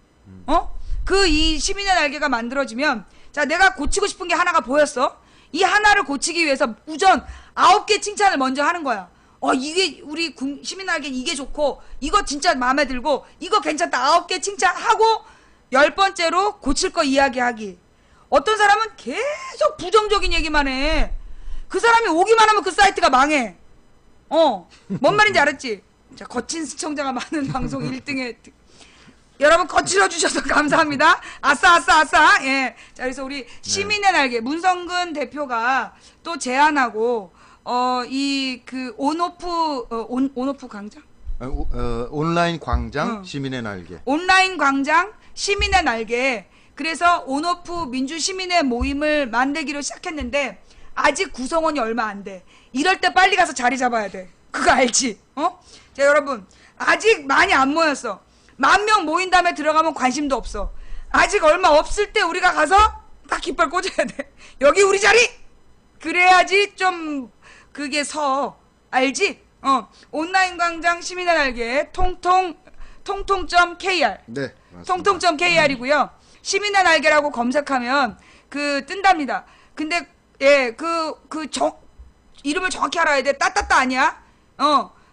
그 이 시민의 날개가 만들어지면 자 내가 고치고 싶은 게 하나가 보였어. 이 하나를 고치기 위해서 우선 9개 칭찬을 먼저 하는 거야. 이게 우리 시민 날개 이게 좋고 이거 진짜 마음에 들고 이거 괜찮다 9개 칭찬하고 10번째로 고칠 거 이야기하기. 어떤 사람은 계속 부정적인 얘기만 해. 그 사람이 오기만 하면 그 사이트가 망해. 뭔 말인지 알았지? 자, 거친 시청자가 많은 방송 1등에 여러분 거칠어 주셔서 감사합니다. 아싸. 예. 자, 그래서 우리 시민의 날개 문성근 대표가 또 제안하고 이 그 온오프 광장? 온라인 광장 어. 시민의 날개. 온라인 광장 시민의 날개. 그래서 온오프 민주시민의 모임을 만들기로 시작했는데 아직 구성원이 얼마 안 돼. 이럴 때 빨리 가서 자리 잡아야 돼. 그거 알지? 자, 여러분 아직 많이 안 모였어. 10,000명 모인 다음에 들어가면 관심도 없어. 아직 얼마 없을 때 우리가 가서 딱 깃발 꽂아야 돼. 여기 우리 자리! 그래야지 좀 그게 알지? 온라인 광장 시민의 날개 통통.kr 네. 맞습니다. 통통.kr이고요. 시민의 날개라고 검색하면 그 뜬답니다. 근데 예, 이름을 정확히 알아야 돼. 따따따 아니야?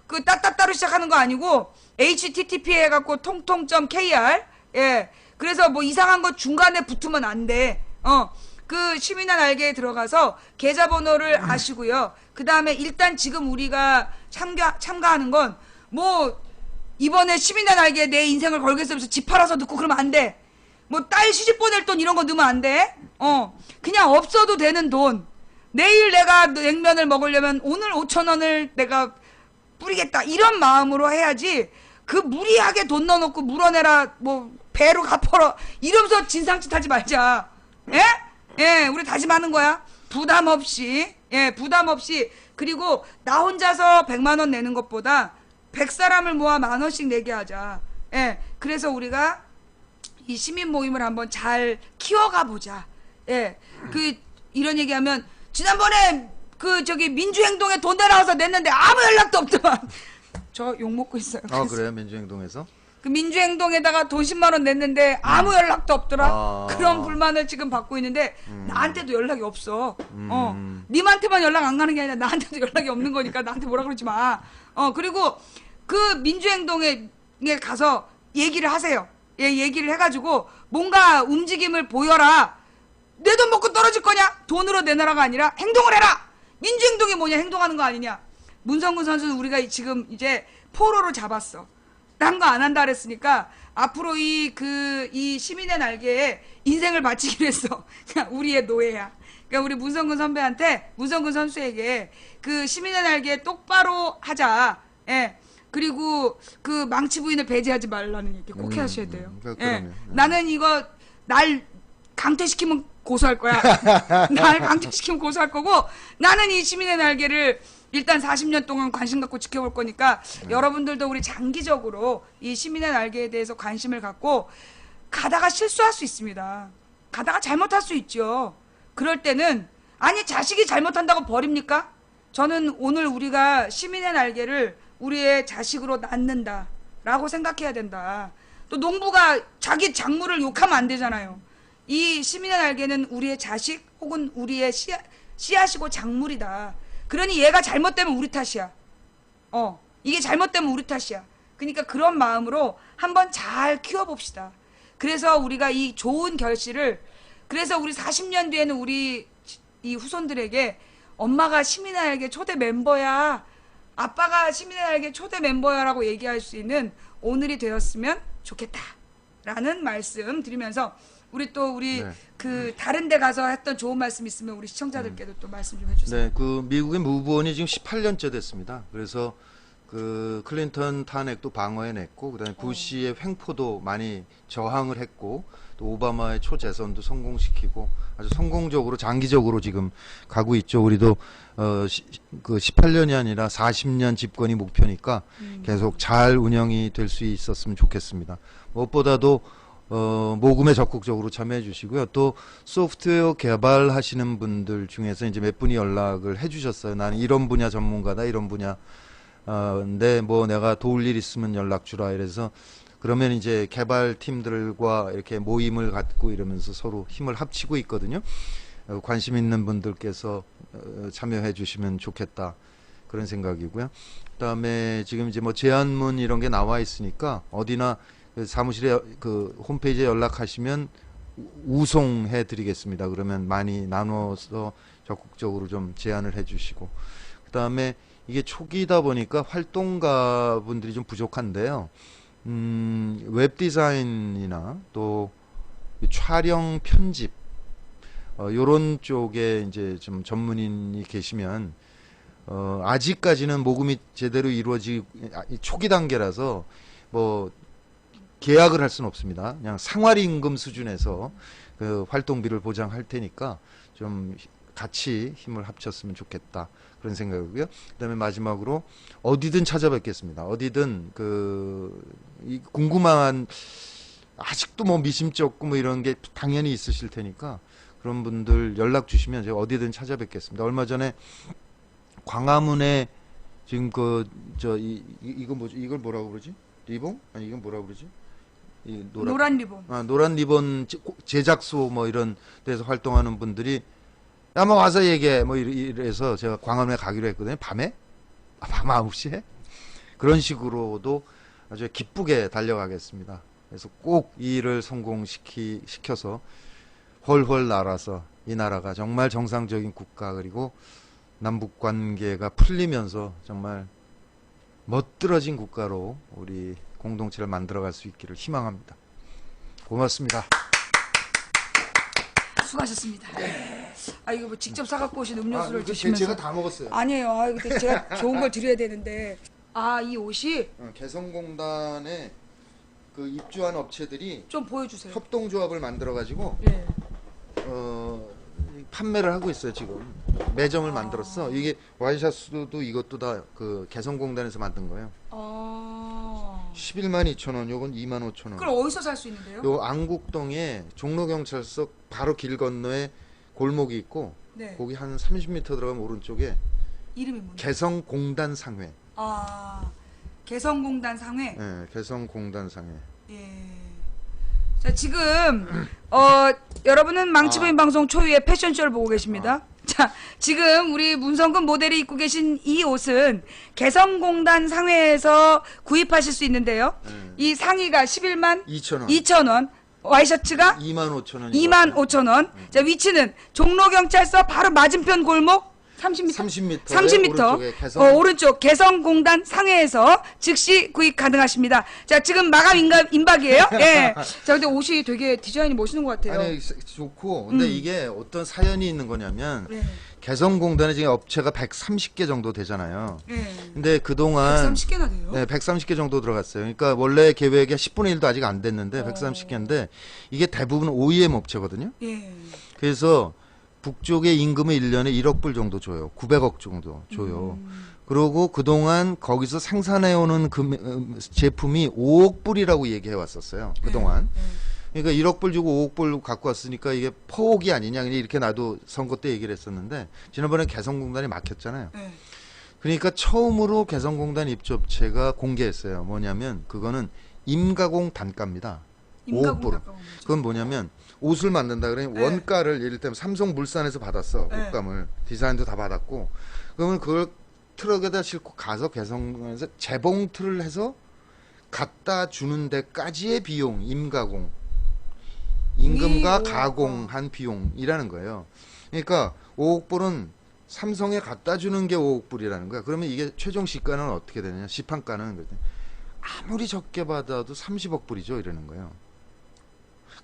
그 따따따로 시작하는 거 아니고 http 해갖고 통통.kr. 예. 그래서 뭐 이상한 거 중간에 붙으면 안 돼. 그 시민의 날개에 들어가서 계좌번호를 아시고요. 그 다음에 일단 지금 우리가 참가하는 건 뭐 이번에 시민의 날개에 내 인생을 걸겠으면서 집 팔아서 넣고 그러면 안 돼. 뭐 딸 시집 보낼 돈 이런 거 넣으면 안 돼. 그냥 없어도 되는 돈. 내일 내가 냉면을 먹으려면 오늘 5,000원을 내가 뿌리겠다. 이런 마음으로 해야지. 그 무리하게 돈 넣어놓고 물어내라. 뭐 배로 갚아라. 이러면서 진상짓 하지 말자. 예? 예, 우리 다짐하는 거야. 부담 없이. 예, 부담 없이. 그리고 나 혼자서 100만 원 내는 것보다 100사람을 모아 10,000원씩 내게 하자. 예, 그래서 우리가 이 시민 모임을 한번 잘 키워가 보자. 예, 이런 얘기하면 지난번에 민주행동에 돈 달아와서 냈는데 아무 연락도 없더만. 저 욕먹고 있어요. 그래요? 민주행동에서? 그 민주행동에다가 돈 10만 원 냈는데 아무 연락도 없더라. 그런 불만을 지금 받고 있는데 나한테도 연락이 없어. 님한테만 연락 안 가는 게 아니라 나한테도 연락이 없는 거니까 나한테 뭐라 그러지 마. 그리고 그 민주행동에 가서 얘기를 하세요. 예, 얘기를 해가지고 뭔가 움직임을 보여라. 내 돈 먹고 떨어질 거냐? 돈으로 내놔라가 아니라 행동을 해라. 민주행동이 뭐냐? 행동하는 거 아니냐? 문성근 선수는 우리가 지금 이제 포로로 잡았어. 딴 거 안 한다 그랬으니까 앞으로 이 시민의 날개에 인생을 바치기로 했어. 우리의 노예야. 그러니까 우리 문성근 선수에게 그 시민의 날개 똑바로 하자. 예. 그리고 그 망치 부인을 배제하지 말라는 얘기 꼭 하셔야 돼요. 예. 나는 이거 날 강퇴시키면 고소할 거야. 날 강퇴시키면 고소할 거고 나는 이 시민의 날개를 일단 40년 동안 관심 갖고 지켜볼 거니까 여러분들도 우리 장기적으로 이 시민의 날개에 대해서 관심을 갖고 가다가 실수할 수 있습니다. 가다가 잘못할 수 있죠. 그럴 때는 아니 자식이 잘못한다고 버립니까? 저는 오늘 우리가 시민의 날개를 우리의 자식으로 낳는다 라고 생각해야 된다. 또 농부가 자기 작물을 욕하면 안 되잖아요. 이 시민의 날개는 우리의 자식 혹은 우리의 씨앗이고 작물이다. 그러니 얘가 잘못되면 우리 탓이야. 이게 잘못되면 우리 탓이야. 그러니까 그런 마음으로 한번 잘 키워봅시다. 그래서 우리가 이 좋은 결실을, 그래서 우리 40년 뒤에는 우리 이 후손들에게 엄마가 시민의 날개 초대 멤버야, 아빠가 시민의 날개 초대 멤버야 라고 얘기할 수 있는 오늘이 되었으면 좋겠다 라는 말씀 드리면서 우리 네. 그 다른 데 가서 했던 좋은 말씀 있으면 우리 시청자들께도 또 말씀 좀 해주세요. 네, 그 미국의 무브원이 지금 18년째 됐습니다. 그래서 그 클린턴 탄핵도 방어해냈고, 그다음에 부시의 횡포도 많이 저항을 했고, 또 오바마의 초재선도 성공시키고 아주 성공적으로 장기적으로 지금 가고 있죠. 우리도 그 18년이 아니라 40년 집권이 목표니까 계속 잘 운영이 될 수 있었으면 좋겠습니다. 무엇보다도 모금에 적극적으로 참여해 주시고요. 또 소프트웨어 개발하시는 분들 중에서 이제 몇 분이 연락을 해 주셨어요. 나는 이런 분야 전문가다, 이런 분야. 근데 뭐 내가 도울 일 있으면 연락 주라. 이래서 그러면 이제 개발팀들과 이렇게 모임을 갖고 이러면서 서로 힘을 합치고 있거든요. 관심 있는 분들께서 참여해 주시면 좋겠다. 그런 생각이고요. 그다음에 지금 이제 뭐 제안문 이런 게 나와 있으니까 어디나 사무실에 그 홈페이지에 연락하시면 우송해 드리겠습니다. 그러면 많이 나눠서 적극적으로 좀 제안을 해 주시고, 그다음에 이게 초기다 보니까 활동가 분들이 좀 부족한데요. 웹 디자인이나 또 촬영 편집 요런 쪽에 이제 좀 전문인이 계시면 아직까지는 모금이 제대로 초기 단계라서 뭐 계약을 할 수는 없습니다. 그냥 생활 임금 수준에서 그 활동비를 보장할 테니까 좀 같이 힘을 합쳤으면 좋겠다. 그런 생각이고요. 그다음에 마지막으로 어디든 찾아뵙겠습니다. 어디든 이 궁금한 아직도 뭐 미심쩍고 뭐 이런 게 당연히 있으실 테니까 그런 분들 연락 주시면 제가 어디든 찾아뵙겠습니다. 얼마 전에 광화문에 지금 이거 뭐지? 이걸 뭐라고 그러지? 리본? 아니 이건 뭐라고 그러지? 노란 리본. 노란 리본 제작소 뭐 이런 데서 활동하는 분들이 야, 뭐 와서 얘기해. 뭐 이래서 제가 광화문에 가기로 했거든요. 밤에? 밤 9시에? 그런 식으로도 아주 기쁘게 달려가겠습니다. 그래서 꼭 이 일을 성공시켜서 훨훨 날아서 이 나라가 정말 정상적인 국가 그리고 남북 관계가 풀리면서 정말 멋들어진 국가로 우리 공동체를 만들어갈 수 있기를 희망합니다. 고맙습니다. 수고하셨습니다. 아 이거 뭐 직접 사갖고 오신 음료수를 드시면서 제가 다 먹었어요. 아니에요. 아 근데 제가 좋은 걸 드려야 되는데 이 옷이 개성공단에 그 입주한 업체들이 좀 보여주세요. 협동조합을 만들어 가지고 예. 판매를 하고 있어요. 지금 매점을 만들었어. 이게 와이셔츠도 이것도 다 그 개성공단에서 만든 거예요. 11만 2천 원, 요건 2만 5천 원. 그럼 어디서 살 수 있는데요? 요 안국동에 종로경찰서 바로 길 건너에 골목이 있고 네. 거기 한 30m 들어가면 오른쪽에 이름이 뭔가요? 개성공단 상회. 개성공단 상회. 네, 개성공단 상회. 예. 자 지금 여러분은 망치부인 방송 초유의 패션쇼를 보고 계십니다. 자 지금 우리 문성근 모델이 입고 계신 이 옷은 개성공단 상회에서 구입하실 수 있는데요. 이 상의가 11만 2천 원, 와이셔츠가 2만 5천 원. 2만 5천 원. 자 위치는 종로경찰서 바로 맞은편 골목 30m. 30m. 오른쪽 개성공단 상해에서 즉시 구입 가능하십니다. 자, 지금 마감 임박이에요. 예. 자, 근데 옷이 되게 디자인이 멋있는 것 같아요. 아니, 좋고. 근데 이게 어떤 사연이 있는 거냐면 네. 개성공단에 지금 업체가 130개 정도 되잖아요. 네. 근데 그동안 130개나 돼요? 네, 130개 정도 들어갔어요. 그러니까 원래 계획의 10분의 1도 아직 안 됐는데 130개인데 이게 대부분 OEM 업체거든요. 예. 그래서 북쪽의 임금은 1년에 1억 불 정도 줘요. 900억 정도 줘요. 그리고 그동안 거기서 생산해오는 제품이 5억 불이라고 얘기해 왔었어요. 그동안. 그러니까 1억 불 주고 5억 불 갖고 왔으니까 이게 포옥이 아니냐. 그냥 이렇게 나도 선거 때 얘기를 했었는데 지난번에 개성공단이 막혔잖아요. 네. 그러니까 처음으로 개성공단 입주업체가 공개했어요. 뭐냐면 그거는 임가공 단가입니다. 5억 불. 그건 뭐냐면 옷을 만든다 그러면 네. 원가를 예를 들면 삼성물산에서 받았어. 네. 옷감을. 디자인도 다 받았고. 그러면 그걸 트럭에다 싣고 가서 개성공단에서 재봉틀을 해서 갖다 주는 데까지의 비용, 임가공. 임금과 가공한 비용이라는 거예요. 그러니까 5억 불은 삼성에 갖다 주는 게 5억 불이라는 거야. 그러면 이게 최종 시가는 어떻게 되느냐? 시판가는 그랬더니 아무리 적게 받아도 30억 불이죠. 이러는 거예요.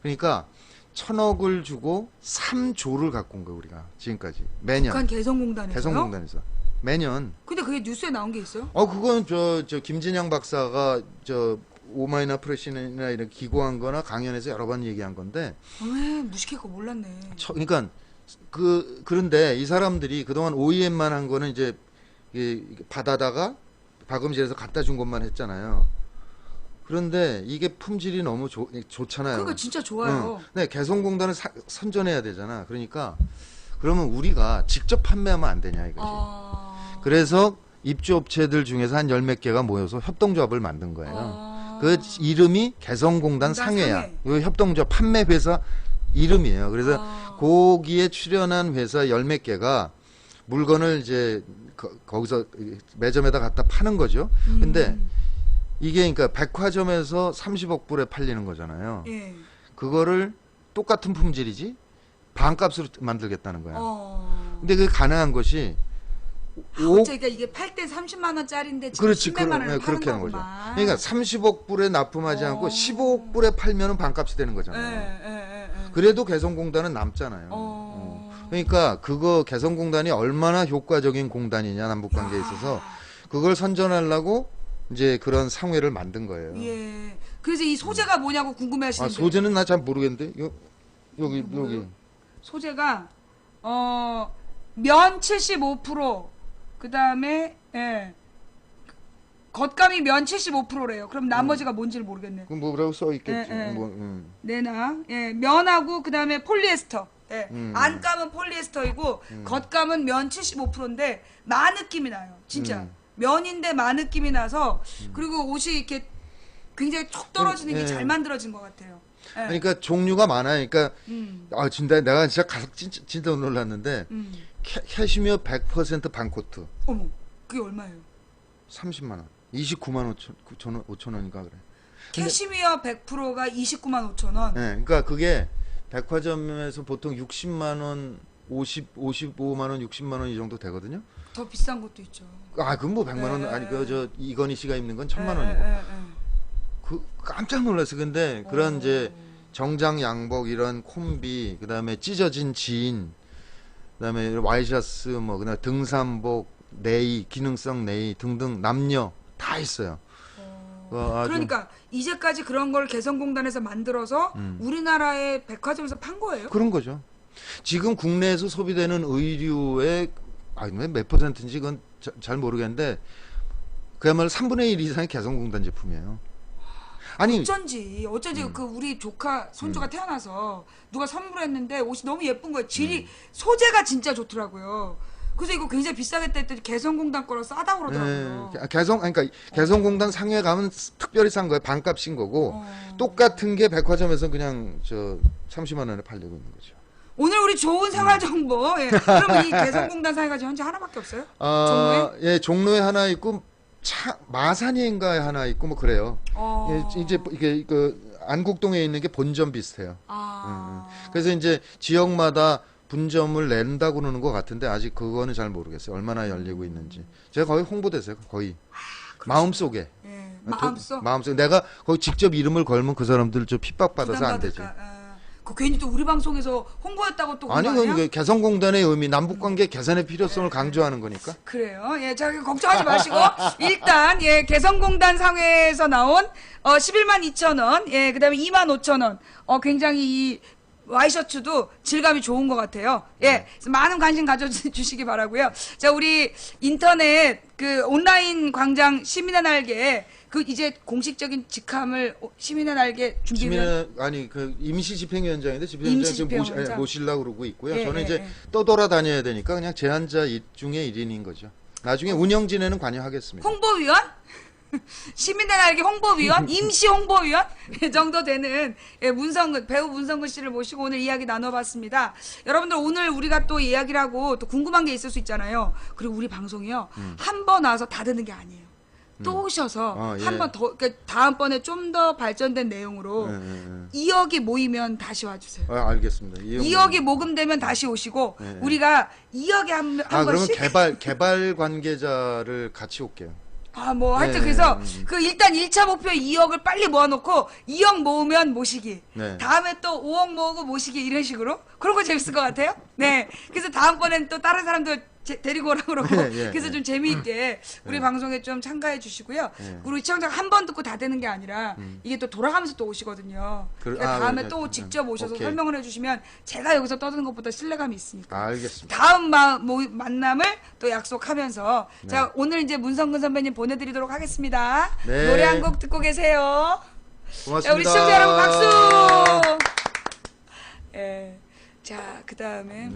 그러니까 1,000억을 주고 3조를 갖고 온 거예요. 우리가 지금까지 매년. 북한 개성공단에서요? 개성공단에서 매년. 근데 그게 뉴스에 나온 게 있어요? 그건 저 김진양 박사가 저 오마이나 프레시나 이런 기고한 거나 강연에서 여러 번 얘기한 건데. 무식했고 몰랐네. 그러니까 그런데 이 사람들이 그동안 OEM만 한 거는 이제 받아다가 박음질에서 갖다 준 것만 했잖아요. 그런데 이게 품질이 너무 좋잖아요. 그러니까 진짜 좋아요. 네, 개성공단을 선전해야 되잖아. 그러니까 그러면 우리가 직접 판매하면 안 되냐 이거지. 그래서 입주업체들 중에서 한 10몇 개가 모여서 협동조합을 만든 거예요. 그 이름이 개성공단 상회야. 이 협동조합 판매 회사 이름이에요. 그래서 거기에 출연한 회사 10몇 개가 물건을 이제 거기서 매점에다 갖다 파는 거죠. 근데 이게 그러니까 백화점에서 30억 불에 팔리는 거잖아요. 예. 그거를 똑같은 품질이지 반값으로 만들겠다는 거야. 근데 그게 가능한 것이 그러니까 이게 팔 때 30만 원짜리인데 지금 그렇지, 10만 원을 그렇게 파는 하는 거죠. 거구만. 그러니까 30억 불에 납품하지 않고 15억 불에 팔면은 반값이 되는 거잖아요. 그래도 개성공단은 남잖아요. 그러니까 그거 개성공단이 얼마나 효과적인 공단이냐 남북 관계에 있어서 그걸 선전하려고 이제 그런 상회를 만든 거예요. 예. 그래서 이 소재가 뭐냐고 아, 궁금해하시는데. 소재는 나 잘 모르겠는데. 여기. 소재가 면 75%, 그다음에 예. 겉감이 면 75%래요. 그럼 나머지가 뭔지를 모르겠네. 그 뭐라고 써 있겠죠. 예, 예. 뭐, 내나 예, 면하고 그다음에 폴리에스터. 예. 안감은 폴리에스터이고 겉감은 면 75%인데 마 느낌이 나요. 진짜. 면인데 마 느낌이 나서 그리고 옷이 이렇게 굉장히 툭 떨어지는 게 예. 잘 만들어진 것 같아요. 예. 그러니까 종류가 많아요. 그러니까 아 진짜 내가 진짜 가서 진짜 놀랐는데 캐시미어 100% 반코트 어머, 그게 얼마예요? 30만 원. 29만 5천 원인가 그래. 캐시미어 100%가 29만 5천 원. 네, 그러니까 그게 백화점에서 보통 60만 원, 55만 원, 60만 원 이 정도 되거든요. 더 비싼 것도 있죠. 아, 그건 뭐 100만 원 네. 아니 그 저 이건희 씨가 입는 건 1000만 예, 원이고. 예, 예. 그 깜짝 놀랐어. 근데 그런 이제 정장 양복 이런 콤비, 그다음에 찢어진 진, 그다음에 와이셔츠 뭐 그다음에 등산복, 네이, 기능성 네이 등등 남녀 다 있어요. 아주 그러니까 이제까지 그런 걸 개성공단에서 만들어서 우리나라의 백화점에서 판 거예요? 그런 거죠. 지금 국내에서 소비되는 의류의 몇 퍼센트인지 그건 잘 모르겠는데 그야말로 3분의 1 이상이 개성공단 제품이에요. 아니 어쩐지 그 우리 조카 손주가 태어나서 누가 선물했는데 옷이 너무 예쁜 거예요. 질이 소재가 진짜 좋더라고요. 그래서 이거 굉장히 비싸겠다 했더니 개성공단 거라 싸다 그러더라고요. 그러니까 개성공단 상해 가면 특별히 싼 거예요. 반값인 거고 똑같은 게 백화점에서 그냥 저 30만 원에 팔리고 있는 거죠. 오늘 우리 좋은 생활 정보. 예. 그럼 이 개성공단 상해가 지금 현재 하나밖에 없어요? 종로에? 예, 종로에 하나 있고 마산인가에 하나 있고 뭐 그래요. 예, 이제 이게 그 안국동에 있는 게 본점 비슷해요. 그래서 이제 지역마다 분점을 낸다고 그러는 것 같은데 아직 그거는 잘 모르겠어요. 얼마나 열리고 있는지. 제가 거의 홍보대사요. 거의. 마음속에. 예. 마음속? 마음속에. 내가 거기 직접 이름을 걸면 그 사람들 좀 핍박받아서 안 되지. 그 괜히 또 우리 방송에서 홍보했다고 또 아니, 그런 거 아니야? 그 개성공단의 의미, 남북관계 개선의 필요성을 강조하는 거니까. 그래요. 예, 자, 걱정하지 마시고 일단 예, 개성공단 상회에서 나온 11만 2천 원, 예, 그다음에 2만 5천 원. 굉장히 이 와이셔츠도 질감이 좋은 것 같아요. 예, 그래서 많은 관심 가져주시기 바라고요. 자, 우리 인터넷 그 온라인 광장 시민의 날개 그 이제 공식적인 직함을 시민의 날개 준비를 아니 그 임시 집행위원장인데 임시 집행위원장 집행위원장. 모시려고 그러고 있고요. 예, 저는 예, 이제 예. 떠돌아다녀야 되니까 그냥 제안자 중에 1인인 거죠. 나중에 운영진에는 관여하겠습니다. 홍보위원? 시민의 날개 홍보위원? 임시 홍보위원? 정도 되는 예, 배우 문성근 씨를 모시고 오늘 이야기 나눠봤습니다. 여러분들 오늘 우리가 또 이야기를 하고 또 궁금한 게 있을 수 있잖아요. 그리고 우리 방송이요. 한 번 와서 다 듣는 게 아니에요. 또 오셔서 예. 한 번 더, 그러니까 다음번에 좀 더 발전된 내용으로 2억이 모이면 다시 와주세요. 알겠습니다. 2억이 모금되면 다시 오시고 예. 우리가 2억에 한 그러면 번씩 개발 관계자를 같이 올게요. 뭐 하여튼 네. 그래서 그 일단 1차 목표 2억을 빨리 모아놓고 2억 모으면 모시기. 네. 다음에 또 5억 모으고 모시기 이런 식으로 그런 거 재밌을 것 같아요. 네. 그래서 다음번엔 또 다른 사람들 데리고 오라고 그러고 그래서 좀 재미있게 우리 방송에 좀 참가해 주시고요. 우리 시청자가 한 번 듣고 다 되는 게 아니라 이게 또 돌아가면서 또 오시거든요. 그러니까 다음에 또 직접 오셔서 오케이. 설명을 해주시면 제가 여기서 떠드는 것보다 신뢰감이 있으니까. 알겠습니다. 다음 만남을 또 약속하면서 자 오늘 이제 문성근 선배님 보내드리도록 하겠습니다. 네. 노래 한 곡 듣고 계세요. 고맙습니다. 자, 우리 시청자 여러분 박수. 예. 자 그다음에